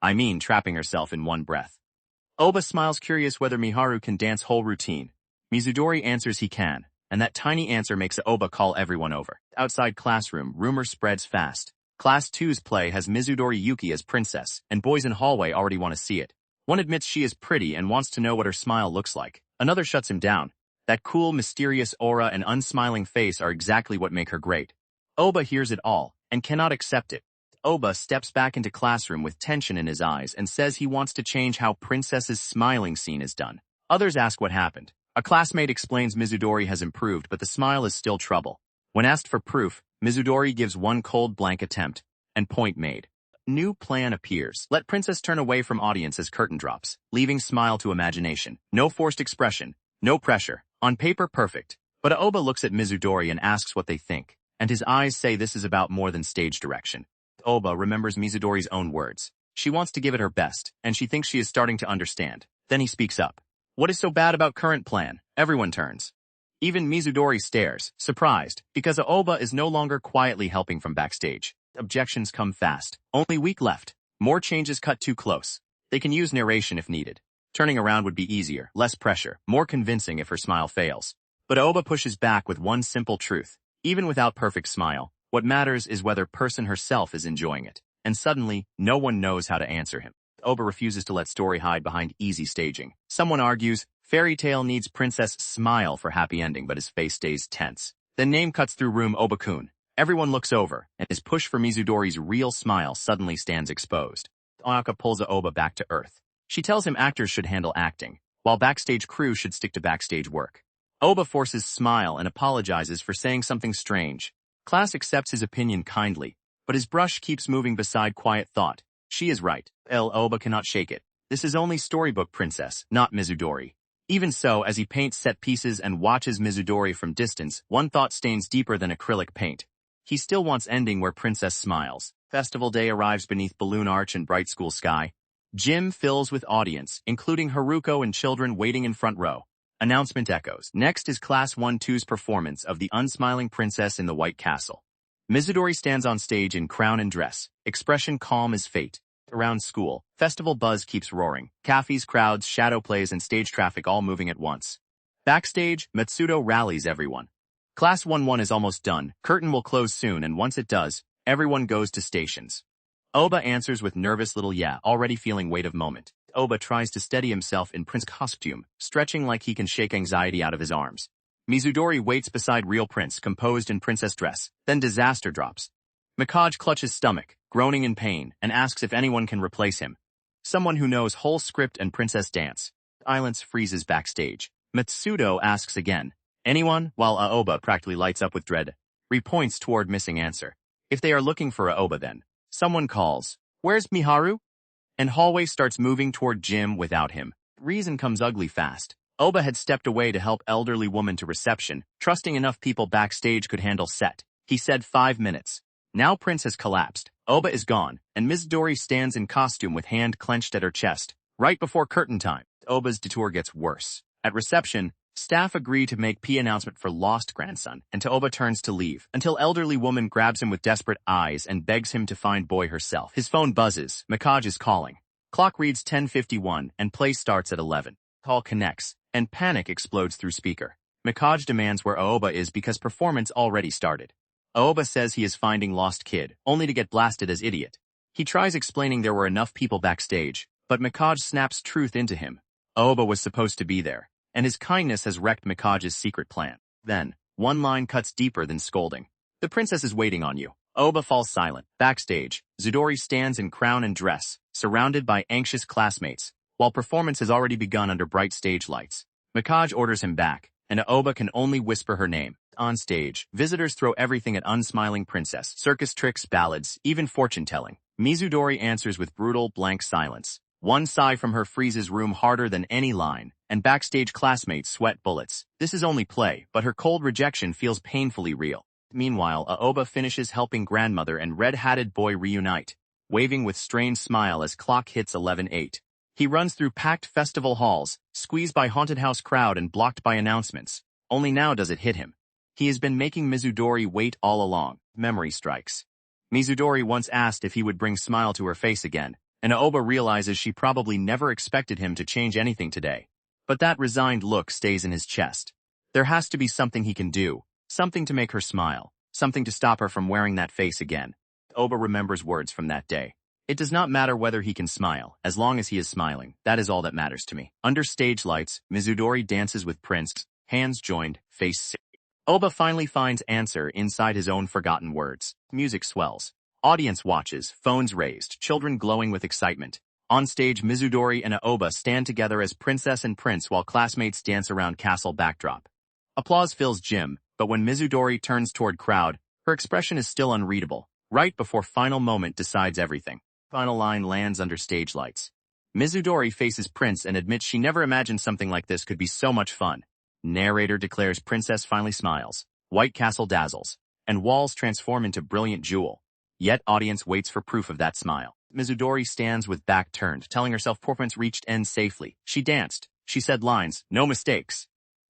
I mean trapping herself in one breath. Aoba smiles curious whether Miharu can dance whole routine. Mizudori answers he can, and that tiny answer makes Aoba call everyone over. Outside classroom, rumor spreads fast. Class 2's play has Mizudori Yuki as princess, and boys in hallway already want to see it. One admits she is pretty and wants to know what her smile looks like. Another shuts him down. That cool, mysterious aura and unsmiling face are exactly what make her great. Oba hears it all, and cannot accept it. Oba steps back into classroom with tension in his eyes and says he wants to change how Princess's smiling scene is done. Others ask what happened. A classmate explains Mizudori has improved, but the smile is still trouble. When asked for proof, Mizudori gives one cold blank attempt, and point made. New plan appears. Let Princess turn away from audience as curtain drops, leaving smile to imagination. No forced expression, no pressure. On paper, perfect. But Aoba looks at Mizudori and asks what they think, and his eyes say this is about more than stage direction. Aoba remembers Mizudori's own words. She wants to give it her best, and she thinks she is starting to understand. Then he speaks up. What is so bad about current plan? Everyone turns. Even Mizudori stares, surprised, because Aoba is no longer quietly helping from backstage. Objections come fast. Only week left. More changes cut too close. They can use narration if needed. Turning around would be easier, less pressure, more convincing if her smile fails. But Aoba pushes back with one simple truth. Even without perfect smile, what matters is whether person herself is enjoying it. And suddenly, no one knows how to answer him. Aoba refuses to let story hide behind easy staging. Someone argues, fairy tale needs Princess smile for happy ending, but his face stays tense. Then name cuts through room Oba-kun. Everyone looks over, and his push for Mizudori's real smile suddenly stands exposed. Ayaka pulls Aoba back to earth. She tells him actors should handle acting, while backstage crew should stick to backstage work. Oba forces smile and apologizes for saying something strange. Class accepts his opinion kindly, but his brush keeps moving beside quiet thought. She is right. Oba cannot shake it. This is only storybook Princess, not Mizudori. Even so, as he paints set pieces and watches Mizudori from distance, one thought stains deeper than acrylic paint. He still wants ending where Princess smiles. Festival day arrives beneath balloon arch and bright school sky. Gym fills with audience, including Haruko and children waiting in front row. Announcement echoes. Next is Class 1-2's performance of the unsmiling princess in the White Castle. Mizudori stands on stage in crown and dress, expression calm as fate. Around school, festival buzz keeps roaring. Cafes, crowds, shadow plays, and stage traffic all moving at once. Backstage, Matsudo rallies everyone. Class 1-1 is almost done, curtain will close soon, and once it does, everyone goes to stations. Oba answers with nervous little yeah, already feeling weight of moment. Oba tries to steady himself in Prince costume, stretching like he can shake anxiety out of his arms. Mizudori waits beside real Prince, composed in princess dress, then disaster drops. Mikage clutches stomach, groaning in pain, and asks if anyone can replace him. Someone who knows whole script and princess dance. Silence freezes backstage. Matsudo asks again. Anyone? While Aoba practically lights up with dread. Points toward missing answer. If they are looking for Aoba then. Someone calls. Where's Miharu? And hallway starts moving toward Jim without him. Reason comes ugly fast. Oba had stepped away to help elderly woman to reception, trusting enough people backstage could handle set. He said 5 minutes. Now Prince has collapsed. Oba is gone, and Mizudori stands in costume with hand clenched at her chest. Right before curtain time, Oba's detour gets worse. At reception, staff agree to make announcement for lost grandson, and Oba turns to leave, until elderly woman grabs him with desperate eyes and begs him to find boy herself. His phone buzzes. Mikage is calling. Clock reads 10:51, and play starts at 11. Call connects, and panic explodes through speaker. Mikage demands where Aoba is because performance already started. Aoba says he is finding lost kid, only to get blasted as idiot. He tries explaining there were enough people backstage, but Mikage snaps truth into him. Aoba was supposed to be there, and his kindness has wrecked Mikage's secret plan. Then, one line cuts deeper than scolding. The princess is waiting on you. Aoba falls silent. Backstage, Zudori stands in crown and dress, surrounded by anxious classmates, while performance has already begun under bright stage lights. Mikage orders him back, and Aoba can only whisper her name. On stage, visitors throw everything at unsmiling princess. Circus tricks, ballads, even fortune-telling. Mizudori answers with brutal, blank silence. One sigh from her freezes room harder than any line, and backstage classmates sweat bullets. This is only play, but her cold rejection feels painfully real. Meanwhile, Aoba finishes helping grandmother and red-hatted boy reunite, waving with strained smile as clock hits 11:08. He runs through packed festival halls, squeezed by haunted house crowd and blocked by announcements. Only now does it hit him. He has been making Mizudori wait all along. Memory strikes. Mizudori once asked if he would bring smile to her face again, and Aoba realizes she probably never expected him to change anything today. But that resigned look stays in his chest. There has to be something he can do, something to make her smile, something to stop her from wearing that face again. Aoba remembers words from that day. It does not matter whether he can smile, as long as he is smiling, that is all that matters to me. Under stage lights, Mizudori dances with Prince, hands joined, face serious. Oba finally finds answer inside his own forgotten words. Music swells. Audience watches, phones raised, children glowing with excitement. On stage, Mizudori and Aoba stand together as princess and prince while classmates dance around castle backdrop. Applause fills gym, but when Mizudori turns toward crowd, her expression is still unreadable, right before final moment decides everything. Final line lands under stage lights. Mizudori faces Prince and admits she never imagined something like this could be so much fun. Narrator declares Princess finally smiles, White Castle dazzles, and walls transform into brilliant jewel. Yet audience waits for proof of that smile. Mizudori stands with back turned, telling herself poor Prince reached end safely. She danced. She said lines, no mistakes.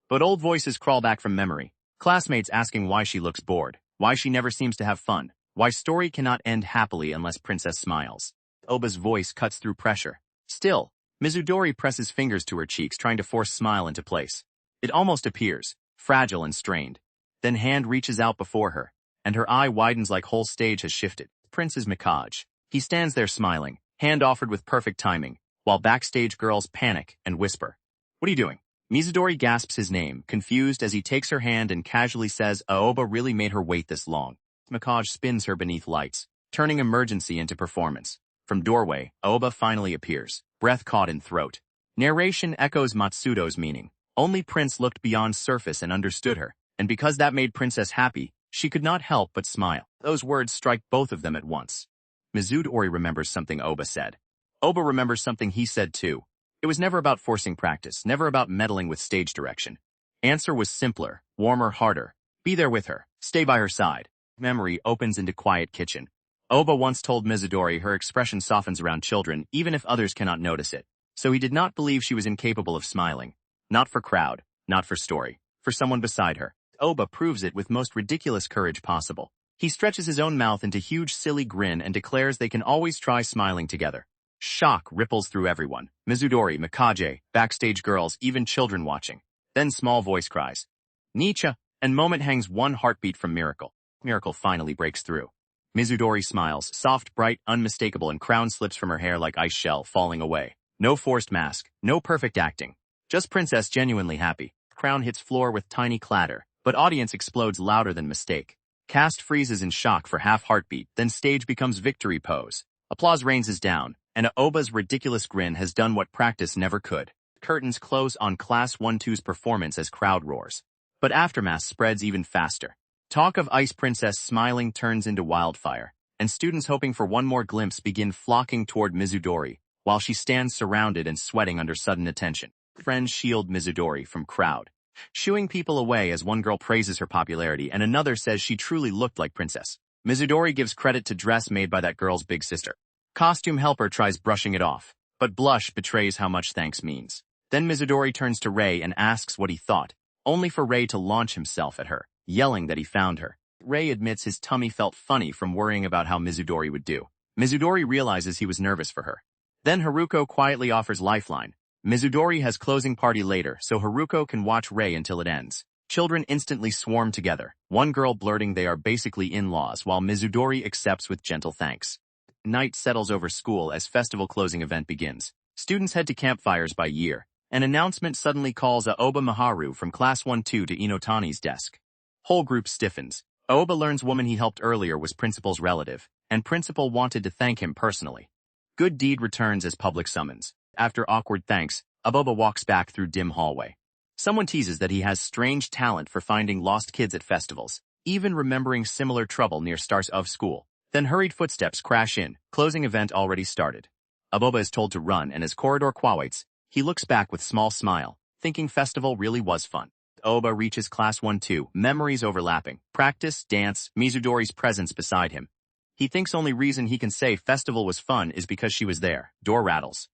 But old voices crawl back from memory. Classmates asking why she looks bored, why she never seems to have fun. Why story cannot end happily unless Princess smiles. Oba's voice cuts through pressure. Still, Mizudori presses fingers to her cheeks trying to force smile into place. It almost appears, fragile and strained. Then hand reaches out before her, and her eye widens like whole stage has shifted. Prince is Mikage. He stands there smiling, hand offered with perfect timing, while backstage girls panic and whisper. What are you doing? Mizudori gasps his name, confused as he takes her hand and casually says Aoba really made her wait this long. Mikage spins her beneath lights, turning emergency into performance. From doorway, Aoba finally appears, breath caught in throat. Narration echoes Matsudo's meaning. Only Prince looked beyond surface and understood her, and because that made Princess happy, she could not help but smile. Those words strike both of them at once. Mizudori remembers something Aoba said. Aoba remembers something he said too. It was never about forcing practice, never about meddling with stage direction. Answer was simpler, warmer, harder. Be there with her, stay by her side. Memory opens into quiet kitchen. Aoba once told Mizudori her expression softens around children, even if others cannot notice it. So he did not believe she was incapable of smiling. Not for crowd, not for story, for someone beside her. Aoba proves it with most ridiculous courage possible. He stretches his own mouth into huge silly grin and declares they can always try smiling together. Shock ripples through everyone. Mizudori, Mikage, backstage girls, even children watching. Then small voice cries, Nietzsche, and moment hangs one heartbeat from Miracle. Miracle finally breaks through. Mizudori smiles, soft, bright, unmistakable, and crown slips from her hair like ice shell falling away. No forced mask, no perfect acting. Just Princess genuinely happy. Crown hits floor with tiny clatter, but audience explodes louder than mistake. Cast freezes in shock for half heartbeat, then stage becomes victory pose. Applause rains down, and Aoba's ridiculous grin has done what practice never could. Curtains close on Class 1-2's performance as crowd roars. But aftermath spreads even faster. Talk of Ice Princess smiling turns into wildfire, and students hoping for one more glimpse begin flocking toward Mizudori, while she stands surrounded and sweating under sudden attention. Friends shield Mizudori from crowd, shooing people away as one girl praises her popularity and another says she truly looked like Princess. Mizudori gives credit to dress made by that girl's big sister. Costume helper tries brushing it off, but blush betrays how much thanks means. Then Mizudori turns to Rei and asks what he thought, only for Rei to launch himself at her, yelling that he found her. Rei admits his tummy felt funny from worrying about how Mizudori would do. Mizudori realizes he was nervous for her. Then Haruko quietly offers lifeline. Mizudori has closing party later, so Haruko can watch Rei until it ends. Children instantly swarm together, one girl blurting they are basically in-laws while Mizudori accepts with gentle thanks. Night settles over school as festival closing event begins. Students head to campfires by year. An announcement suddenly calls Aoba Maharu from Class 1-2 to Inotani's desk. Whole group stiffens. Aoba learns woman he helped earlier was Principal's relative, and Principal wanted to thank him personally. Good deed returns as public summons. After awkward thanks, Aoba walks back through dim hallway. Someone teases that he has strange talent for finding lost kids at festivals, even remembering similar trouble near stars of school. Then hurried footsteps crash in, closing event already started. Aoba is told to run and as corridor quiets, he looks back with small smile, thinking festival really was fun. Aoba reaches Class 1-2, memories overlapping, practice, dance, Mizudori's presence beside him. He thinks only reason he can say festival was fun is because she was there. Door rattles.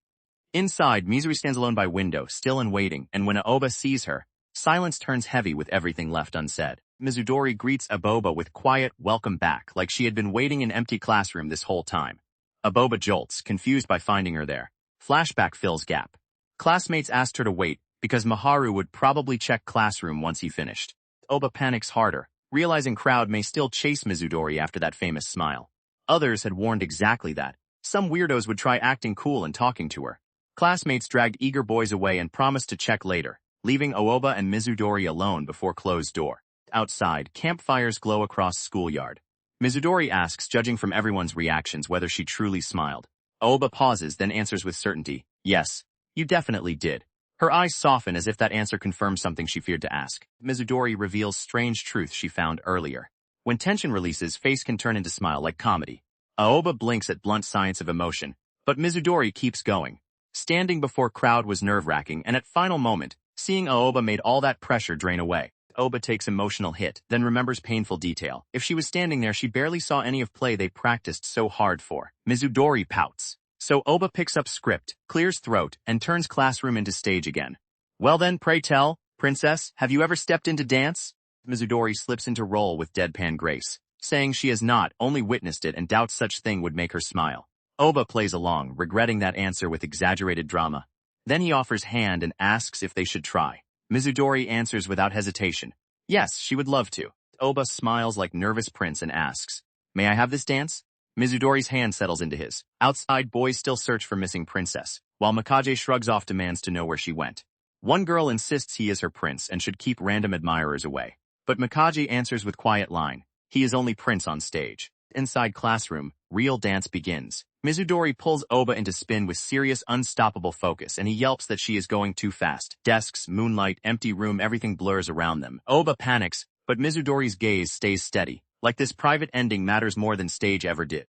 Inside, Mizuri stands alone by window, still and waiting, and when Aoba sees her, silence turns heavy with everything left unsaid. Mizudori greets Aoba with quiet, welcome back, like she had been waiting in empty classroom this whole time. Aoba jolts, confused by finding her there. Flashback fills gap. Classmates asked her to wait, because Maharu would probably check classroom once he finished. Aoba panics harder, realizing crowd may still chase Mizudori after that famous smile. Others had warned exactly that, Some weirdos would try acting cool and talking to her. Classmates dragged eager boys away and promised to check later, leaving Aoba and Mizudori alone before closed door. Outside, campfires glow across schoolyard. Mizudori asks, judging from everyone's reactions, whether she truly smiled. Aoba pauses, then answers with certainty, "Yes, you definitely did." Her eyes soften as if that answer confirms something she feared to ask. Mizudori reveals strange truth she found earlier. When tension releases, face can turn into smile like comedy. Aoba blinks at blunt science of emotion, but Mizudori keeps going. Standing before crowd was nerve-wracking, and at final moment, seeing Aoba made all that pressure drain away. Aoba takes emotional hit, then remembers painful detail. If she was standing there, she barely saw any of play they practiced so hard for. Mizudori pouts. So Aoba picks up script, clears throat, and turns classroom into stage again. "Well then, pray tell, princess, have you ever stepped into dance?" Mizudori slips into role with deadpan grace, saying she has not, only witnessed it and doubts such thing would make her smile. Aoba plays along, regretting that answer with exaggerated drama. Then he offers hand and asks if they should try. Mizudori answers without hesitation. Yes, she would love to. Aoba smiles like nervous prince and asks, "May I have this dance?" Mizudori's hand settles into his. Outside, boys still search for missing princess, while Mikage shrugs off demands to know where she went. One girl insists he is her prince and should keep random admirers away. But Mikage answers with quiet line, "He is only prince on stage." Inside classroom, real dance begins. Mizudori pulls Aoba into spin with serious, unstoppable focus, and he yelps that she is going too fast. Desks, moonlight, empty room, everything blurs around them. Aoba panics, but Mizudori's gaze stays steady, like this private ending matters more than stage ever did.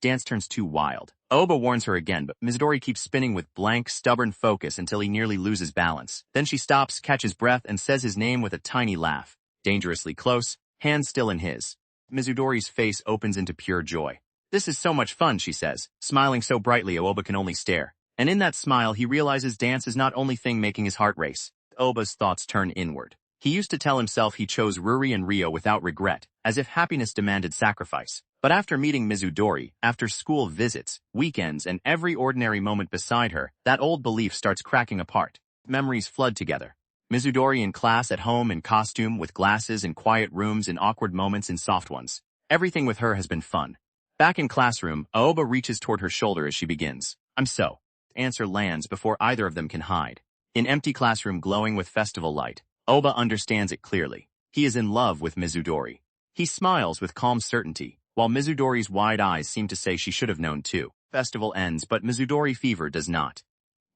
Dance turns too wild. Aoba warns her again, but Mizudori keeps spinning with blank, stubborn focus until he nearly loses balance. Then she stops, catches breath, and says his name with a tiny laugh. Dangerously close, hand still in his. Mizudori's face opens into pure joy. "This is so much fun," she says, smiling so brightly Aoba can only stare. And in that smile he realizes dance is not only thing making his heart race. Aoba's thoughts turn inward. He used to tell himself he chose Ruri and Rio without regret, as if happiness demanded sacrifice. But after meeting Mizudori, after school visits, weekends, and every ordinary moment beside her, that old belief starts cracking apart. Memories flood together. Mizudori in class, at home, in costume, with glasses, in quiet rooms, in awkward moments, in soft ones. Everything with her has been fun. Back in classroom, Aoba reaches toward her shoulder as she begins. "I'm so." Answer lands before either of them can hide. In empty classroom glowing with festival light, Aoba understands it clearly. He is in love with Mizudori. He smiles with calm certainty, while Mizudori's wide eyes seem to say she should have known too. Festival ends, but Mizudori fever does not.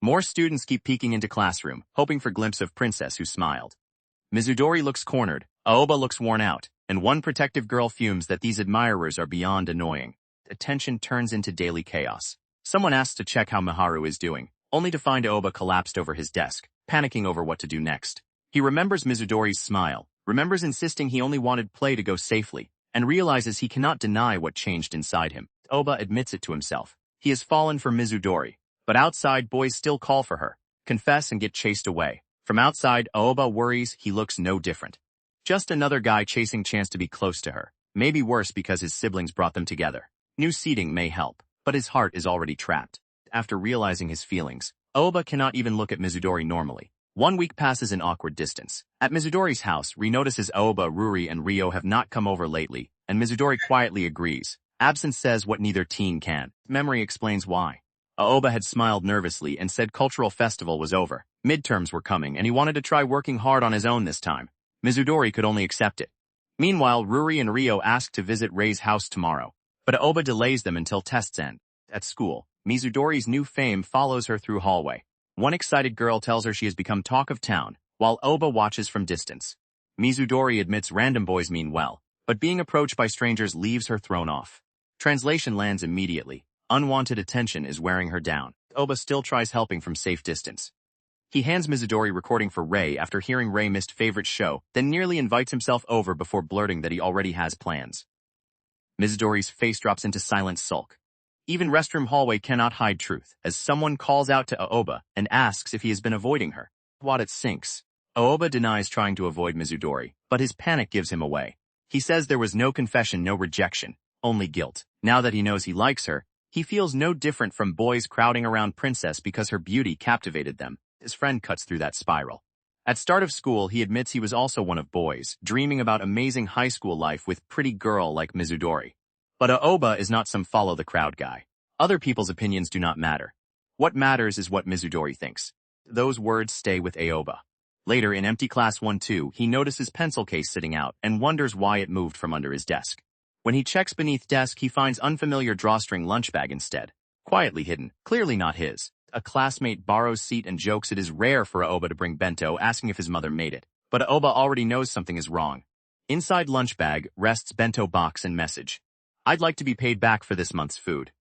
More students keep peeking into classroom, hoping for glimpse of princess who smiled. Mizudori looks cornered, Aoba looks worn out, and one protective girl fumes that these admirers are beyond annoying. Attention turns into daily chaos. Someone asks to check how Miharu is doing, only to find Aoba collapsed over his desk, panicking over what to do next. He remembers Mizudori's smile, remembers insisting he only wanted play to go safely, and realizes he cannot deny what changed inside him. Aoba admits it to himself. He has fallen for Mizudori, but outside boys still call for her, confess and get chased away. From outside, Aoba worries he looks no different. Just another guy chasing chance to be close to her. Maybe worse because his siblings brought them together. New seating may help, but his heart is already trapped. After realizing his feelings, Aoba cannot even look at Mizudori normally. 1 week passes in awkward distance. At Mizudori's house, Ri notices Aoba, Ruri, and Rio have not come over lately, and Mizudori quietly agrees. Absence says what neither teen can. Memory explains why. Aoba had smiled nervously and said cultural festival was over. Midterms were coming, and he wanted to try working hard on his own this time. Mizudori could only accept it. Meanwhile, Ruri and Rio ask to visit Rei's house tomorrow, but Aoba delays them until tests end. At school, Mizudori's new fame follows her through hallway. One excited girl tells her she has become talk of town, while Aoba watches from distance. Mizudori admits random boys mean well, but being approached by strangers leaves her thrown off. Translation lands immediately. Unwanted attention is wearing her down. Aoba still tries helping from safe distance. He hands Mizudori recording for Rei after hearing Rei missed favorite show, then nearly invites himself over before blurting that he already has plans. Mizudori's face drops into silent sulk. Even restroom hallway cannot hide truth, as someone calls out to Aoba and asks if he has been avoiding her. It sinks. Aoba denies trying to avoid Mizudori, but his panic gives him away. He says there was no confession, no rejection, only guilt. Now that he knows he likes her, he feels no different from boys crowding around Princess because her beauty captivated them. His friend cuts through that spiral. At start of school, he admits he was also one of boys, dreaming about amazing high school life with pretty girl like Mizudori. But Aoba is not some follow-the-crowd guy. Other people's opinions do not matter. What matters is what Mizudori thinks. Those words stay with Aoba. Later in empty class 1-2, he notices pencil case sitting out and wonders why it moved from under his desk. When he checks beneath desk, he finds unfamiliar drawstring lunch bag instead. Quietly hidden, clearly not his. A classmate borrows seat and jokes it is rare for Aoba to bring bento, asking if his mother made it. But Aoba already knows something is wrong. Inside lunch bag rests bento box and message. I'd like to be paid back for this month's food.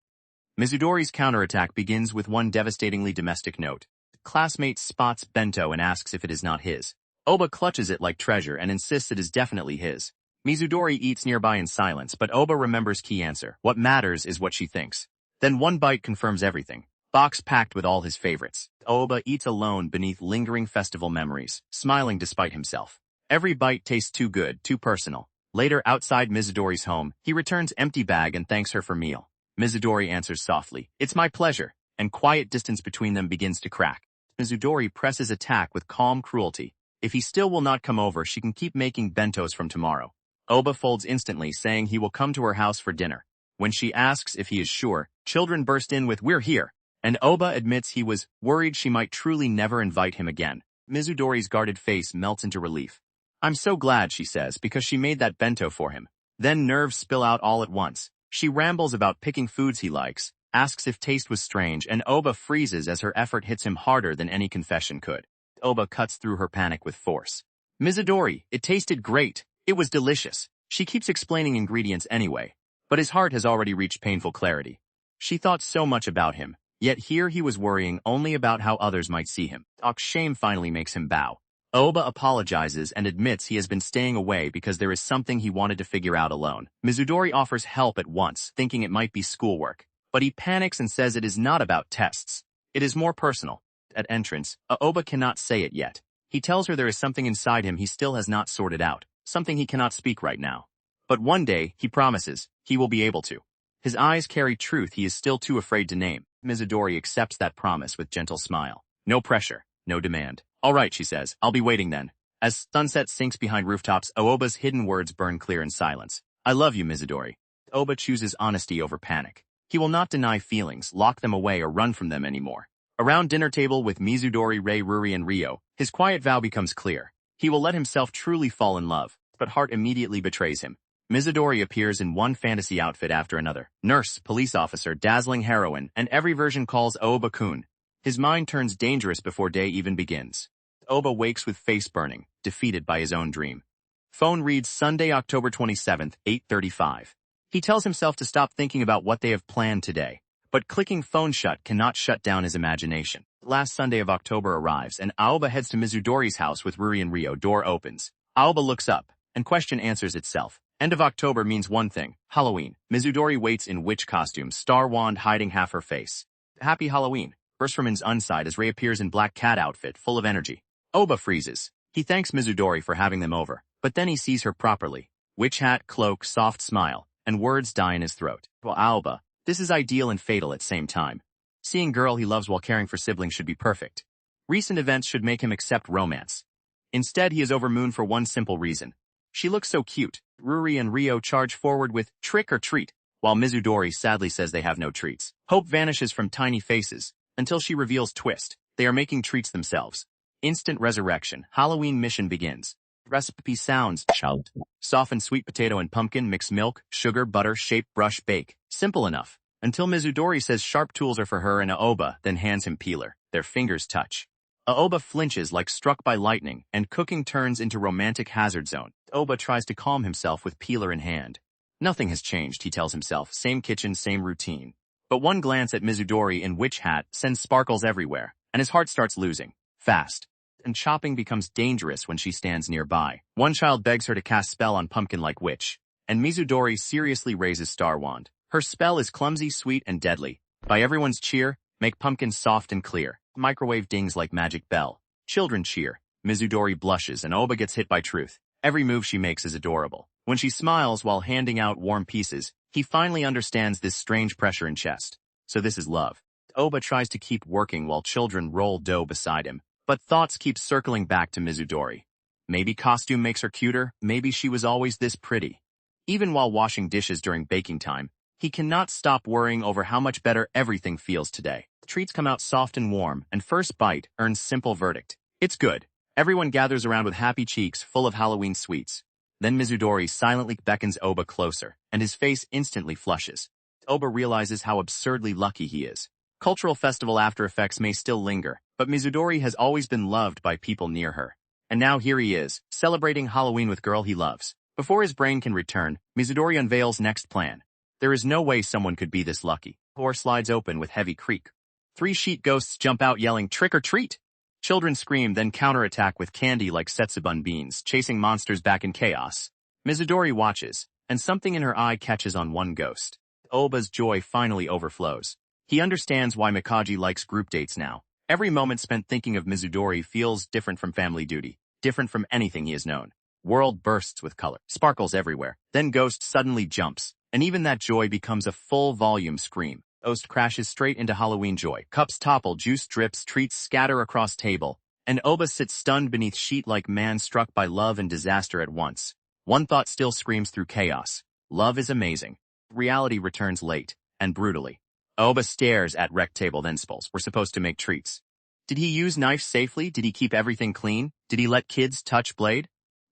Mizudori's counterattack begins with one devastatingly domestic note. Classmate spots bento and asks if it is not his. Aoba clutches it like treasure and insists it is definitely his. Mizudori eats nearby in silence, but Aoba remembers key answer. What matters is what she thinks. Then one bite confirms everything. Box packed with all his favorites. Aoba eats alone beneath lingering festival memories, smiling despite himself. Every bite tastes too good, too personal. Later, outside Mizudori's home, he returns empty bag and thanks her for meal. Mizudori answers softly, "It's my pleasure," and quiet distance between them begins to crack. Mizudori presses attack with calm cruelty. If he still will not come over, she can keep making bentos from tomorrow. Aoba folds instantly, saying he will come to her house for dinner. When she asks if he is sure, children burst in with, "We're here," and Aoba admits he was worried she might truly never invite him again. Mizudori's guarded face melts into relief. "I'm so glad," she says, because she made that bento for him. Then nerves spill out all at once. She rambles about picking foods he likes, asks if taste was strange, and Aoba freezes as her effort hits him harder than any confession could. Aoba cuts through her panic with force. "Mizudori, it tasted great. It was delicious." She keeps explaining ingredients anyway, but his heart has already reached painful clarity. She thought so much about him, yet here he was worrying only about how others might see him. Shame finally makes him bow. Aoba apologizes and admits he has been staying away because there is something he wanted to figure out alone. Mizudori offers help at once, thinking it might be schoolwork, but he panics and says it is not about tests. It is more personal. At entrance, Aoba cannot say it yet. He tells her there is something inside him he still has not sorted out, something he cannot speak right now. But one day, he promises, he will be able to. His eyes carry truth he is still too afraid to name. Mizudori accepts that promise with gentle smile. No pressure, no demand. "All right," she says, "I'll be waiting then." As sunset sinks behind rooftops, Aoba's hidden words burn clear in silence. "I love you, Mizudori." Aoba chooses honesty over panic. He will not deny feelings, lock them away, or run from them anymore. Around dinner table with Mizudori, Rei, Ruri, and Rio, his quiet vow becomes clear. He will let himself truly fall in love, but heart immediately betrays him. Mizudori appears in one fantasy outfit after another. Nurse, police officer, dazzling heroine, and every version calls Aoba-kun. His mind turns dangerous before day even begins. Aoba wakes with face burning, defeated by his own dream. Phone reads Sunday, October 27th, 8:35. He tells himself to stop thinking about what they have planned today, but clicking phone shut cannot shut down his imagination. Last Sunday of October arrives, and Aoba heads to Mizudori's house with Ruri and Rio. Door opens. Aoba looks up, and question answers itself. End of October means one thing, Halloween. Mizudori waits in witch costume, star wand hiding half her face. Happy Halloween, bursts from his unside as Rei appears in black cat outfit, full of energy. Aoba freezes. He thanks Mizudori for having them over, but then he sees her properly. Witch hat, cloak, soft smile, and words die in his throat. Well, Aoba, this is ideal and fatal at same time. Seeing girl he loves while caring for siblings should be perfect. Recent events should make him accept romance. Instead, he is over moon for one simple reason. She looks so cute. Ruri and Rio charge forward with trick or treat, while Mizudori sadly says they have no treats. Hope vanishes from tiny faces, until she reveals twist. They are making treats themselves. Instant resurrection. Halloween mission begins. Recipe sounds. Shout. Soften sweet potato and pumpkin, mix milk, sugar, butter, shape, brush, bake. Simple enough. Until Mizudori says sharp tools are for her and Aoba, then hands him peeler. Their fingers touch. Aoba flinches like struck by lightning, and cooking turns into romantic hazard zone. Aoba tries to calm himself with peeler in hand. Nothing has changed, he tells himself. Same kitchen, same routine. But one glance at Mizudori in witch hat sends sparkles everywhere, and his heart starts losing. Fast. And chopping becomes dangerous when she stands nearby. One child begs her to cast spell on pumpkin like witch, and Mizudori seriously raises star wand. Her spell is clumsy, sweet, and deadly. By everyone's cheer, make pumpkin soft and clear. Microwave dings like magic bell. Children cheer. Mizudori blushes and Aoba gets hit by truth. Every move she makes is adorable. When she smiles while handing out warm pieces, he finally understands this strange pressure in chest. So this is love. Aoba tries to keep working while children roll dough beside him, but thoughts keep circling back to Mizudori. Maybe costume makes her cuter, maybe she was always this pretty. Even while washing dishes during baking time, He cannot stop worrying over how much better everything feels today. Treats come out soft and warm, and first bite earns simple verdict. It's good. Everyone gathers around with happy cheeks full of Halloween sweets. Then Mizudori silently beckons Oba closer, and his face instantly flushes. Oba realizes how absurdly lucky he is. Cultural festival after effects may still linger, but Mizudori has always been loved by people near her. And now here he is, celebrating Halloween with girl he loves. Before his brain can return, Mizudori unveils next plan. There is no way someone could be this lucky. Door slides open with heavy creak. 3 sheet ghosts jump out yelling, "Trick or treat!" Children scream, then counterattack with candy like setsubun beans, chasing monsters back in chaos. Mizudori watches, and something in her eye catches on one ghost. Oba's joy finally overflows. He understands why Mikaji likes group dates now. Every moment spent thinking of Mizudori feels different from family duty, different from anything he has known. World bursts with color, sparkles everywhere. Then Ghost suddenly jumps, and even that joy becomes a full-volume scream. Ghost crashes straight into Halloween joy. Cups topple, juice drips, treats scatter across table, and Oba sits stunned beneath sheet like man struck by love and disaster at once. One thought still screams through chaos. Love is amazing. Reality returns late, and brutally. Oba stares at wrecked table, then spulls. We're supposed to make treats. Did he use knife safely? Did he keep everything clean? Did he let kids touch blade?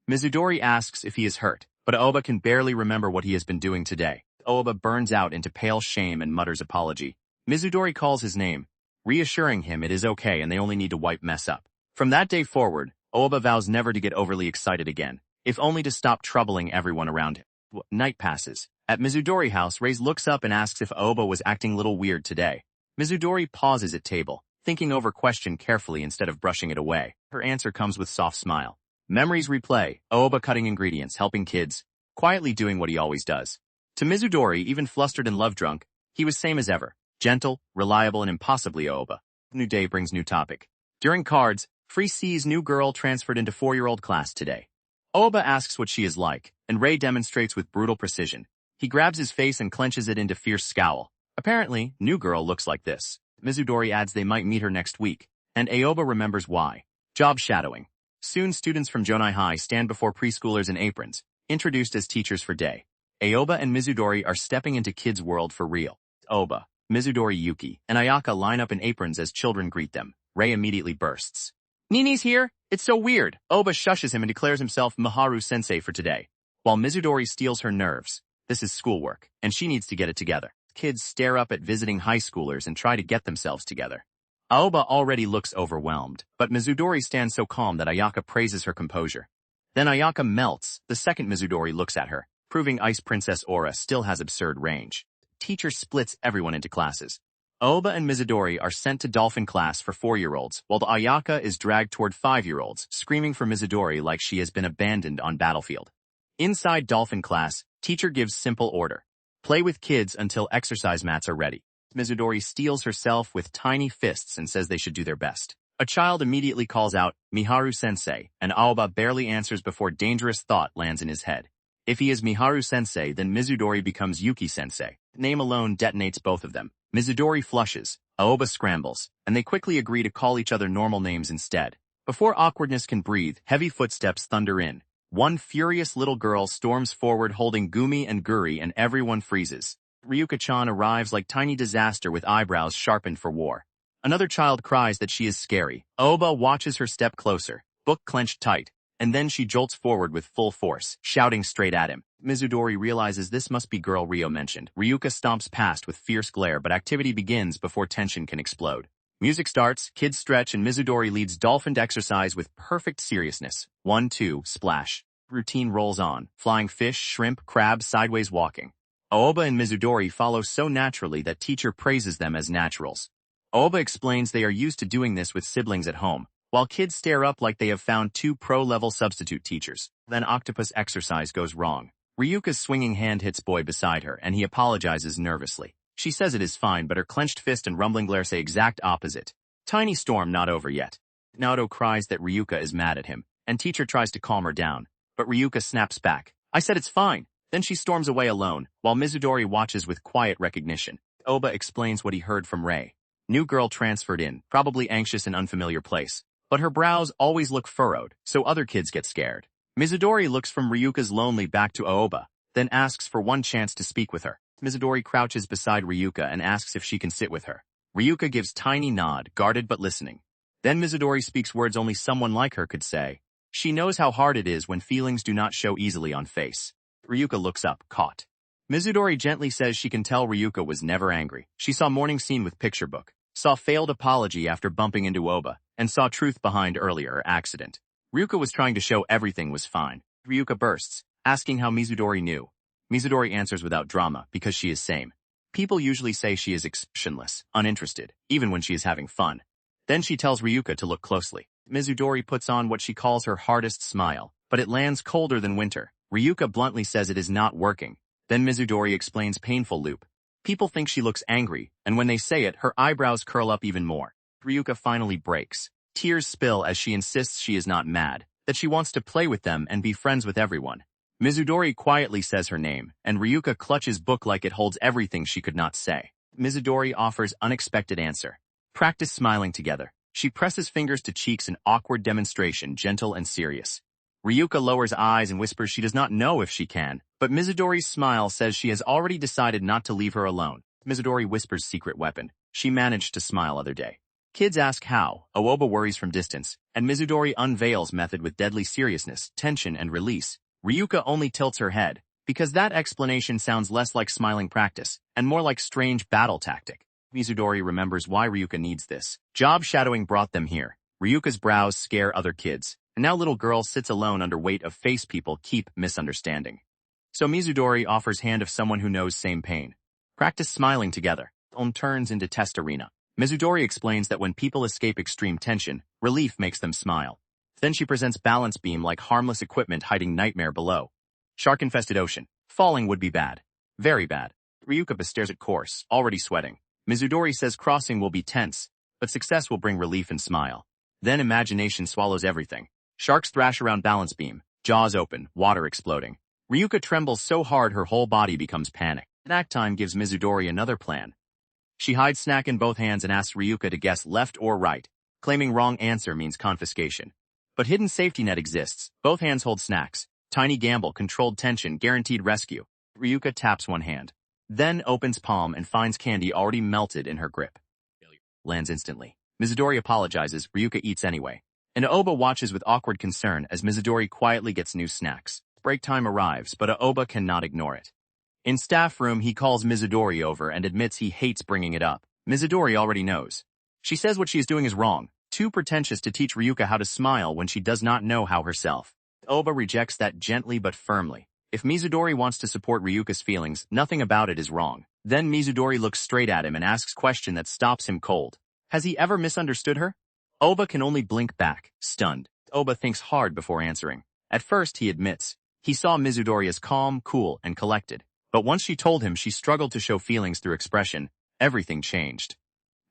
Mizudori asks if he is hurt, but Oba can barely remember what he has been doing today. Oba burns out into pale shame and mutters apology. Mizudori calls his name, reassuring him it is okay and they only need to wipe mess up. From that day forward, Oba vows never to get overly excited again, if only to stop troubling everyone around him. Night passes. At Mizudori house, Rei looks up and asks if Oba was acting a little weird today. Mizudori pauses at table, thinking over question carefully instead of brushing it away. Her answer comes with soft smile. Memories replay, Oba cutting ingredients, helping kids, quietly doing what he always does. To Mizudori, even flustered and love-drunk, he was same as ever, gentle, reliable, and impossibly Oba. New day brings new topic. During cards, Free sees new girl transferred into 4-year-old class today. Oba asks what she is like, and Rei demonstrates with brutal precision. He grabs his face and clenches it into fierce scowl. Apparently, new girl looks like this. Mizudori adds they might meet her next week, and Aoba remembers why. Job shadowing. Soon students from Jonai High stand before preschoolers in aprons, introduced as teachers for day. Aoba and Mizudori are stepping into kids' world for real. Oba, Mizudori, Yuki, and Ayaka line up in aprons as children greet them. Rei immediately bursts. Nini's here? It's so weird. Oba shushes him and declares himself Miharu-sensei for today, while Mizudori steals her nerves. This is schoolwork, and she needs to get it together. Kids stare up at visiting high schoolers and try to get themselves together. Aoba already looks overwhelmed, but Mizudori stands so calm that Ayaka praises her composure. Then Ayaka melts. The second Mizudori looks at her, proving Ice Princess aura still has absurd range. Teacher splits everyone into classes. Aoba and Mizudori are sent to Dolphin class for 4-year-olds, while the Ayaka is dragged toward 5-year-olds, screaming for Mizudori like she has been abandoned on battlefield. Inside Dolphin class, teacher gives simple order. Play with kids until exercise mats are ready. Mizudori steels herself with tiny fists and says they should do their best. A child immediately calls out, Miharu-sensei, and Aoba barely answers before dangerous thought lands in his head. If he is Miharu-sensei, then Mizudori becomes Yuki-sensei. Name alone detonates both of them. Mizudori flushes, Aoba scrambles, and they quickly agree to call each other normal names instead. Before awkwardness can breathe, heavy footsteps thunder in. One furious little girl storms forward holding Gumi and Guri and everyone freezes. Ryuka-chan arrives like tiny disaster with eyebrows sharpened for war. Another child cries that she is scary. Aoba watches her step closer, book clenched tight, and then she jolts forward with full force, shouting straight at him. Mizudori realizes this must be girl Ryo mentioned. Ryuka stomps past with fierce glare, but activity begins before tension can explode. Music starts, kids stretch, and Mizudori leads Dolphin exercise with perfect seriousness. 1, 2, splash. Routine rolls on, flying fish, shrimp, crab, sideways walking. Aoba and Mizudori follow so naturally that teacher praises them as naturals. Aoba explains they are used to doing this with siblings at home, while kids stare up like they have found 2 pro-level substitute teachers. Then octopus exercise goes wrong. Ryuka's swinging hand hits boy beside her, and he apologizes nervously. She says it is fine, but her clenched fist and rumbling glare say exact opposite. Tiny storm not over yet. Naoto cries that Ryuka is mad at him, and teacher tries to calm her down, but Ryuka snaps back. I said it's fine. Then she storms away alone, while Mizudori watches with quiet recognition. Oba explains what he heard from Rei. New girl transferred in, probably anxious and unfamiliar place, but her brows always look furrowed, so other kids get scared. Mizudori looks from Ryuka's lonely back to Aoba, then asks for one chance to speak with her. Mizudori crouches beside Ryuka and asks if she can sit with her. Ryuka gives tiny nod, guarded but listening. Then Mizudori speaks words only someone like her could say. She knows how hard it is when feelings do not show easily on face. Ryuka looks up, caught. Mizudori gently says she can tell Ryuka was never angry. She saw morning scene with picture book, saw failed apology after bumping into Oba, and saw truth behind earlier accident. Ryuka was trying to show everything was fine. Ryuka bursts, asking how Mizudori knew. Mizudori answers without drama, because she is same. People usually say she is expressionless, uninterested, even when she is having fun. Then she tells Ryuka to look closely. Mizudori puts on what she calls her hardest smile, but it lands colder than winter. Ryuka bluntly says it is not working. Then Mizudori explains painful loop. People think she looks angry, and when they say it, her eyebrows curl up even more. Ryuka finally breaks. Tears spill as she insists she is not mad, that she wants to play with them and be friends with everyone. Mizudori quietly says her name, and Ryuka clutches book like it holds everything she could not say. Mizudori offers unexpected answer. Practice smiling together. She presses fingers to cheeks in awkward demonstration, gentle and serious. Ryuka lowers eyes and whispers she does not know if she can, but Mizudori's smile says she has already decided not to leave her alone. Mizudori whispers secret weapon. She managed to smile other day. Kids ask how, Ooba worries from distance, and Mizudori unveils method with deadly seriousness, tension and release. Ryuka only tilts her head, because that explanation sounds less like smiling practice, and more like strange battle tactic. Mizudori remembers why Ryuka needs this. Job shadowing brought them here. Ryuka's brows scare other kids, and now little girl sits alone under weight of face people keep misunderstanding. So Mizudori offers hand of someone who knows same pain. Practice smiling together. Turns into test arena. Mizudori explains that when people escape extreme tension, relief makes them smile. Then she presents balance beam like harmless equipment hiding nightmare below. Shark-infested ocean. Falling would be bad. Very bad. Ryuka stares at course, already sweating. Mizudori says crossing will be tense, but success will bring relief and smile. Then imagination swallows everything. Sharks thrash around balance beam, jaws open, water exploding. Ryuka trembles so hard her whole body becomes panic. Snack time gives Mizudori another plan. She hides snack in both hands and asks Ryuka to guess left or right. Claiming wrong answer means confiscation. But hidden safety net exists. Both hands hold snacks. Tiny gamble, controlled tension, guaranteed rescue. Ryuka taps one hand. Then opens palm and finds candy already melted in her grip. Lands instantly. Mizudori apologizes, Ryuka eats anyway. And Aoba watches with awkward concern as Mizudori quietly gets new snacks. Break time arrives, but Aoba cannot ignore it. In staff room, he calls Mizudori over and admits he hates bringing it up. Mizudori already knows. She says what she is doing is wrong, too pretentious to teach Ryuka how to smile when she does not know how herself. Aoba rejects that gently but firmly. If Mizudori wants to support Ryuka's feelings, nothing about it is wrong. Then Mizudori looks straight at him and asks question that stops him cold. Has he ever misunderstood her? Aoba can only blink back, stunned. Aoba thinks hard before answering. At first, he admits. He saw Mizudori as calm, cool, and collected. But once she told him she struggled to show feelings through expression, everything changed.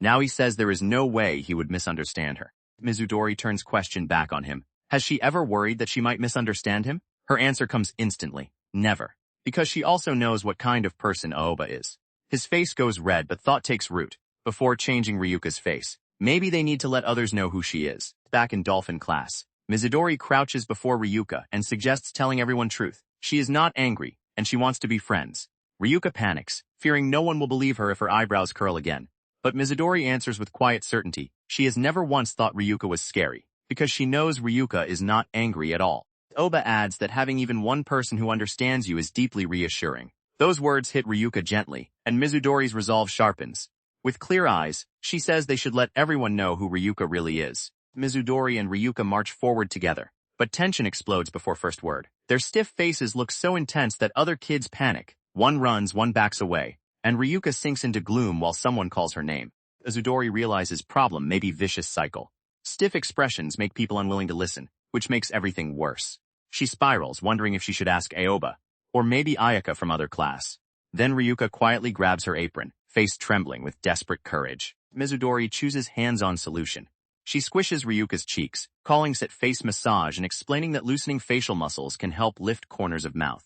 Now he says there is no way he would misunderstand her. Mizudori turns question back on him. Has she ever worried that she might misunderstand him? Her answer comes instantly. Never. Because she also knows what kind of person Aoba is. His face goes red but thought takes root. Before changing Ryuka's face. Maybe they need to let others know who she is. Back in dolphin class. Mizudori crouches before Ryuka and suggests telling everyone truth. She is not angry, and she wants to be friends. Ryuka panics, fearing no one will believe her if her eyebrows curl again. But Mizudori answers with quiet certainty. She has never once thought Ryuka was scary, because she knows Ryuka is not angry at all. Aoba adds that having even one person who understands you is deeply reassuring. Those words hit Ryuka gently, and Mizudori's resolve sharpens. With clear eyes, she says they should let everyone know who Ryuka really is. Mizudori and Ryuka march forward together, but tension explodes before first word. Their stiff faces look so intense that other kids panic. One runs, one backs away, and Ryuka sinks into gloom while someone calls her name. Mizudori realizes problem may be vicious cycle. Stiff expressions make people unwilling to listen, which makes everything worse. She spirals, wondering if she should ask Aoba, or maybe Ayaka from other class. Then Ryuka quietly grabs her apron, face trembling with desperate courage. Mizudori chooses hands-on solution. She squishes Ryuka's cheeks, calling it face massage and explaining that loosening facial muscles can help lift corners of mouth.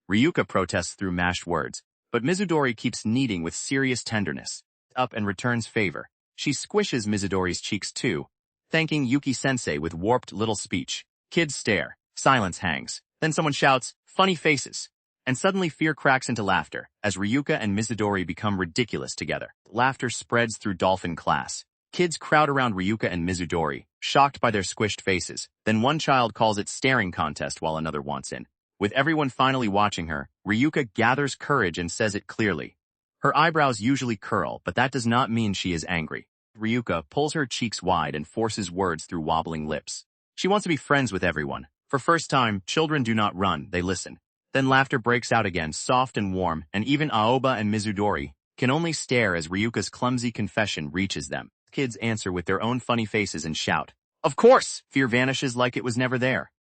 Ryuka protests through mashed words, but Mizudori keeps kneading with serious tenderness. Up and returns favor. She squishes Mizudori's cheeks too, thanking Yuki-sensei with warped little speech. Kids stare. Silence hangs. Then someone shouts, funny faces. And suddenly fear cracks into laughter, as Ryuka and Mizudori become ridiculous together. Laughter spreads through dolphin class. Kids crowd around Ryuka and Mizudori, shocked by their squished faces. Then one child calls it staring contest while another wants in. With everyone finally watching her, Ryuka gathers courage and says it clearly. Her eyebrows usually curl, but that does not mean she is angry. Ryuka pulls her cheeks wide and forces words through wobbling lips. She wants to be friends with everyone. For first time, children do not run, they listen. Then laughter breaks out again, soft and warm, and even Aoba and Mizudori can only stare as Ryuka's clumsy confession reaches them. Kids answer with their own funny faces and shout, "Of course!" Fear vanishes like it was never there.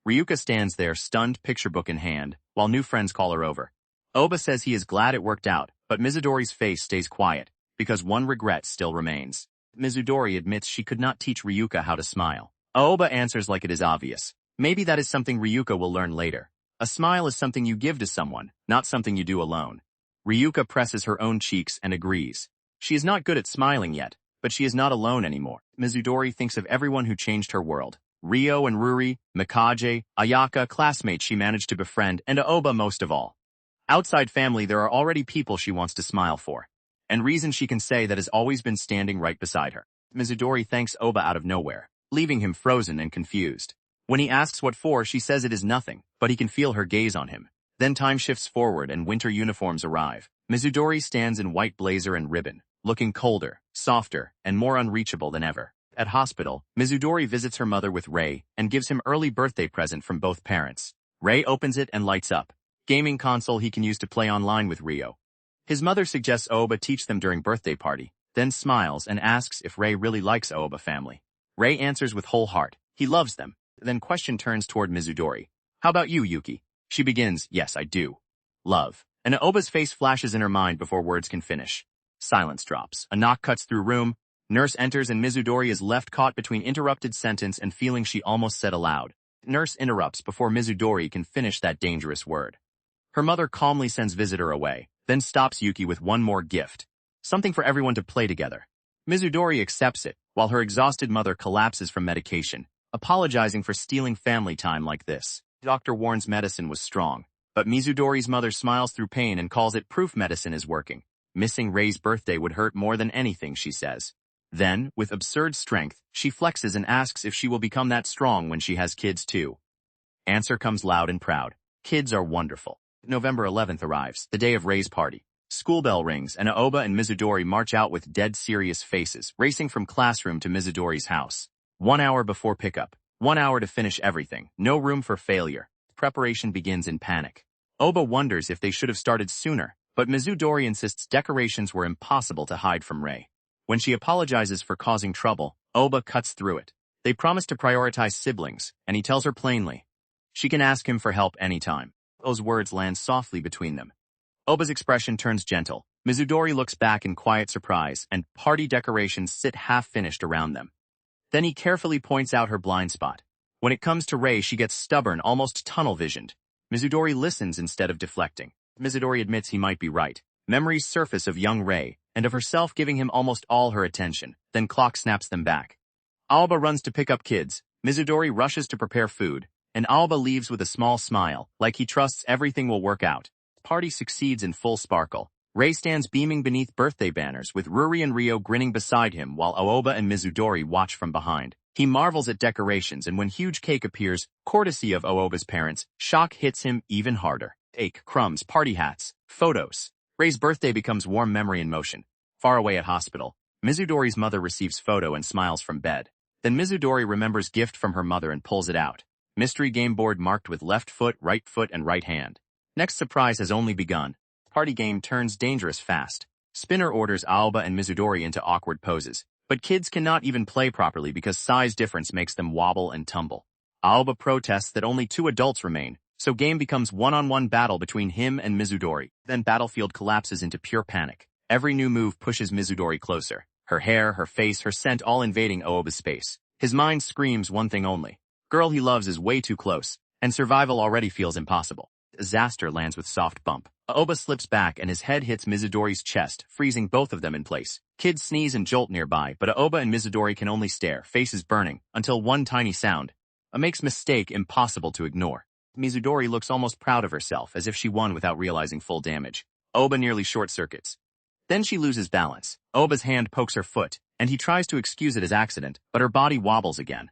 Ryuka stands there, stunned, picture book in hand, while new friends call her over. Aoba says he is glad it worked out, but Mizudori's face stays quiet, because one regret still remains. Mizudori admits she could not teach Ryuka how to smile. Aoba answers like it is obvious. Maybe that is something Ryuka will learn later. A smile is something you give to someone, not something you do alone. Ryuka presses her own cheeks and agrees. She is not good at smiling yet, but she is not alone anymore. Mizudori thinks of everyone who changed her world. Ryo and Ruri, Mikage, Ayaka, classmates she managed to befriend, and Aoba most of all. Outside family, there are already people she wants to smile for. And reason she can say that has always been standing right beside her. Mizudori thanks Aoba out of nowhere, leaving him frozen and confused. When he asks what for, she says it is nothing, but he can feel her gaze on him. Then time shifts forward and winter uniforms arrive. Mizudori stands in white blazer and ribbon, looking colder, softer, and more unreachable than ever. At hospital, Mizudori visits her mother with Rei and gives him early birthday present from both parents. Rei opens it and lights up. Gaming console he can use to play online with Ryo. His mother suggests Aoba teach them during birthday party, then smiles and asks if Rei really likes Aoba family. Rei answers with whole heart. He loves them. Then question turns toward Mizudori. How about you, Yuki? She begins, yes, I do. Love. And Aoba's face flashes in her mind before words can finish. Silence drops. A knock cuts through room. Nurse enters and Mizudori is left caught between interrupted sentence and feeling she almost said aloud. Nurse interrupts before Mizudori can finish that dangerous word. Her mother calmly sends visitor away, then stops Yuki with one more gift. Something for everyone to play together. Mizudori accepts it, while her exhausted mother collapses from medication, apologizing for stealing family time like this. Doctor warns medicine was strong, but Mizudori's mother smiles through pain and calls it proof medicine is working. Missing Rei's birthday would hurt more than anything, she says. Then, with absurd strength, she flexes and asks if she will become that strong when she has kids too. Answer comes loud and proud. Kids are wonderful. November 11th arrives, the day of Rei's party. School bell rings and Aoba and Mizudori march out with dead serious faces, racing from classroom to Mizudori's house. 1 hour before pickup. 1 hour to finish everything. No room for failure. Preparation begins in panic. Aoba wonders if they should have started sooner, but Mizudori insists decorations were impossible to hide from Rei. When she apologizes for causing trouble, Aoba cuts through it. They promise to prioritize siblings, and he tells her plainly. She can ask him for help anytime. Those words land softly between them. Oba's expression turns gentle. Mizudori looks back in quiet surprise, and party decorations sit half-finished around them. Then he carefully points out her blind spot. When it comes to Rei, she gets stubborn, almost tunnel-visioned. Mizudori listens instead of deflecting. Mizudori admits he might be right. Memories surface of young Rei, and of herself giving him almost all her attention. Then clock snaps them back. Aoba runs to pick up kids. Mizudori rushes to prepare food, and Aoba leaves with a small smile, like he trusts everything will work out. Party succeeds in full sparkle. Rei stands beaming beneath birthday banners with Ruri and Ryo grinning beside him while Aoba and Mizudori watch from behind. He marvels at decorations, and when huge cake appears, courtesy of Aoba's parents, shock hits him even harder. Cake, crumbs, party hats, photos. Rei's birthday becomes warm memory in motion. Far away at hospital, Mizudori's mother receives photo and smiles from bed. Then Mizudori remembers gift from her mother and pulls it out. Mystery game board marked with left foot, and right hand. Next surprise has only begun. Party game turns dangerous fast. Spinner orders Aoba and Mizudori into awkward poses. But kids cannot even play properly because size difference makes them wobble and tumble. Aoba protests that only 2 adults remain, so game becomes one-on-one battle between him and Mizudori. Then battlefield collapses into pure panic. Every new move pushes Mizudori closer. Her hair, her face, her scent all invading Aoba's space. His mind screams one thing only. Girl he loves is way too close, and survival already feels impossible. Disaster lands with soft bump. Aoba slips back and his head hits Mizudori's chest, freezing both of them in place. Kids sneeze and jolt nearby, but Aoba and Mizudori can only stare, faces burning, until one tiny sound makes mistake impossible to ignore. Mizudori looks almost proud of herself, as if she won without realizing full damage. Oba nearly short-circuits. Then she loses balance. Oba's hand pokes her foot, and he tries to excuse it as accident, but her body wobbles again.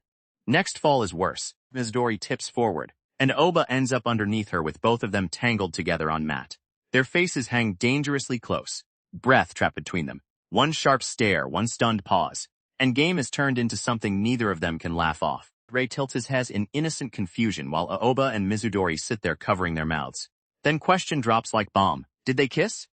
Next fall is worse. Mizudori tips forward, and Oba ends up underneath her with both of them tangled together on mat. Their faces hang dangerously close, breath trapped between them. One sharp stare, one stunned pause, and game is turned into something neither of them can laugh off. Ray tilts his head in innocent confusion while Aoba and Mizudori sit there covering their mouths. Then question drops like bomb. Did they kiss?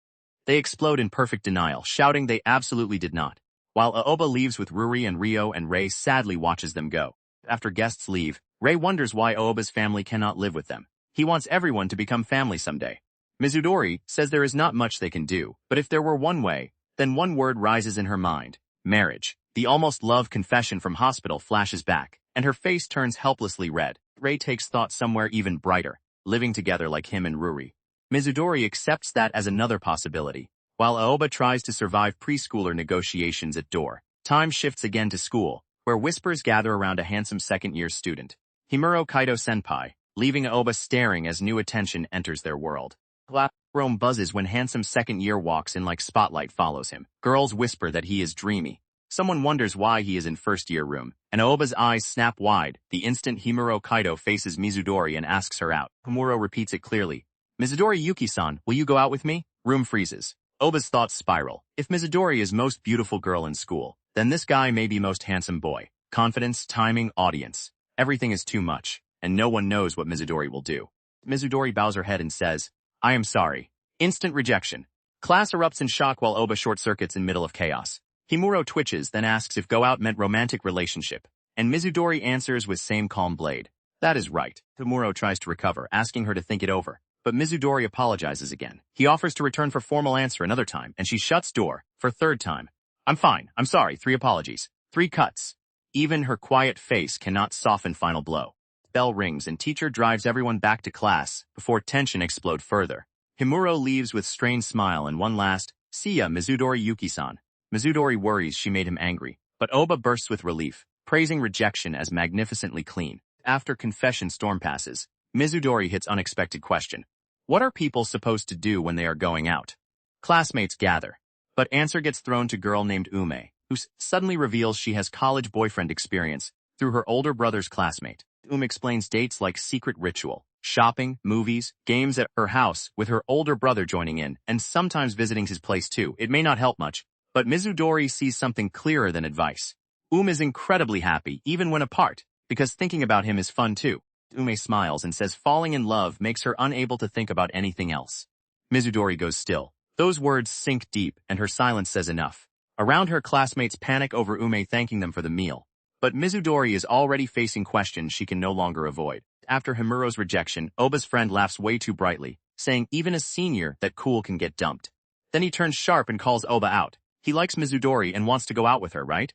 They explode in perfect denial, shouting they absolutely did not. While Aoba leaves with Ruri and Rio and Ray sadly watches them go. After guests leave, Ray wonders why Aoba's family cannot live with them. He wants everyone to become family someday. Mizudori says there is not much they can do, but if there were one way, then one word rises in her mind. Marriage. The almost love confession from hospital flashes back, and her face turns helplessly red. Ray takes thought somewhere even brighter, living together like him and Ruri. Mizudori accepts that as another possibility, while Aoba tries to survive preschooler negotiations at door. Time shifts again to school, where whispers gather around a handsome second-year student, Himuro Kaito-senpai, leaving Aoba staring as new attention enters their world. Classroom buzzes when handsome second-year walks in like spotlight follows him. Girls whisper that he is dreamy. Someone wonders why he is in first-year room, and Aoba's eyes snap wide the instant Himuro Kaito faces Mizudori and asks her out. Himuro repeats it clearly. Mizudori Yuki-san, will you go out with me? Room freezes. Oba's thoughts spiral. If Mizudori is most beautiful girl in school, then this guy may be most handsome boy. Confidence, timing, audience. Everything is too much, and no one knows what Mizudori will do. Mizudori bows her head and says, I am sorry. Instant rejection. Class erupts in shock while Oba short-circuits in middle of chaos. Himuro twitches, then asks if go out meant romantic relationship, and Mizudori answers with same calm blade. That is right. Himuro tries to recover, asking her to think it over. But Mizudori apologizes again. He offers to return for formal answer another time, and she shuts door for third time. I'm fine. I'm sorry. 3 apologies. 3 cuts. Even her quiet face cannot soften final blow. Bell rings and teacher drives everyone back to class before tension explodes further. Himuro leaves with strained smile and one last, see ya, Mizudori Yuki-san. Mizudori worries she made him angry, but Oba bursts with relief, praising rejection as magnificently clean. After confession storm passes, Mizudori hits unexpected question. What are people supposed to do when they are going out? Classmates gather, but answer gets thrown to girl named Ume, who suddenly reveals she has college boyfriend experience through her older brother's classmate. Ume explains dates like secret ritual, shopping, movies, games at her house with her older brother joining in and sometimes visiting his place too. It may not help much, but Mizudori sees something clearer than advice. Ume is incredibly happy even when apart, because thinking about him is fun too. Ume smiles and says falling in love makes her unable to think about anything else. Mizudori goes still. Those words sink deep, and her silence says enough. Around her, classmates panic over Ume thanking them for the meal. But Mizudori is already facing questions she can no longer avoid. After Himuro's rejection, Oba's friend laughs way too brightly, saying even a senior that cool can get dumped. Then he turns sharp and calls Oba out. He likes Mizudori and wants to go out with her, right?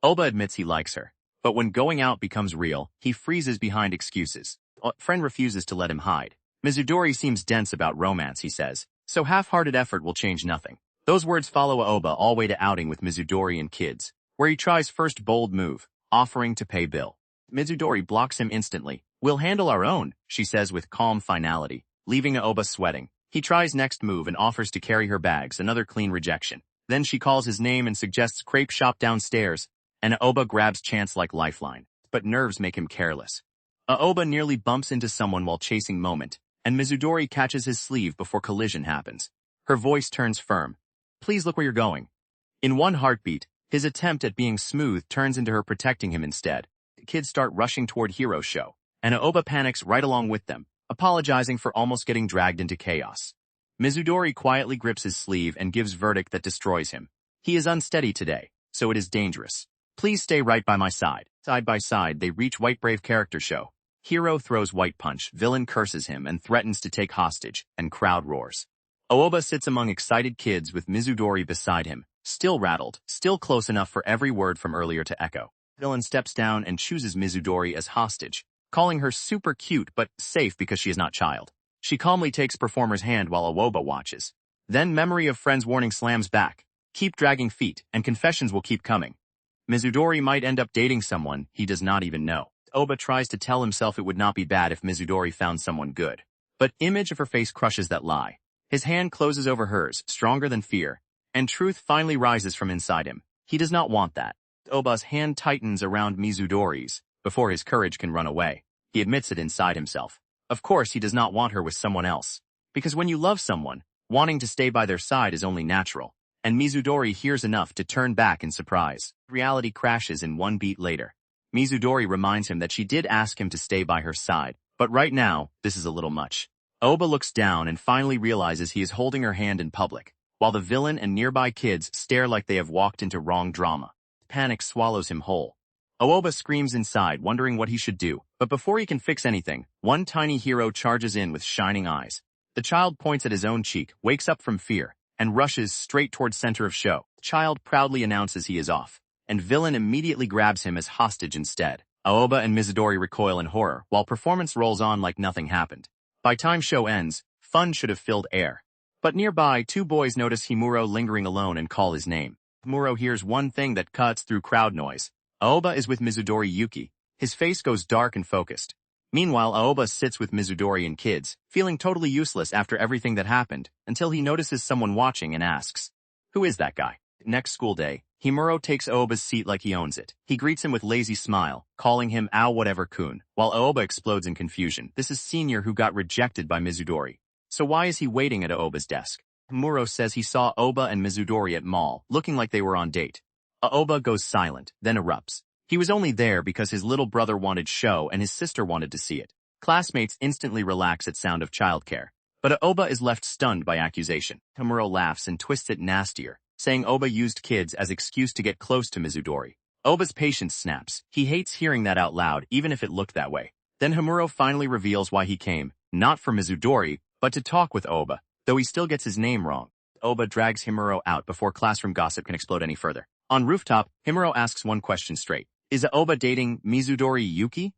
Oba admits he likes her. But when going out becomes real, he freezes behind excuses. A friend refuses to let him hide. Mizudori seems dense about romance, he says, so half-hearted effort will change nothing. Those words follow Oba all the way to outing with Mizudori and kids, where he tries first bold move, offering to pay bill. Mizudori blocks him instantly. We'll handle our own, she says with calm finality, leaving Oba sweating. He tries next move and offers to carry her bags, another clean rejection. Then she calls his name and suggests crepe shop downstairs, and Aoba grabs chance like lifeline, but nerves make him careless. Aoba nearly bumps into someone while chasing moment, and Mizudori catches his sleeve before collision happens. Her voice turns firm. Please look where you're going. In one heartbeat, his attempt at being smooth turns into her protecting him instead. The kids start rushing toward Hiro's show, and Aoba panics right along with them, apologizing for almost getting dragged into chaos. Mizudori quietly grips his sleeve and gives verdict that destroys him. He is unsteady today, so it is dangerous. Please stay right by my side. Side by side, they reach White Brave character show. Hero throws white punch, villain curses him and threatens to take hostage, and crowd roars. Aoba sits among excited kids with Mizudori beside him, still rattled, still close enough for every word from earlier to echo. Villain steps down and chooses Mizudori as hostage, calling her super cute but safe because she is not child. She calmly takes performer's hand while Aoba watches. Then memory of friend's warning slams back. Keep dragging feet, and confessions will keep coming. Mizudori might end up dating someone he does not even know. Oba tries to tell himself it would not be bad if Mizudori found someone good. But image of her face crushes that lie. His hand closes over hers, stronger than fear, and truth finally rises from inside him. He does not want that. Oba's hand tightens around Mizudori's before his courage can run away. He admits it inside himself. Of course he does not want her with someone else. Because when you love someone, wanting to stay by their side is only natural. And Mizudori hears enough to turn back in surprise. Reality crashes in one beat later. Mizudori reminds him that she did ask him to stay by her side, but right now, this is a little much. Oba looks down and finally realizes he is holding her hand in public, while the villain and nearby kids stare like they have walked into wrong drama. Panic swallows him whole. Aoba screams inside, wondering what he should do, but before he can fix anything, one tiny hero charges in with shining eyes. The child points at his own cheek, wakes up from fear, and rushes straight towards center of show. The child proudly announces he is off, and villain immediately grabs him as hostage instead. Aoba and Mizudori recoil in horror, while performance rolls on like nothing happened. By time show ends, fun should have filled air. But nearby, two boys notice Himuro lingering alone and call his name. Himuro hears one thing that cuts through crowd noise. Aoba is with Mizudori Yuki. His face goes dark and focused. Meanwhile, Aoba sits with Mizudori and kids, feeling totally useless after everything that happened, until he notices someone watching and asks, "Who is that guy?" Next school day, Himuro takes Aoba's seat like he owns it. He greets him with lazy smile, calling him "Ow whatever kun," while Aoba explodes in confusion. This is Senior who got rejected by Mizudori. So why is he waiting at Aoba's desk? Himuro says he saw Aoba and Mizudori at mall, looking like they were on date. Aoba goes silent, then erupts. He was only there because his little brother wanted show and his sister wanted to see it. Classmates instantly relax at sound of childcare. But Aoba is left stunned by accusation. Himuro laughs and twists it nastier, saying Aoba used kids as excuse to get close to Mizudori. Aoba's patience snaps. He hates hearing that out loud, even if it looked that way. Then Himuro finally reveals why he came, not for Mizudori, but to talk with Aoba, though he still gets his name wrong. Aoba drags Himuro out before classroom gossip can explode any further. On rooftop, Himuro asks one question straight. Is Aoba dating Mizudori Yuki?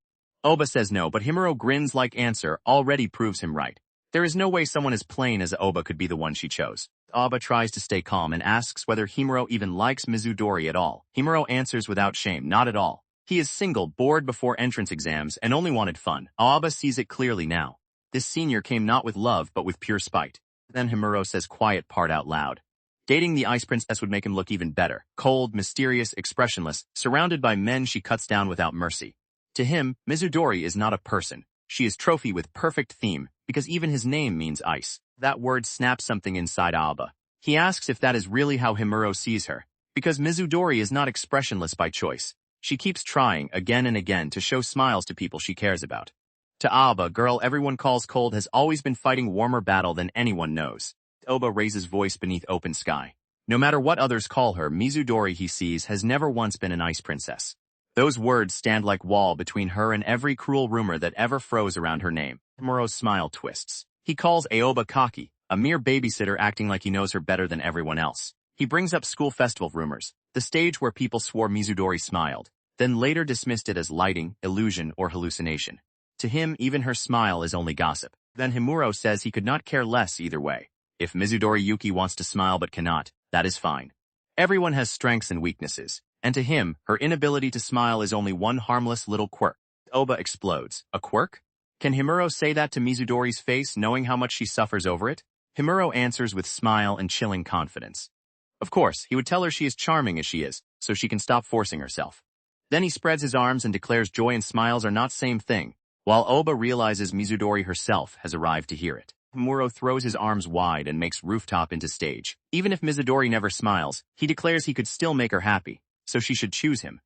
Aoba says no, but Himuro grins like answer already proves him right. There is no way someone as plain as Aoba could be the one she chose. Aoba tries to stay calm and asks whether Himuro even likes Mizudori at all. Himuro answers without shame, not at all. He is single, bored before entrance exams, and only wanted fun. Aoba sees it clearly now. This senior came not with love, but with pure spite. Then Himuro says quiet part out loud. Dating the ice princess would make him look even better. Cold, mysterious, expressionless, surrounded by men she cuts down without mercy. To him, Mizudori is not a person. She is trophy with perfect theme, because even his name means ice. That word snaps something inside Aoba. He asks if that is really how Himuro sees her, because Mizudori is not expressionless by choice. She keeps trying again and again to show smiles to people she cares about. To Aoba, girl everyone calls cold has always been fighting warmer battle than anyone knows. Aoba raises voice beneath open sky. No matter what others call her, Mizudori he sees has never once been an ice princess. Those words stand like wall between her and every cruel rumor that ever froze around her name. Himuro's smile twists. He calls Aoba cocky, a mere babysitter acting like he knows her better than everyone else. He brings up school festival rumors, the stage where people swore Mizudori smiled, then later dismissed it as lighting, illusion, or hallucination. To him, even her smile is only gossip. Then Himuro says he could not care less either way. If Mizudori Yuki wants to smile but cannot, that is fine. Everyone has strengths and weaknesses, and to him, her inability to smile is only one harmless little quirk. Aoba explodes. A quirk? Can Himuro say that to Mizudori's face, knowing how much she suffers over it? Himuro answers with smile and chilling confidence. Of course, he would tell her she is charming as she is, so she can stop forcing herself. Then he spreads his arms and declares joy and smiles are not same thing, while Aoba realizes Mizudori herself has arrived to hear it. Himuro throws his arms wide and makes rooftop into stage. Even if Mizudori never smiles, he declares he could still make her happy, so she should choose him.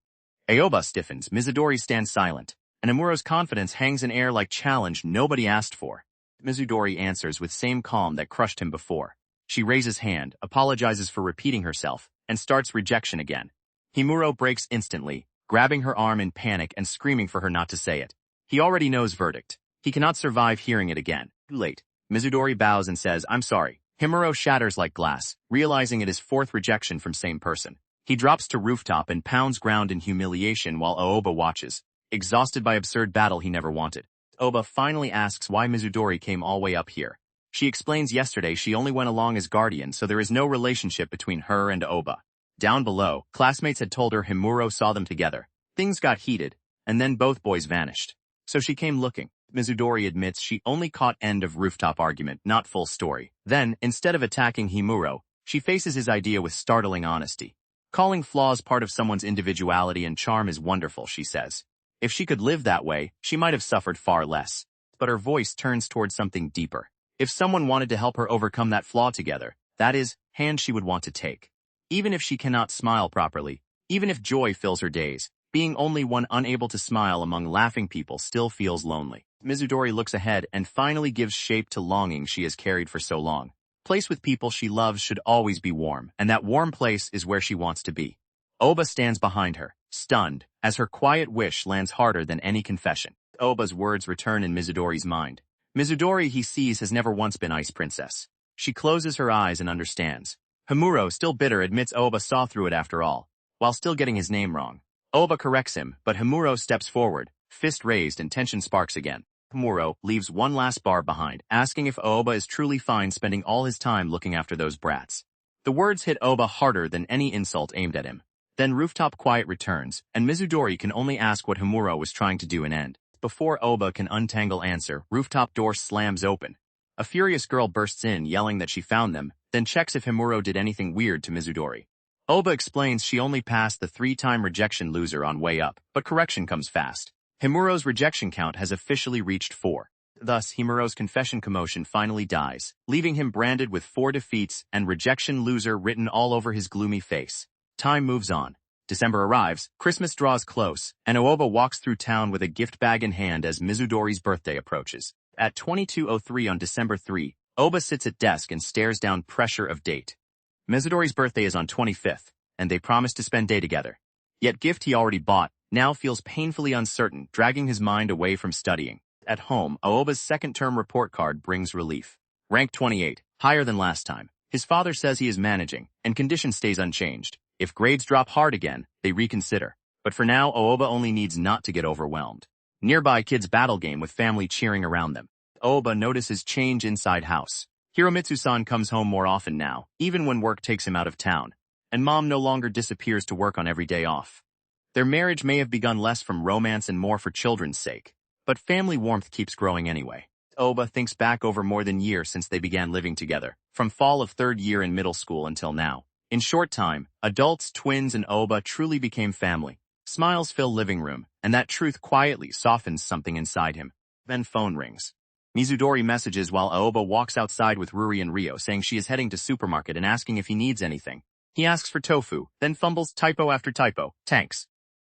Aoba stiffens, Mizudori stands silent, and Himuro's confidence hangs in air like challenge nobody asked for. Mizudori answers with same calm that crushed him before. She raises hand, apologizes for repeating herself, and starts rejection again. Himuro breaks instantly, grabbing her arm in panic and screaming for her not to say it. He already knows verdict. He cannot survive hearing it again. Too late. Mizudori bows and says, I'm sorry. Himuro shatters like glass, realizing it is fourth rejection from same person. He drops to rooftop and pounds ground in humiliation while Aoba watches, exhausted by absurd battle he never wanted. Aoba finally asks why Mizudori came all way up here. She explains yesterday she only went along as guardian, so there is no relationship between her and Aoba. Down below, classmates had told her Himuro saw them together. Things got heated, and then both boys vanished. So she came looking. Mizudori admits she only caught end of rooftop argument, not full story. Then, instead of attacking Himuro, she faces his idea with startling honesty. Calling flaws part of someone's individuality and charm is wonderful, she says. If she could live that way, she might have suffered far less. But her voice turns towards something deeper. If someone wanted to help her overcome that flaw together, that is, hand she would want to take. Even if she cannot smile properly, even if joy fills her days, being only one unable to smile among laughing people still feels lonely. Mizudori looks ahead and finally gives shape to longing she has carried for so long. Place with people she loves should always be warm, and that warm place is where she wants to be. Oba stands behind her, stunned, as her quiet wish lands harder than any confession. Oba's words return in Mizudori's mind. Mizudori, he sees, has never once been Ice Princess. She closes her eyes and understands. Himuro, still bitter, admits Oba saw through it after all, while still getting his name wrong. Oba corrects him, but Himuro steps forward, fist raised, and tension sparks again. Himuro leaves one last bar behind, asking if Oba is truly fine spending all his time looking after those brats. The words hit Oba harder than any insult aimed at him. Then rooftop quiet returns, and Mizudori can only ask what Himuro was trying to do and end. Before Oba can untangle answer, rooftop door slams open. A furious girl bursts in, yelling that she found them, then checks if Himuro did anything weird to Mizudori. Oba explains she only passed the 3-time rejection loser on way up, but correction comes fast. Himuro's rejection count has officially reached 4. Thus, Himuro's confession commotion finally dies, leaving him branded with 4 defeats and rejection loser written all over his gloomy face. Time moves on. December arrives, Christmas draws close, and Aoba walks through town with a gift bag in hand as Mizudori's birthday approaches. At 22:03 on December 3, Oba sits at desk and stares down pressure of date. Mizudori's birthday is on 25th, and they promise to spend day together. Yet gift he already bought now feels painfully uncertain, dragging his mind away from studying. At home, Aoba's second-term report card brings relief. Rank 28, higher than last time. His father says he is managing, and condition stays unchanged. If grades drop hard again, they reconsider. But for now, Aoba only needs not to get overwhelmed. Nearby, kids battle game with family cheering around them. Aoba notices change inside house. Hiromitsu-san comes home more often now, even when work takes him out of town. And mom no longer disappears to work on every day off. Their marriage may have begun less from romance and more for children's sake. But family warmth keeps growing anyway. Aoba thinks back over more than a year since they began living together, from fall of 3rd year in middle school until now. In short time, adults, twins, and Aoba truly became family. Smiles fill living room, and that truth quietly softens something inside him. Then phone rings. Mizudori messages while Aoba walks outside with Ruri and Rio, saying she is heading to supermarket and asking if he needs anything. He asks for tofu, then fumbles typo after typo. Tanks.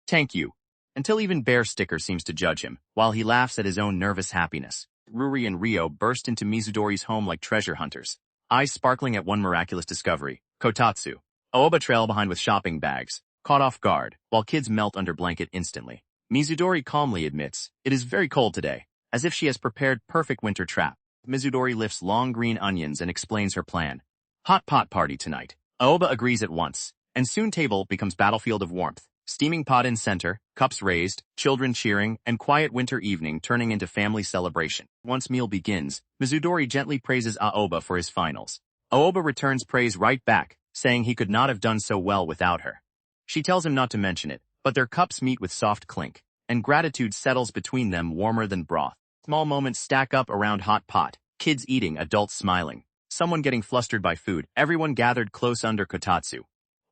Thank you. Until even Bear Sticker seems to judge him, while he laughs at his own nervous happiness. Ruri and Rio burst into Mizudori's home like treasure hunters, eyes sparkling at one miraculous discovery. Kotatsu. Aoba trail behind with shopping bags, caught off guard, while kids melt under blanket instantly. Mizudori calmly admits, it is very cold today, as if she has prepared perfect winter trap. Mizudori lifts long green onions and explains her plan. Hot pot party tonight. Aoba agrees at once, and soon table becomes battlefield of warmth. Steaming pot in center, cups raised, children cheering, and quiet winter evening turning into family celebration. Once meal begins, Mizudori gently praises Aoba for his finals. Aoba returns praise right back, saying he could not have done so well without her. She tells him not to mention it, but their cups meet with soft clink, and gratitude settles between them warmer than broth. Small moments stack up around hot pot, kids eating, adults smiling, someone getting flustered by food, everyone gathered close under kotatsu.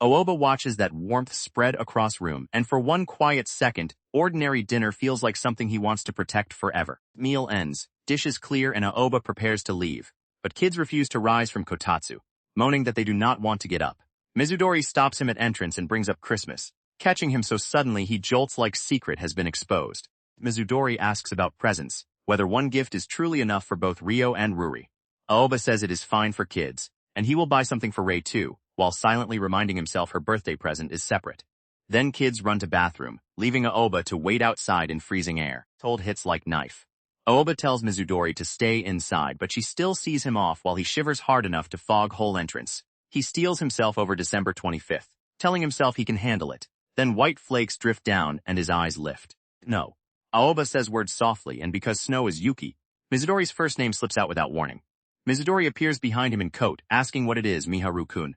Aoba watches that warmth spread across room, and for one quiet second, ordinary dinner feels like something he wants to protect forever. Meal ends, dishes clear, and Aoba prepares to leave. But kids refuse to rise from kotatsu, moaning that they do not want to get up. Mizudori stops him at entrance and brings up Christmas, catching him so suddenly he jolts like secret has been exposed. Mizudori asks about presents, whether one gift is truly enough for both Rio and Ruri. Aoba says it is fine for kids, and he will buy something for Rei too, while silently reminding himself her birthday present is separate. Then kids run to bathroom, leaving Aoba to wait outside in freezing air. Cold hits like knife. Aoba tells Mizudori to stay inside, but she still sees him off while he shivers hard enough to fog whole entrance. He steels himself over December 25th, telling himself he can handle it. Then white flakes drift down and his eyes lift. No. Aoba says words softly, and because Snow is Yuki, Mizudori's first name slips out without warning. Mizudori appears behind him in coat, asking what it is, Miharu-kun.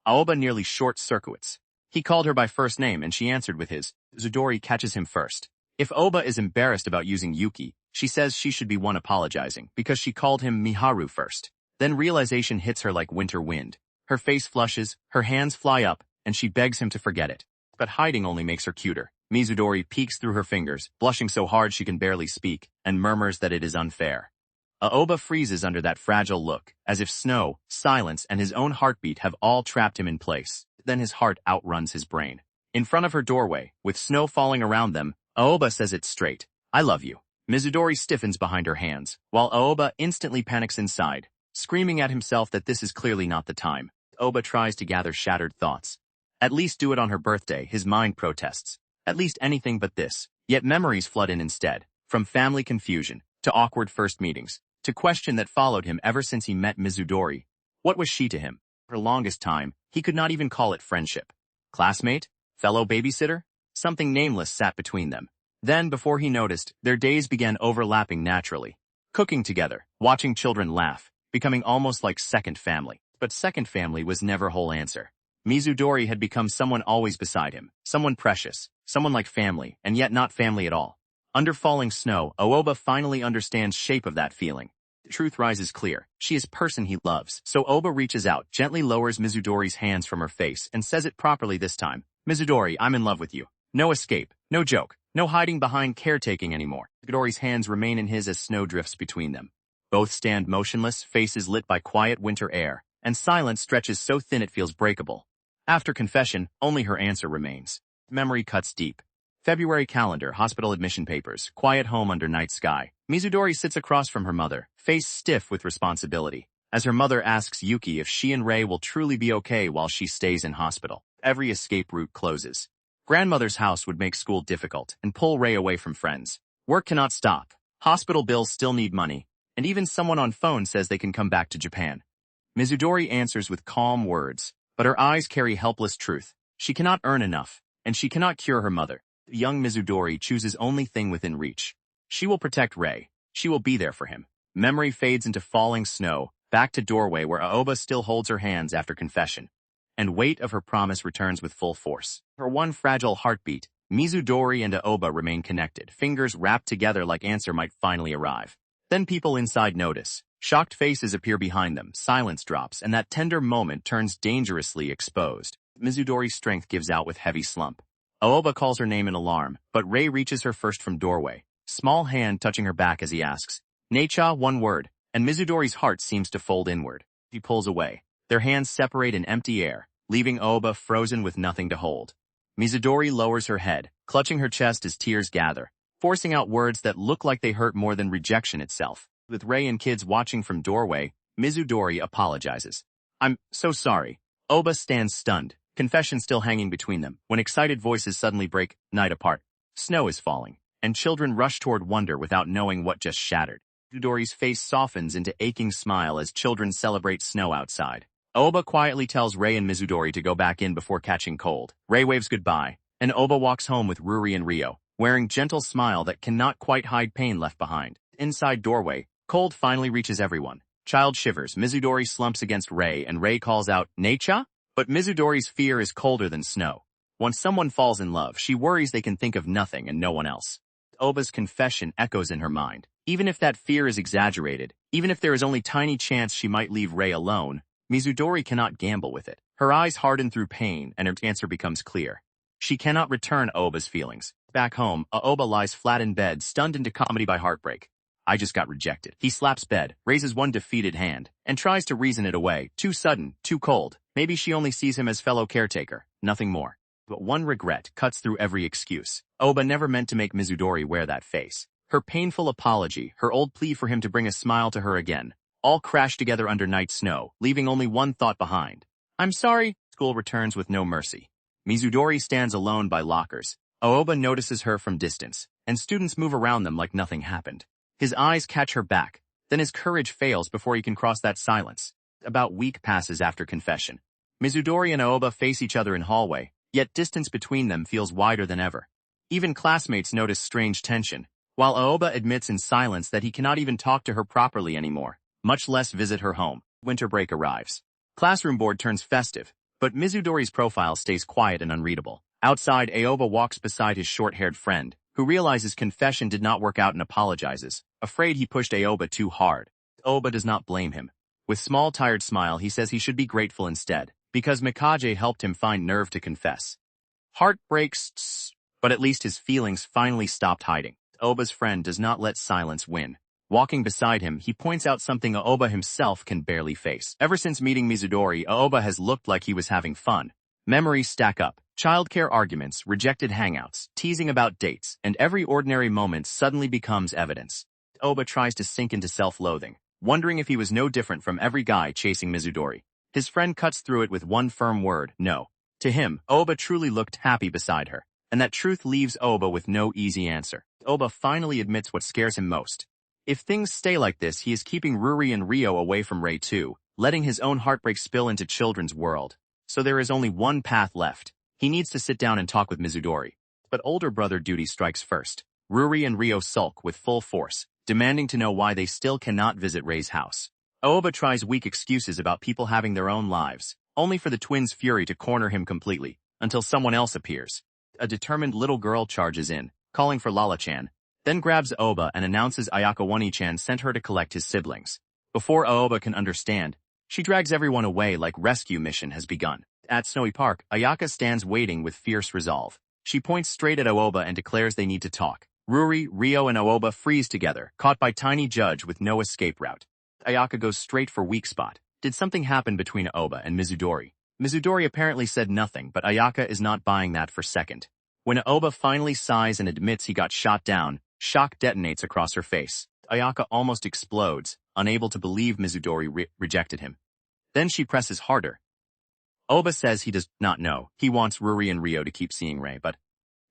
Aoba nearly short-circuits. He called her by first name and she answered with his. Mizudori catches him first. If Oba is embarrassed about using Yuki, she says she should be one apologizing because she called him Miharu first. Then realization hits her like winter wind. Her face flushes, her hands fly up, and she begs him to forget it. But hiding only makes her cuter. Mizudori peeks through her fingers, blushing so hard she can barely speak, and murmurs that it is unfair. Aoba freezes under that fragile look, as if snow, silence, and his own heartbeat have all trapped him in place. Then his heart outruns his brain. In front of her doorway, with snow falling around them, Aoba says it straight. I love you. Mizudori stiffens behind her hands, while Aoba instantly panics inside, screaming at himself that this is clearly not the time. Aoba tries to gather shattered thoughts. At least do it on her birthday, his mind protests. At least anything but this. Yet memories flood in instead, from family confusion, to awkward first meetings, to question that followed him ever since he met Mizudori. What was she to him? For the longest time, he could not even call it friendship. Classmate? Fellow babysitter? Something nameless sat between them. Then, before he noticed, their days began overlapping naturally. Cooking together, watching children laugh, becoming almost like second family. But second family was never whole answer. Mizudori had become someone always beside him, someone precious, someone like family, and yet not family at all. Under falling snow, Aoba finally understands shape of that feeling. The truth rises clear. She is person he loves. So Oba reaches out, gently lowers Mizudori's hands from her face, and says it properly this time. Mizudori, I'm in love with you. No escape, no joke, no hiding behind caretaking anymore. Mizudori's hands remain in his as snow drifts between them. Both stand motionless, faces lit by quiet winter air, and silence stretches so thin it feels breakable. After confession, only her answer remains. Memory cuts deep. February calendar, hospital admission papers, quiet home under night sky. Mizudori sits across from her mother, face stiff with responsibility, as her mother asks Yuki if she and Rei will truly be okay while she stays in hospital. Every escape route closes. Grandmother's house would make school difficult and pull Rei away from friends. Work cannot stop. Hospital bills still need money, and even someone on phone says they can come back to Japan. Mizudori answers with calm words, but her eyes carry helpless truth. She cannot earn enough, and she cannot cure her mother. The young Mizudori chooses only thing within reach. She will protect Rei. She will be there for him. Memory fades into falling snow, back to doorway where Aoba still holds her hands after confession. And weight of her promise returns with full force. Her one fragile heartbeat, Mizudori and Aoba remain connected, fingers wrapped together like answer might finally arrive. Then people inside notice. Shocked faces appear behind them, silence drops, and that tender moment turns dangerously exposed. Mizudori's strength gives out with heavy slump. Aoba calls her name in alarm, but Rei reaches her first from doorway, small hand touching her back as he asks, Neicha, one word, and Mizudori's heart seems to fold inward. She pulls away. Their hands separate in empty air, leaving Aoba frozen with nothing to hold. Mizudori lowers her head, clutching her chest as tears gather, forcing out words that look like they hurt more than rejection itself. With Rei and kids watching from doorway, Mizudori apologizes. I'm so sorry. Aoba stands stunned, confession still hanging between them, when excited voices suddenly break, night apart. Snow is falling, and children rush toward wonder without knowing what just shattered. Mizudori's face softens into aching smile as children celebrate snow outside. Aoba quietly tells Rei and Mizudori to go back in before catching cold. Rei waves goodbye, and Aoba walks home with Ruri and Rio, wearing gentle smile that cannot quite hide pain left behind. Inside doorway, cold finally reaches everyone. Child shivers. Mizudori slumps against Rei, and Rei calls out, Neicha? But Mizudori's fear is colder than snow. Once someone falls in love, she worries they can think of nothing and no one else. Aoba's confession echoes in her mind. Even if that fear is exaggerated, even if there is only tiny chance she might leave Rei alone, Mizudori cannot gamble with it. Her eyes harden through pain, and her answer becomes clear. She cannot return Aoba's feelings. Back home, Aoba lies flat in bed, stunned into comedy by heartbreak. I just got rejected. He slaps bed, raises one defeated hand, and tries to reason it away. Too sudden, too cold. Maybe she only sees him as fellow caretaker, nothing more. But one regret cuts through every excuse. Aoba never meant to make Mizudori wear that face. Her painful apology, her old plea for him to bring a smile to her again, all crashed together under night snow, leaving only one thought behind. I'm sorry. School returns with no mercy. Mizudori stands alone by lockers. Aoba notices her from distance, and students move around them like nothing happened. His eyes catch her back, then his courage fails before he can cross that silence. About week passes after confession. Mizudori and Aoba face each other in hallway, yet distance between them feels wider than ever. Even classmates notice strange tension, while Aoba admits in silence that he cannot even talk to her properly anymore, much less visit her home. Winter break arrives. Classroom board turns festive, but Mizudori's profile stays quiet and unreadable. Outside, Aoba walks beside his short-haired friend, who realizes confession did not work out and apologizes, afraid he pushed Aoba too hard. Aoba does not blame him. With small tired smile he says he should be grateful instead, because Mikage helped him find nerve to confess. Heart breaks, but at least his feelings finally stopped hiding. Aoba's friend does not let silence win. Walking beside him, he points out something Aoba himself can barely face. Ever since meeting Mizudori, Aoba has looked like he was having fun. Memories stack up. Childcare arguments, rejected hangouts, teasing about dates, and every ordinary moment suddenly becomes evidence. Aoba tries to sink into self-loathing, wondering if he was no different from every guy chasing Mizudori. His friend cuts through it with one firm word, no. To him, Aoba truly looked happy beside her, and that truth leaves Aoba with no easy answer. Aoba finally admits what scares him most. If things stay like this, he is keeping Ruri and Rio away from Rei too, letting his own heartbreak spill into children's world. So there is only one path left. He needs to sit down and talk with Mizudori. But older brother duty strikes first. Ruri and Rio sulk with full force, demanding to know why they still cannot visit Rei's house. Aoba tries weak excuses about people having their own lives, only for the twins' fury to corner him completely, until someone else appears. A determined little girl charges in, calling for Lala-chan, then grabs Aoba and announces Ayaka Wani-chan sent her to collect his siblings. Before Aoba can understand, she drags everyone away like rescue mission has begun. At Snowy Park, Ayaka stands waiting with fierce resolve. She points straight at Aoba and declares they need to talk. Ruri, Rio, and Aoba freeze together, caught by Tiny Judge with no escape route. Ayaka goes straight for weak spot. Did something happen between Aoba and Mizudori? Mizudori apparently said nothing, but Ayaka is not buying that for second. When Aoba finally sighs and admits he got shot down, shock detonates across her face. Ayaka almost explodes, unable to believe Mizudori rejected him. Then she presses harder. Aoba says he does not know. He wants Ruri and Rio to keep seeing Rei, but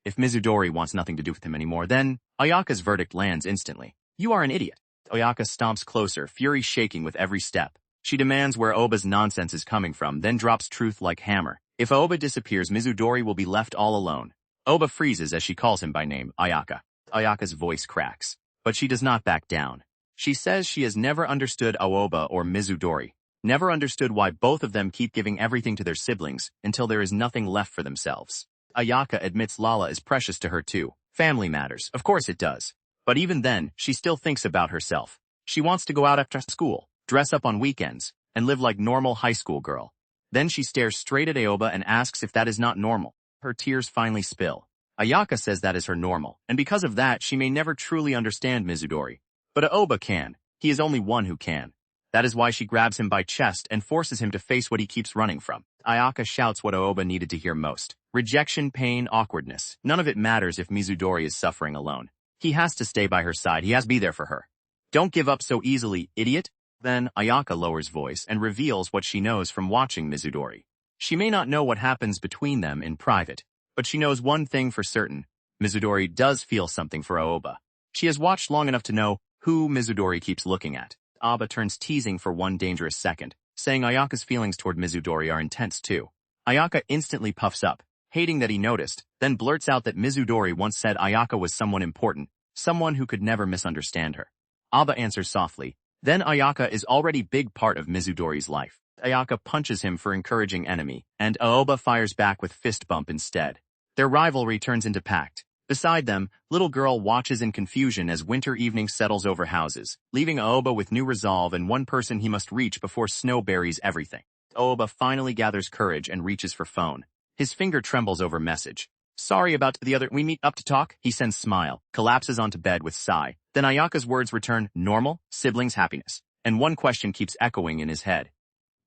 if Mizudori wants nothing to do with him anymore, then Ayaka's verdict lands instantly. You are an idiot. Ayaka stomps closer, fury shaking with every step. She demands where Aoba's nonsense is coming from, then drops truth like hammer. If Aoba disappears, Mizudori will be left all alone. Aoba freezes as she calls him by name, Ayaka. Ayaka's voice cracks, but she does not back down. She says she has never understood Aoba or Mizudori, never understood why both of them keep giving everything to their siblings until there is nothing left for themselves. Ayaka admits Lala is precious to her too. Family matters, of course it does. But even then, she still thinks about herself. She wants to go out after school, dress up on weekends, and live like normal high school girl. Then she stares straight at Aoba and asks if that is not normal. Her tears finally spill. Ayaka says that is her normal, and because of that she may never truly understand Mizudori. But Aoba can. He is only one who can. That is why she grabs him by chest and forces him to face what he keeps running from. Ayaka shouts what Aoba needed to hear most. Rejection, pain, awkwardness. None of it matters if Mizudori is suffering alone. He has to stay by her side. He has to be there for her. Don't give up so easily, idiot. Then Ayaka lowers voice and reveals what she knows from watching Mizudori. She may not know what happens between them in private, but she knows one thing for certain. Mizudori does feel something for Aoba. She has watched long enough to know who Mizudori keeps looking at. Aoba turns teasing for one dangerous second, saying Ayaka's feelings toward Mizudori are intense too. Ayaka instantly puffs up, hating that he noticed, then blurts out that Mizudori once said Ayaka was someone important, someone who could never misunderstand her. Aoba answers softly, then Ayaka is already big part of Mizudori's life. Ayaka punches him for encouraging enemy, and Aoba fires back with fist bump instead. Their rivalry turns into pact. Beside them, little girl watches in confusion as winter evening settles over houses, leaving Aoba with new resolve and one person he must reach before snow buries everything. Aoba finally gathers courage and reaches for phone. His finger trembles over message. Sorry about the other, we meet up to talk? He sends smile, collapses onto bed with sigh. Then Ayaka's words return, normal, siblings happiness. And one question keeps echoing in his head.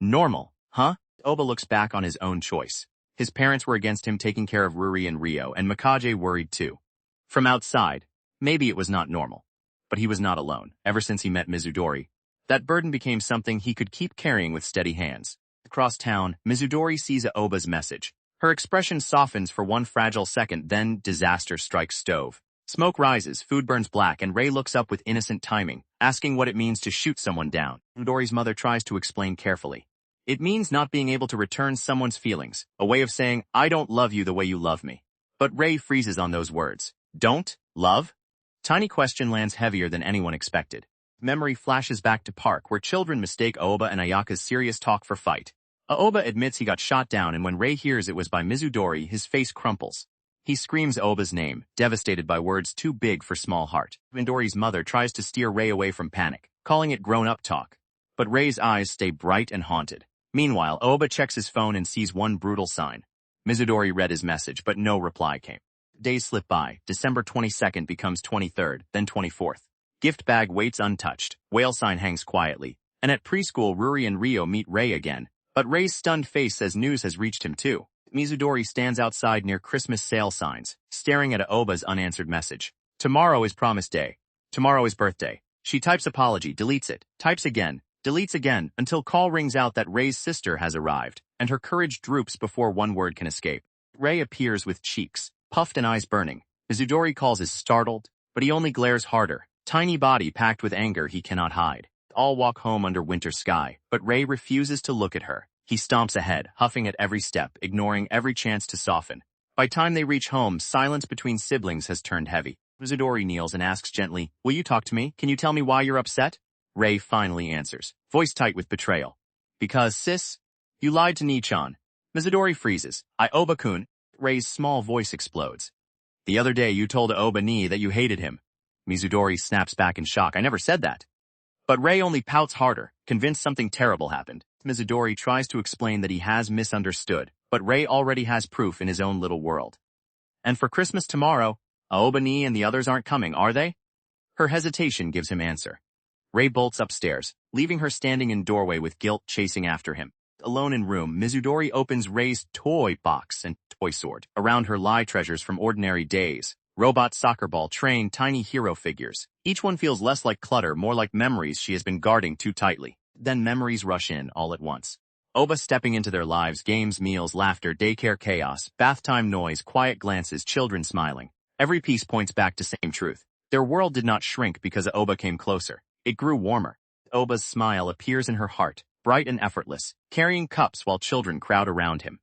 Normal, huh? Aoba looks back on his own choice. His parents were against him taking care of Ruri and Rio, and Mikage worried too. From outside, maybe it was not normal. But he was not alone. Ever since he met Mizudori, that burden became something he could keep carrying with steady hands. Across town, Mizudori sees Aoba's message. Her expression softens for one fragile second, then disaster strikes stove. Smoke rises, food burns black, and Rei looks up with innocent timing, asking what it means to shoot someone down. Mizudori's mother tries to explain carefully. It means not being able to return someone's feelings, a way of saying, I don't love you the way you love me. But Rei freezes on those words. Don't? Love? Tiny question lands heavier than anyone expected. Memory flashes back to Park, where children mistake Aoba and Ayaka's serious talk for fight. Aoba admits he got shot down, and when Rei hears it was by Mizudori, his face crumples. He screams Oba's name, devastated by words too big for small heart. Midori's mother tries to steer Rei away from panic, calling it grown-up talk. But Rei's eyes stay bright and haunted. Meanwhile, Oba checks his phone and sees one brutal sign. Mizudori read his message, but no reply came. Days slip by. December 22nd becomes 23rd, then 24th. Gift bag waits untouched. Whale sign hangs quietly. And at preschool, Ruri and Rio meet Rei again. But Rei's stunned face says news has reached him too. Mizudori stands outside near Christmas sale signs, staring at Aoba's unanswered message. Tomorrow is promised day. Tomorrow is birthday. She types apology, deletes it, types again, deletes again, until call rings out that Rei's sister has arrived, and her courage droops before one word can escape. Rei appears with cheeks puffed and eyes burning. Mizudori calls is startled, but he only glares harder, tiny body packed with anger he cannot hide. All walk home under winter sky, but Rei refuses to look at her. He stomps ahead, huffing at every step, ignoring every chance to soften. By time they reach home, silence between siblings has turned heavy. Mizudori kneels and asks gently, "Will you talk to me? Can you tell me why you're upset?" Rei finally answers, voice tight with betrayal. "Because, sis, you lied to Nichan." Mizudori freezes. "Oba-kun." Rei's small voice explodes. "The other day you told Oba Ni that you hated him." Mizudori snaps back in shock. "I never said that." But Rei only pouts harder, convinced something terrible happened. Mizudori tries to explain that he has misunderstood, but Rei already has proof in his own little world. "And for Christmas tomorrow, Aoba Ni and the others aren't coming, are they?" Her hesitation gives him answer. Rei bolts upstairs, leaving her standing in doorway with guilt chasing after him. Alone in room, Mizudori opens Rei's toy box and toy sword. Around her lie treasures from ordinary days. Robot soccer ball, train, tiny hero figures. Each one feels less like clutter, more like memories she has been guarding too tightly. Then memories rush in all at once. Oba stepping into their lives, games, meals, laughter, daycare chaos, bath time noise, quiet glances, children smiling. Every piece points back to same truth. Their world did not shrink because Oba came closer. It grew warmer. Oba's smile appears in her heart, bright and effortless, carrying cups while children crowd around him.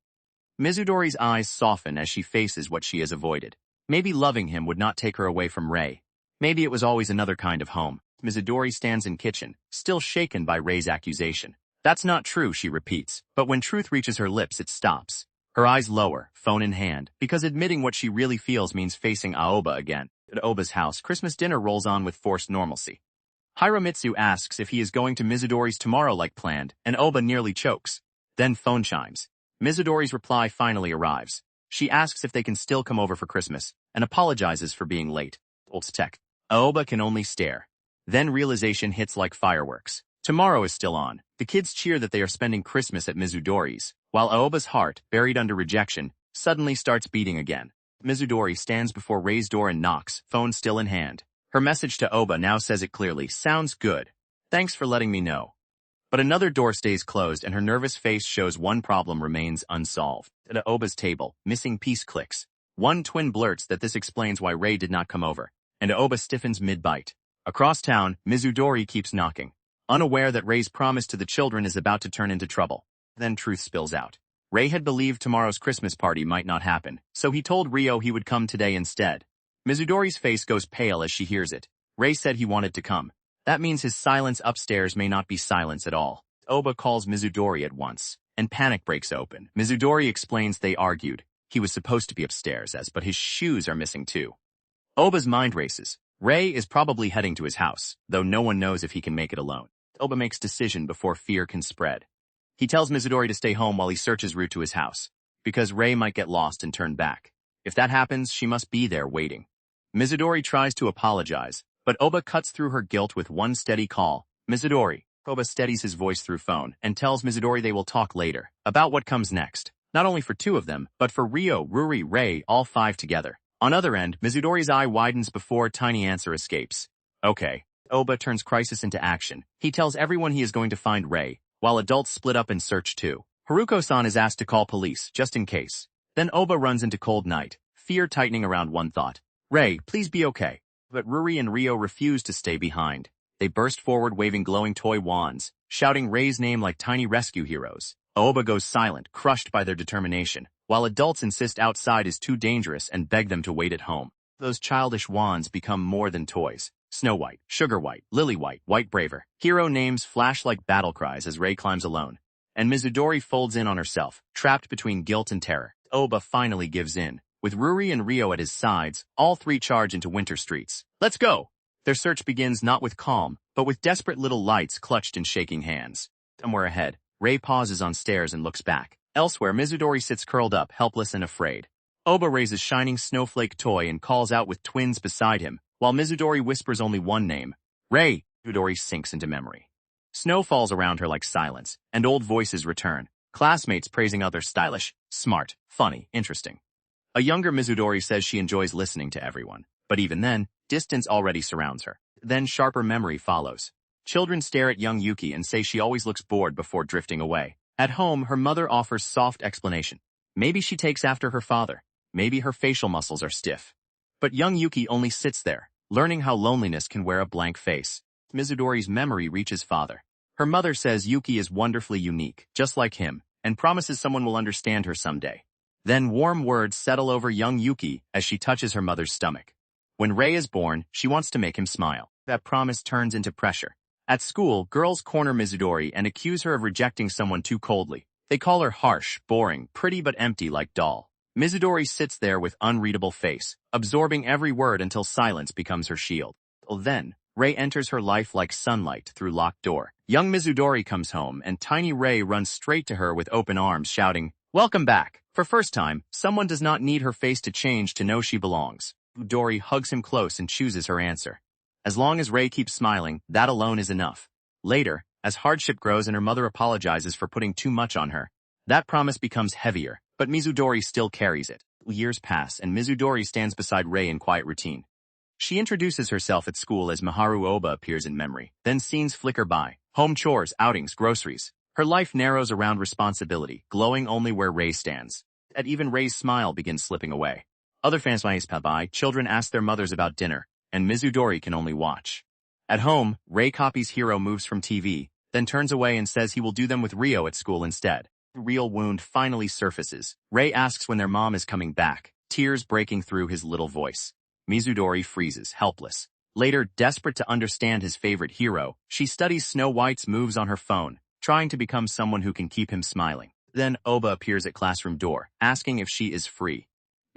Mizudori's eyes soften as she faces what she has avoided. Maybe loving him would not take her away from Rei. Maybe it was always another kind of home. Mizudori stands in kitchen, still shaken by Rei's accusation. "That's not true," she repeats, but when truth reaches her lips it stops. Her eyes lower, phone in hand, because admitting what she really feels means facing Aoba again. At Oba's house, Christmas dinner rolls on with forced normalcy. Hiromitsu asks if he is going to Mizudori's tomorrow like planned, and Oba nearly chokes. Then phone chimes. Mizudori's reply finally arrives. She asks if they can still come over for Christmas, and apologizes for being late. Olds tech. Aoba can only stare. Then realization hits like fireworks. Tomorrow is still on. The kids cheer that they are spending Christmas at Mizudori's, while Aoba's heart, buried under rejection, suddenly starts beating again. Mizudori stands before Rei's door and knocks, phone still in hand. Her message to Oba now says it clearly. "Sounds good. Thanks for letting me know." But another door stays closed and her nervous face shows one problem remains unsolved. At Oba's table, missing piece clicks. One twin blurts that this explains why Rei did not come over, and Oba stiffens mid-bite. Across town, Mizudori keeps knocking, unaware that Rei's promise to the children is about to turn into trouble. Then truth spills out. Rei had believed tomorrow's Christmas party might not happen, so he told Rio he would come today instead. Mizudori's face goes pale as she hears it. Rei said he wanted to come. That means his silence upstairs may not be silence at all. Oba calls Mizudori at once, and panic breaks open. Mizudori explains they argued. He was supposed to be upstairs but his shoes are missing too. Oba's mind races. Rei is probably heading to his house, though no one knows if he can make it alone. Oba makes decision before fear can spread. He tells Mizudori to stay home while he searches route to his house, because Rei might get lost and turn back. If that happens, she must be there waiting. Mizudori tries to apologize, but Oba cuts through her guilt with one steady call. "Mizudori." Oba steadies his voice through phone and tells Mizudori they will talk later, about what comes next, not only for two of them, but for Rio, Ruri, Rei, all five together. On other end, Mizudori's eye widens before tiny answer escapes. "Okay." Oba turns crisis into action. He tells everyone he is going to find Rei, while adults split up and search too. Haruko-san is asked to call police, just in case. Then Oba runs into cold night, fear tightening around one thought. "Rei, please be okay." But Ruri and Rio refuse to stay behind. They burst forward waving glowing toy wands, shouting Rei's name like tiny rescue heroes. Oba goes silent, crushed by their determination, while adults insist outside is too dangerous and beg them to wait at home. Those childish wands become more than toys. Snow White, Sugar White, Lily White, White Braver. Hero names flash like battle cries as Rei climbs alone. And Mizudori folds in on herself, trapped between guilt and terror. Oba finally gives in. With Ruri and Rio at his sides, all three charge into winter streets. Let's go! Their search begins not with calm, but with desperate little lights clutched in shaking hands. Somewhere ahead, Rei pauses on stairs and looks back. Elsewhere, Mizudori sits curled up, helpless and afraid. Oba raises shining snowflake toy and calls out with twins beside him, while Mizudori whispers only one name. Rei! Mizudori sinks into memory. Snow falls around her like silence, and old voices return. Classmates praising others stylish, smart, funny, interesting. A younger Mizudori says she enjoys listening to everyone, but even then, distance already surrounds her. Then sharper memory follows. Children stare at young Yuki and say she always looks bored before drifting away. At home, her mother offers soft explanation. Maybe she takes after her father. Maybe her facial muscles are stiff. But young Yuki only sits there, learning how loneliness can wear a blank face. Mizudori's memory reaches father. Her mother says Yuki is wonderfully unique, just like him, and promises someone will understand her someday. Then warm words settle over young Yuki as she touches her mother's stomach. When Rei is born, she wants to make him smile. That promise turns into pressure. At school, girls corner Mizudori and accuse her of rejecting someone too coldly. They call her harsh, boring, pretty but empty like doll. Mizudori sits there with unreadable face, absorbing every word until silence becomes her shield. Then, Rei enters her life like sunlight through locked door. Young Mizudori comes home and tiny Rei runs straight to her with open arms shouting, "Welcome back." For first time, someone does not need her face to change to know she belongs. Mizudori hugs him close and chooses her answer. As long as Rei keeps smiling, that alone is enough. Later, as hardship grows and her mother apologizes for putting too much on her, that promise becomes heavier, but Mizudori still carries it. Years pass and Mizudori stands beside Rei in quiet routine. She introduces herself at school as Miharu Oba appears in memory. Then scenes flicker by. Home chores, outings, groceries. Her life narrows around responsibility, glowing only where Rei stands. And even Rei's smile begins slipping away. Other fans pass by, children ask their mothers about dinner, and Mizudori can only watch. At home, Rei copies hero moves from TV, then turns away and says he will do them with Rio at school instead. The real wound finally surfaces. Rei asks when their mom is coming back, tears breaking through his little voice. Mizudori freezes, helpless. Later, desperate to understand his favorite hero, she studies Snow White's moves on her phone, trying to become someone who can keep him smiling. Then Oba appears at classroom door, asking if she is free.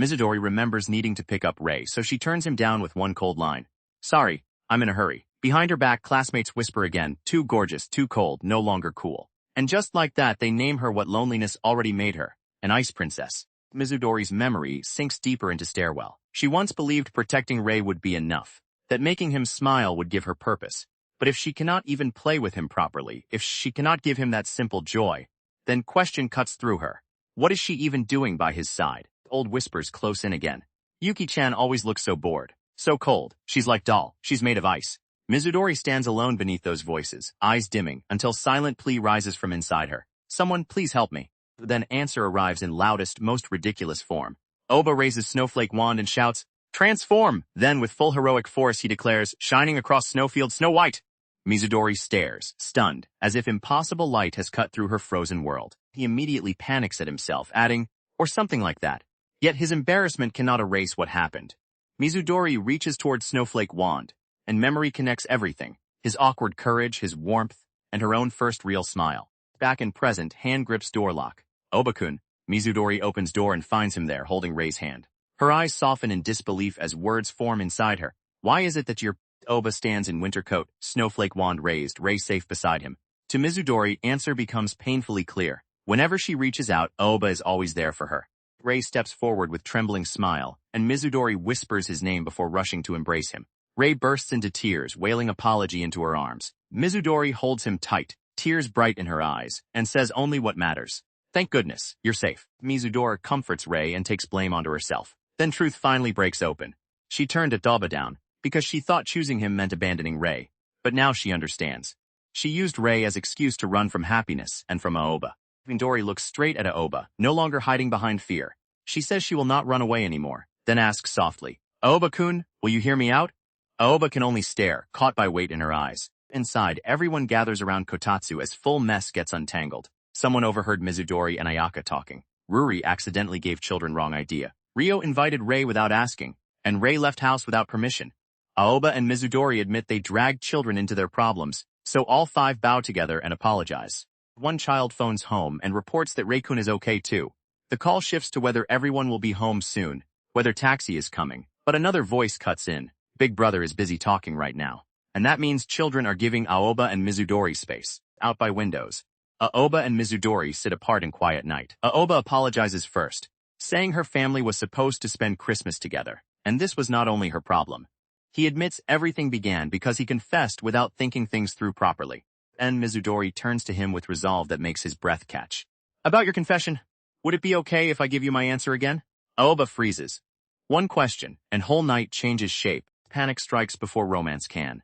Mizudori remembers needing to pick up Rei, so she turns him down with one cold line. "Sorry, I'm in a hurry." Behind her back, classmates whisper again, "Too gorgeous, too cold, no longer cool." And just like that, they name her what loneliness already made her, an ice princess. Mizudori's memory sinks deeper into stairwell. She once believed protecting Rei would be enough, that making him smile would give her purpose. But if she cannot even play with him properly, if she cannot give him that simple joy, then question cuts through her. What is she even doing by his side? Old whispers close in again. Yuki-chan always looks so bored, so cold. She's like doll. She's made of ice. Mizudori stands alone beneath those voices, eyes dimming, until silent plea rises from inside her. "Someone please help me." Then answer arrives in loudest, most ridiculous form. Oba raises snowflake wand and shouts, "Transform!" Then with full heroic force he declares, shining across snowfield, Snow White! Mizudori stares, stunned, as if impossible light has cut through her frozen world. He immediately panics at himself, adding, "Or something like that." Yet his embarrassment cannot erase what happened. Mizudori reaches towards Snowflake Wand, and memory connects everything, his awkward courage, his warmth, and her own first real smile. Back in present, hand grips door lock. "Oba-kun." Mizudori opens door and finds him there, holding Rei's hand. Her eyes soften in disbelief as words form inside her. "Why is it that your—" Oba stands in winter coat, snowflake wand raised, Rei safe beside him. To Mizudori, answer becomes painfully clear. Whenever she reaches out, Oba is always there for her. Rei steps forward with trembling smile, and Mizudori whispers his name before rushing to embrace him. Rei bursts into tears, wailing apology into her arms. Mizudori holds him tight, tears bright in her eyes, and says only what matters. "Thank goodness, you're safe." Mizudori comforts Rei and takes blame onto herself. Then truth finally breaks open. She turned Oba down, because she thought choosing him meant abandoning Rei. But now she understands. She used Rei as excuse to run from happiness and from Aoba. Mizudori looks straight at Aoba, no longer hiding behind fear. She says she will not run away anymore, then asks softly, "Aoba-kun, will you hear me out?" Aoba can only stare, caught by weight in her eyes. Inside, everyone gathers around Kotatsu as full mess gets untangled. Someone overheard Mizudori and Ayaka talking. Ruri accidentally gave children wrong idea. Rio invited Rei without asking, and Rei left house without permission. Aoba and Mizudori admit they dragged children into their problems, so all five bow together and apologize. One child phones home and reports that Rei-kun is okay too. The call shifts to whether everyone will be home soon, whether taxi is coming. But another voice cuts in. Big brother is busy talking right now. And that means children are giving Aoba and Mizudori space. Out by windows. Aoba and Mizudori sit apart in quiet night. Aoba apologizes first, saying her family was supposed to spend Christmas together. And this was not only her problem. He admits everything began because he confessed without thinking things through properly. And Mizudori turns to him with resolve that makes his breath catch. About your confession, would it be okay if I give you my answer again? Aoba freezes. One question, and whole night changes shape. Panic strikes before romance can.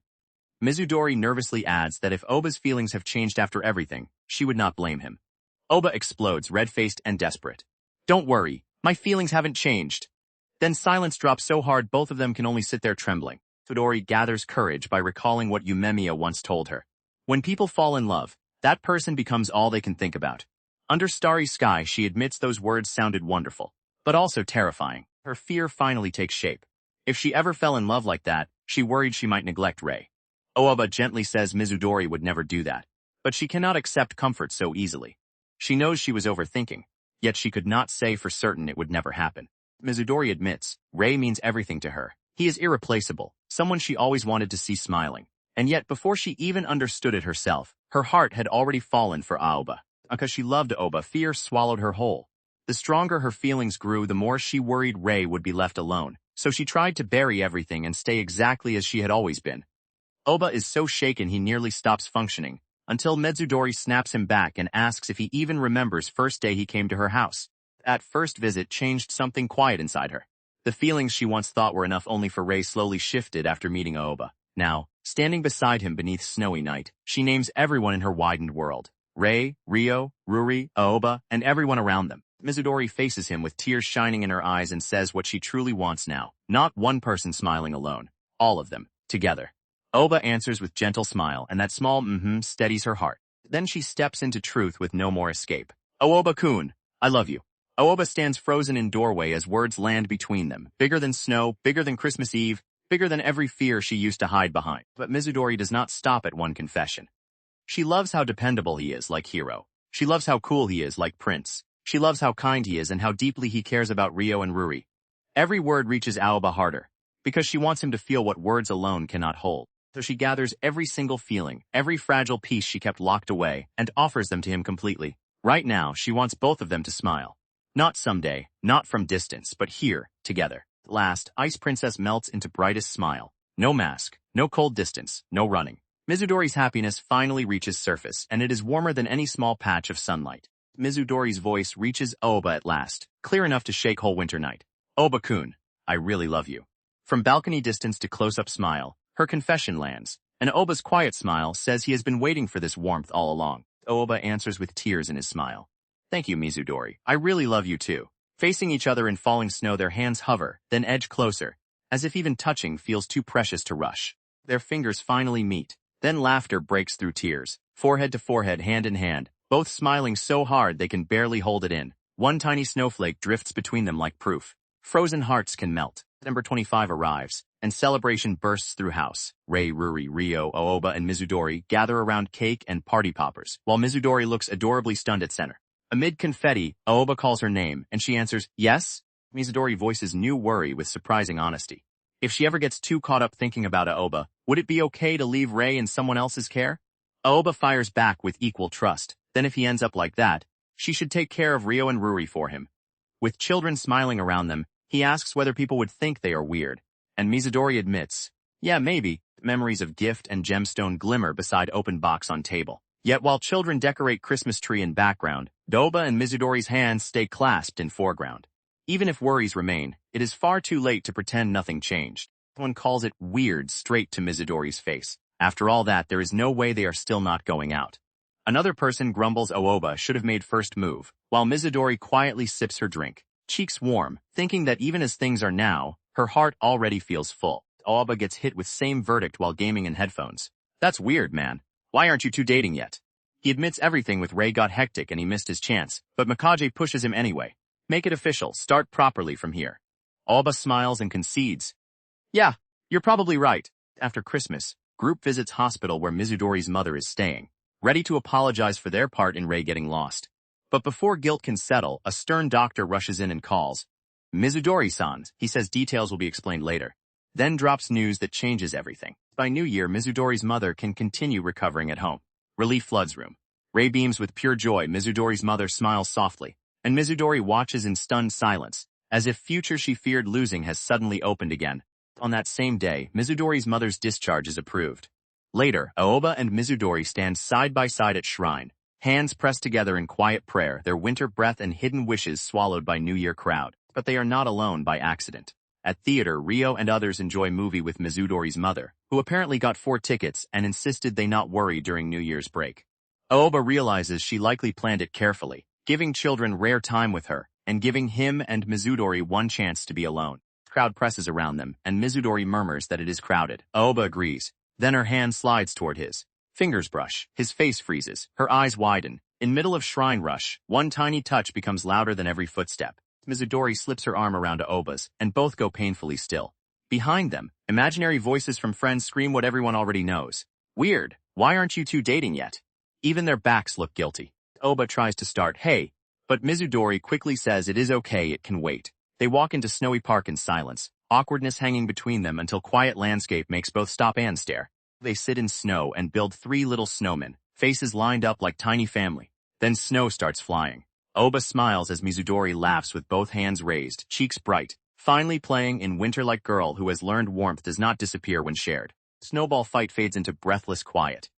Mizudori nervously adds that if Oba's feelings have changed after everything, she would not blame him. Oba explodes, red-faced and desperate. Don't worry, my feelings haven't changed. Then silence drops so hard both of them can only sit there trembling. Mizudori gathers courage by recalling what Yumemiya once told her. When people fall in love, that person becomes all they can think about. Under starry sky, she admits those words sounded wonderful, but also terrifying. Her fear finally takes shape. If she ever fell in love like that, she worried she might neglect Rei. Aoba gently says Mizudori would never do that, but she cannot accept comfort so easily. She knows she was overthinking, yet she could not say for certain it would never happen. Mizudori admits, Rei means everything to her. He is irreplaceable, someone she always wanted to see smiling. And yet before she even understood it herself, her heart had already fallen for Aoba. Because she loved Aoba, fear swallowed her whole. The stronger her feelings grew, the more she worried Rei would be left alone, so she tried to bury everything and stay exactly as she had always been. Aoba is so shaken he nearly stops functioning, until Mizudori snaps him back and asks if he even remembers first day he came to her house. That first visit changed something quiet inside her. The feelings she once thought were enough only for Rei slowly shifted after meeting Aoba. Now, standing beside him beneath snowy night, she names everyone in her widened world. Rei, Ryo, Ruri, Aoba, and everyone around them. Mizudori faces him with tears shining in her eyes and says what she truly wants now. Not one person smiling alone. All of them, together. Aoba answers with gentle smile, and that small steadies her heart. Then she steps into truth with no more escape. Aoba-kun, I love you. Aoba stands frozen in doorway as words land between them. Bigger than snow, bigger than Christmas Eve, bigger than every fear she used to hide behind. But Mizudori does not stop at one confession. She loves how dependable he is, like Hero. She loves how cool he is, like Prince. She loves how kind he is and how deeply he cares about Ryo and Ruri. Every word reaches Aoba harder, because she wants him to feel what words alone cannot hold. So she gathers every single feeling, every fragile piece she kept locked away, and offers them to him completely. Right now, she wants both of them to smile. Not someday, not from distance, but here, together. At last, Ice Princess melts into brightest smile. No mask, no cold distance, no running. Mizudori's happiness finally reaches surface, and it is warmer than any small patch of sunlight. Mizudori's voice reaches Aoba at last, clear enough to shake whole winter night. Aoba-kun, I really love you. From balcony distance to close-up smile, her confession lands, and Aoba's quiet smile says he has been waiting for this warmth all along. Aoba answers with tears in his smile. Thank you, Mizudori. I really love you too. Facing each other in falling snow, their hands hover, then edge closer, as if even touching feels too precious to rush. Their fingers finally meet. Then laughter breaks through tears, forehead to forehead, hand in hand, both smiling so hard they can barely hold it in. One tiny snowflake drifts between them like proof. Frozen hearts can melt. September 25 arrives, and celebration bursts through house. Rei, Ruri, Ryo, Aoba, and Mizudori gather around cake and party poppers, while Mizudori looks adorably stunned at center. Amid confetti, Aoba calls her name, and she answers, yes? Mizudori voices new worry with surprising honesty. If she ever gets too caught up thinking about Aoba, would it be okay to leave Rei in someone else's care? Aoba fires back with equal trust. Then if he ends up like that, she should take care of Ryo and Ruri for him. With children smiling around them, he asks whether people would think they are weird. And Mizudori admits, yeah, maybe. Memories of gift and gemstone glimmer beside open box on table. Yet while children decorate Christmas tree in background, Aoba and Mizudori's hands stay clasped in foreground. Even if worries remain, it is far too late to pretend nothing changed. One calls it weird straight to Mizudori's face. After all that, there is no way they are still not going out. Another person grumbles Aoba should have made first move, while Mizudori quietly sips her drink, cheeks warm, thinking that even as things are now, her heart already feels full. Aoba gets hit with same verdict while gaming in headphones. That's weird, man. Why aren't you two dating yet? He admits everything with Rei got hectic and he missed his chance, but Mikage pushes him anyway. Make it official, start properly from here. Aoba smiles and concedes. Yeah, you're probably right. After Christmas, group visits hospital where Mizudori's mother is staying, ready to apologize for their part in Rei getting lost. But before guilt can settle, a stern doctor rushes in and calls, Mizudori-san, he says details will be explained later. Then drops news that changes everything. By New Year, Mizudori's mother can continue recovering at home. Relief floods room. Ray beams with pure joy. Mizudori's mother smiles softly, and Mizudori watches in stunned silence, as if future she feared losing has suddenly opened again. On that same day, Mizudori's mother's discharge is approved. Later, Aoba and Mizudori stand side by side at shrine, hands pressed together in quiet prayer, their winter breath and hidden wishes swallowed by New Year crowd. But they are not alone by accident. At theater, Rio and others enjoy movie with Mizudori's mother, who apparently got 4 tickets and insisted they not worry during New Year's break. Aoba realizes she likely planned it carefully, giving children rare time with her, and giving him and Mizudori one chance to be alone. Crowd presses around them, and Mizudori murmurs that it is crowded. Aoba agrees. Then her hand slides toward his. Fingers brush. His face freezes. Her eyes widen. In middle of shrine rush, one tiny touch becomes louder than every footstep. Mizudori slips her arm around Aoba's, and both go painfully still. Behind them, imaginary voices from friends scream what everyone already knows. Weird. Why aren't you two dating yet? Even their backs look guilty. Aoba tries to start, hey, but Mizudori quickly says it is okay, it can wait. They walk into Snowy Park in silence, awkwardness hanging between them until quiet landscape makes both stop and stare. They sit in snow and build 3 little snowmen, faces lined up like tiny family. Then snow starts flying. Aoba smiles as Mizudori laughs with both hands raised, cheeks bright, finally playing in winter like girl who has learned warmth does not disappear when shared. Snowball fight fades into breathless quiet.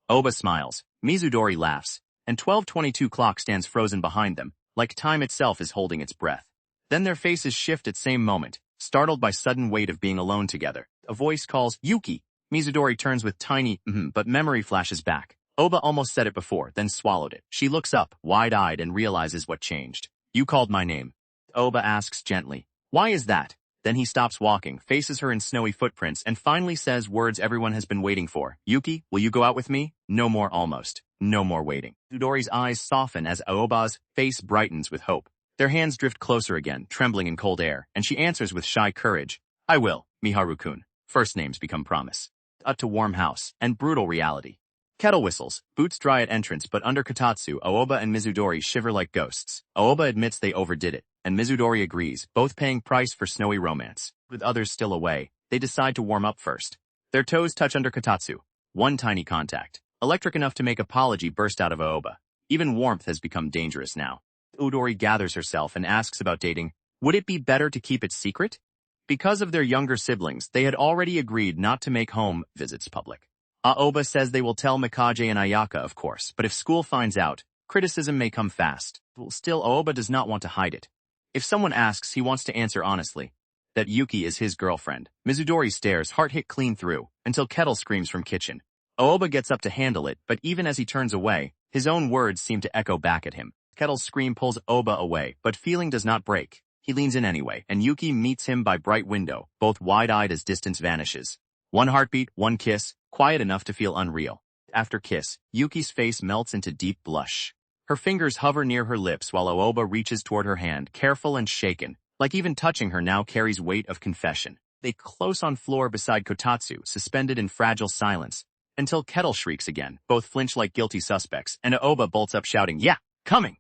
Aoba smiles, Mizudori laughs, and 12:22 clock stands frozen behind them, like time itself is holding its breath. Then their faces shift at same moment, startled by sudden weight of being alone together. A voice calls, Yuki. Mizudori turns with tiny, but memory flashes back. Aoba almost said it before, then swallowed it. She looks up, wide-eyed, and realizes what changed. You called my name. Aoba asks gently. Why is that? Then he stops walking, faces her in snowy footprints, and finally says words everyone has been waiting for. Yuki, will you go out with me? No more almost. No more waiting. Mizudori's eyes soften as Aoba's face brightens with hope. Their hands drift closer again, trembling in cold air, and she answers with shy courage. I will, Miharu-kun. First names become promise. Up to warm house, and brutal reality. Kettle whistles, boots dry at entrance, but under Kotatsu, Aoba and Mizudori shiver like ghosts. Aoba admits they overdid it, and Mizudori agrees, both paying price for snowy romance. With others still away, they decide to warm up first. Their toes touch under Kotatsu. One tiny contact. Electric enough to make apology burst out of Aoba. Even warmth has become dangerous now. Udori gathers herself and asks about dating. Would it be better to keep it secret? Because of their younger siblings, they had already agreed not to make home visits public. Aoba says they will tell Mikage and Ayaka, of course, but if school finds out, criticism may come fast. Still, Aoba does not want to hide it. If someone asks, he wants to answer honestly. That Yuki is his girlfriend. Mizudori stares, heart hit clean through, until Kettle screams from kitchen. Aoba gets up to handle it, but even as he turns away, his own words seem to echo back at him. Kettle's scream pulls Aoba away, but feeling does not break. He leans in anyway, and Yuki meets him by bright window, both wide-eyed as distance vanishes. One heartbeat, one kiss, quiet enough to feel unreal. After kiss, Yuki's face melts into deep blush. Her fingers hover near her lips while Aoba reaches toward her hand, careful and shaken, like even touching her now carries weight of confession. They close on floor beside Kotatsu, suspended in fragile silence, until Kettle shrieks again, both flinch like guilty suspects, and Aoba bolts up shouting, yeah, coming!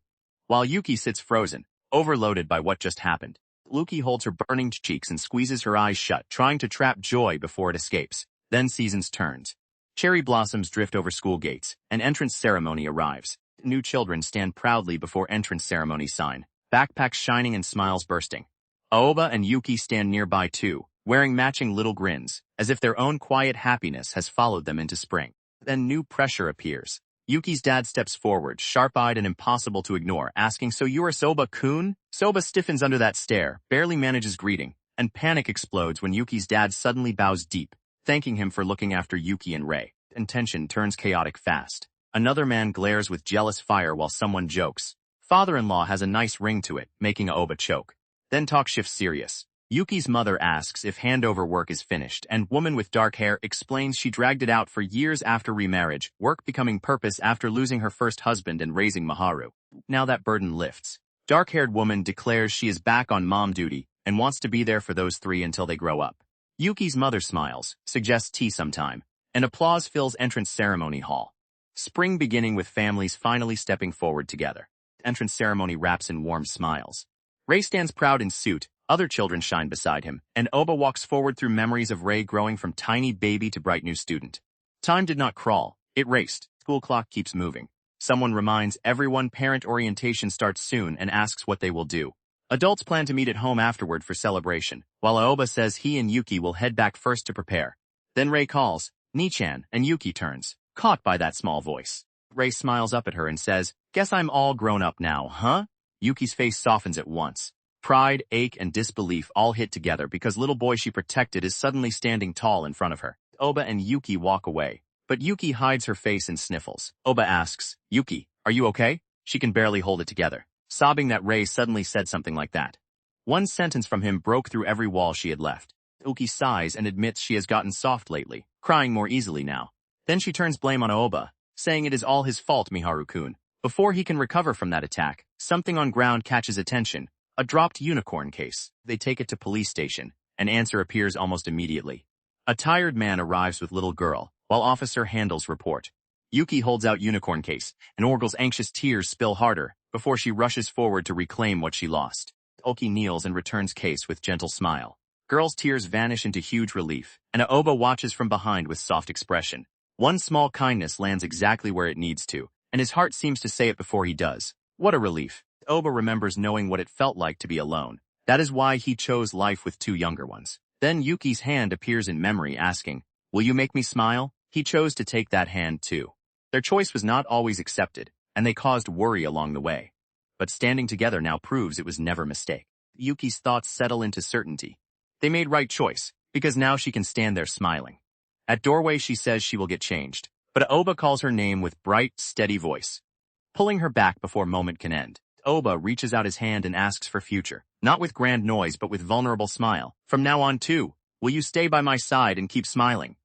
While Yuki sits frozen, overloaded by what just happened. Yuki holds her burning cheeks and squeezes her eyes shut, trying to trap joy before it escapes. Then seasons turns. Cherry blossoms drift over school gates. An entrance ceremony arrives. New children stand proudly before entrance ceremony sign, backpacks shining and smiles bursting. Aoba and Yuki stand nearby too, wearing matching little grins, as if their own quiet happiness has followed them into spring. Then new pressure appears. Yuki's dad steps forward, sharp-eyed and impossible to ignore, asking, so you're Soba-kun? Soba stiffens under that stare, barely manages greeting, and panic explodes when Yuki's dad suddenly bows deep, thanking him for looking after Yuki and Rei. And tension turns chaotic fast. Another man glares with jealous fire while someone jokes. Father-in-law has a nice ring to it, making Aoba choke. Then talk shifts serious. Yuki's mother asks if handover work is finished, and woman with dark hair explains she dragged it out for years after remarriage, work becoming purpose after losing her first husband and raising Maharu. Now that burden lifts. Dark-haired woman declares she is back on mom duty and wants to be there for those 3 until they grow up. Yuki's mother smiles, suggests tea sometime, and applause fills entrance ceremony hall. Spring beginning with families finally stepping forward together. Entrance ceremony wraps in warm smiles. Rei stands proud in suit, Other children shine beside him, and Oba walks forward through memories of Ray growing from tiny baby to bright new student. Time did not crawl, it raced. School clock keeps moving. Someone reminds everyone parent orientation starts soon and asks what they will do. Adults plan to meet at home afterward for celebration, while Aoba says he and Yuki will head back first to prepare. Then Ray calls, Ni-chan, and Yuki turns, caught by that small voice. Ray smiles up at her and says, "Guess I'm all grown up now, huh?" Yuki's face softens at once. Pride, ache, and disbelief all hit together because little boy she protected is suddenly standing tall in front of her. Oba and Yuki walk away, but Yuki hides her face and sniffles. Oba asks, "Yuki, are you okay?" She can barely hold it together, sobbing that Ray suddenly said something like that. One sentence from him broke through every wall she had left. Yuki sighs and admits she has gotten soft lately, crying more easily now. Then she turns blame on Aoba, saying it is all his fault, Miharu-kun. Before he can recover from that attack, something on ground catches attention, a dropped unicorn case. They take it to police station. An answer appears almost immediately. A tired man arrives with little girl, while officer handles report. Yuki holds out unicorn case, and Orgel's anxious tears spill harder, before she rushes forward to reclaim what she lost. Oki kneels and returns case with gentle smile. Girl's tears vanish into huge relief, and Aoba watches from behind with soft expression. One small kindness lands exactly where it needs to, and his heart seems to say it before he does. What a relief. Aoba remembers knowing what it felt like to be alone. That is why he chose life with two younger ones. Then Yuki's hand appears in memory asking, "Will you make me smile?" He chose to take that hand too. Their choice was not always accepted, and they caused worry along the way. But standing together now proves it was never a mistake. Yuki's thoughts settle into certainty. They made right choice, because now she can stand there smiling. At doorway she says she will get changed, but Aoba calls her name with bright, steady voice, pulling her back before moment can end. Aoba reaches out his hand and asks for future, not with grand noise but with vulnerable smile. "From now on too, will you stay by my side and keep smiling?"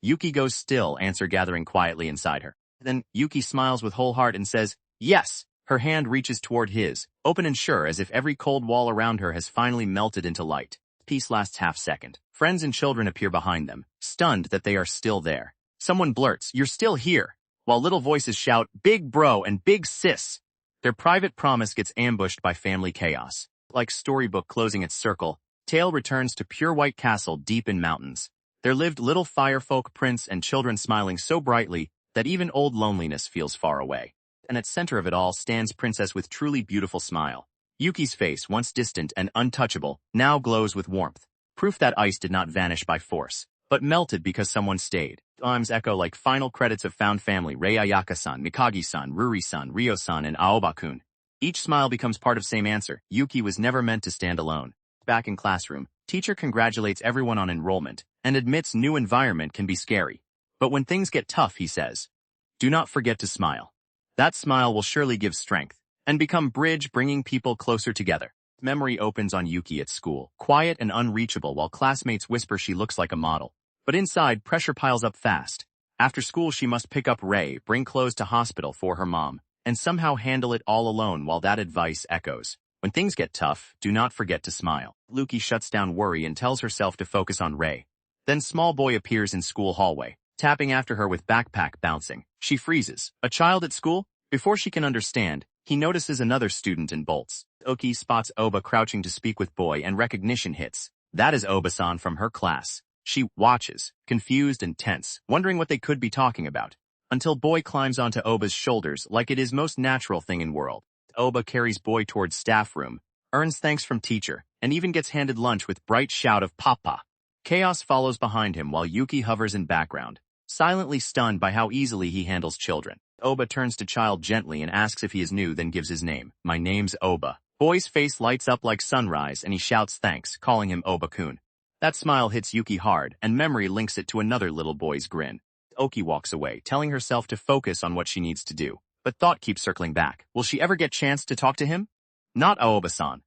Yuki goes still, answer gathering quietly inside her. Then Yuki smiles with whole heart and says, "Yes!" Her hand reaches toward his, open and sure as if every cold wall around her has finally melted into light. Peace lasts half-second. Friends and children appear behind them, stunned that they are still there. Someone blurts, "You're still here," while little voices shout, "Big bro" and "Big sis." Their private promise gets ambushed by family chaos. Like storybook closing its circle, tale returns to pure white castle deep in mountains. There lived little firefolk prince and children smiling so brightly that even old loneliness feels far away. And at center of it all stands princess with truly beautiful smile. Yuki's face, once distant and untouchable, now glows with warmth. Proof that ice did not vanish by force, but melted because someone stayed. Chimes echo like final credits of Found Family: Rei Ayaka-san, Mikagi-san, Ruri-san, Ryo-san, and Aoba-kun. Each smile becomes part of same answer. Yuki was never meant to stand alone. Back in classroom, teacher congratulates everyone on enrollment and admits new environment can be scary. But when things get tough, he says, "Do not forget to smile. That smile will surely give strength and become bridge bringing people closer together." Memory opens on Yuki at school, quiet and unreachable while classmates whisper she looks like a model. But inside, pressure piles up fast. After school, she must pick up Ray, bring clothes to hospital for her mom, and somehow handle it all alone while that advice echoes. When things get tough, do not forget to smile. Luki shuts down worry and tells herself to focus on Ray. Then small boy appears in school hallway, tapping after her with backpack bouncing. She freezes. A child at school? Before she can understand, he notices another student and bolts. Oki spots Oba crouching to speak with boy and recognition hits. That is Oba-san from her class. She watches, confused and tense, wondering what they could be talking about, until boy climbs onto Oba's shoulders like it is most natural thing in world. Oba carries boy towards staff room, earns thanks from teacher, and even gets handed lunch with bright shout of "Papa." Chaos follows behind him while Yuki hovers in background, silently stunned by how easily he handles children. Oba turns to child gently and asks if he is new, then gives his name. "My name's Oba." Boy's face lights up like sunrise and he shouts thanks, calling him Oba-kun. That smile hits Yuki hard, and memory links it to another little boy's grin. Oki walks away, telling herself to focus on what she needs to do. But thought keeps circling back. Will she ever get chance to talk to him? Not Aoba-san.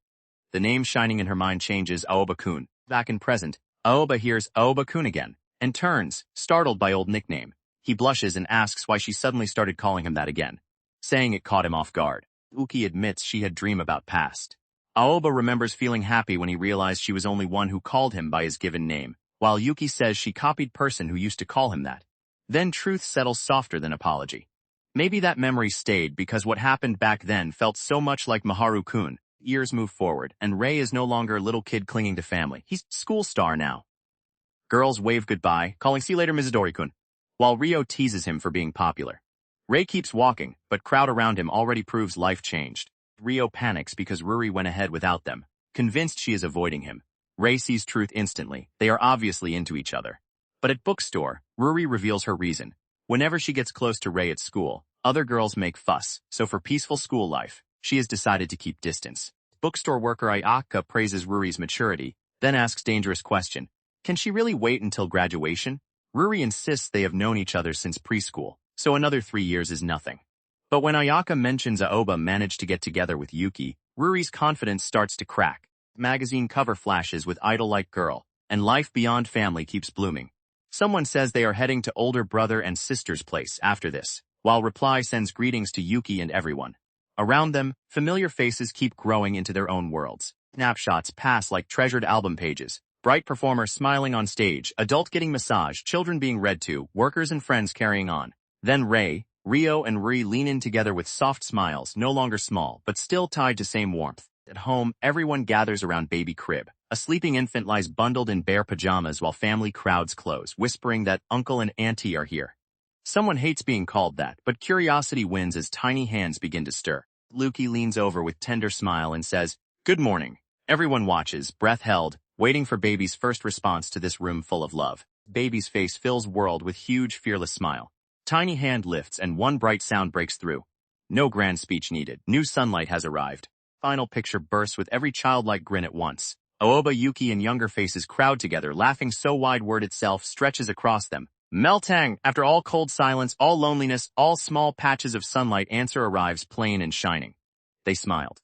The name shining in her mind changes. Aoba-kun. Back in present, Aoba hears Aoba-kun again, and turns, startled by old nickname. He blushes and asks why she suddenly started calling him that again, saying it caught him off guard. Uki admits she had dream about past. Aoba remembers feeling happy when he realized she was only one who called him by his given name, while Yuki says she copied person who used to call him that. Then truth settles softer than apology. Maybe that memory stayed because what happened back then felt so much like Miharu-kun. Years move forward, and Ray is no longer a little kid clinging to family. He's school star now. Girls wave goodbye, calling see you later Mizudori-kun, while Rio teases him for being popular. Ray keeps walking, but crowd around him already proves life changed. Rio panics because Ruri went ahead without them, convinced she is avoiding him. Ray sees truth instantly. They are obviously into each other. But at bookstore, Ruri reveals her reason. Whenever she gets close to Ray at school, other girls make fuss, so for peaceful school life, she has decided to keep distance. Bookstore worker Ayaka praises Ruri's maturity, then asks dangerous question. Can she really wait until graduation? Ruri insists they have known each other since preschool, so another 3 years is nothing. But when Ayaka mentions Aoba managed to get together with Yuki, Ruri's confidence starts to crack. Magazine cover flashes with idol-like girl, and life beyond family keeps blooming. Someone says they are heading to older brother and sister's place after this, while Reply sends greetings to Yuki and everyone. Around them, familiar faces keep growing into their own worlds. Snapshots pass like treasured album pages. Bright performer smiling on stage, adult getting massage, children being read to, workers and friends carrying on. Then Ray, Rio and Rui lean in together with soft smiles, no longer small, but still tied to same warmth. At home, everyone gathers around baby crib. A sleeping infant lies bundled in bare pajamas while family crowds close, whispering that uncle and auntie are here. Someone hates being called that, but curiosity wins as tiny hands begin to stir. Luki leans over with tender smile and says, "Good morning." Everyone watches, breath held, waiting for baby's first response to this room full of love. Baby's face fills world with huge, fearless smile. Tiny hand lifts and one bright sound breaks through. No grand speech needed. New sunlight has arrived. Final picture bursts with every childlike grin at once. Aoba, Yuki, and younger faces crowd together, laughing so wide word itself stretches across them. Meltang! After all cold silence, all loneliness, all small patches of sunlight, answer arrives plain and shining. They smiled.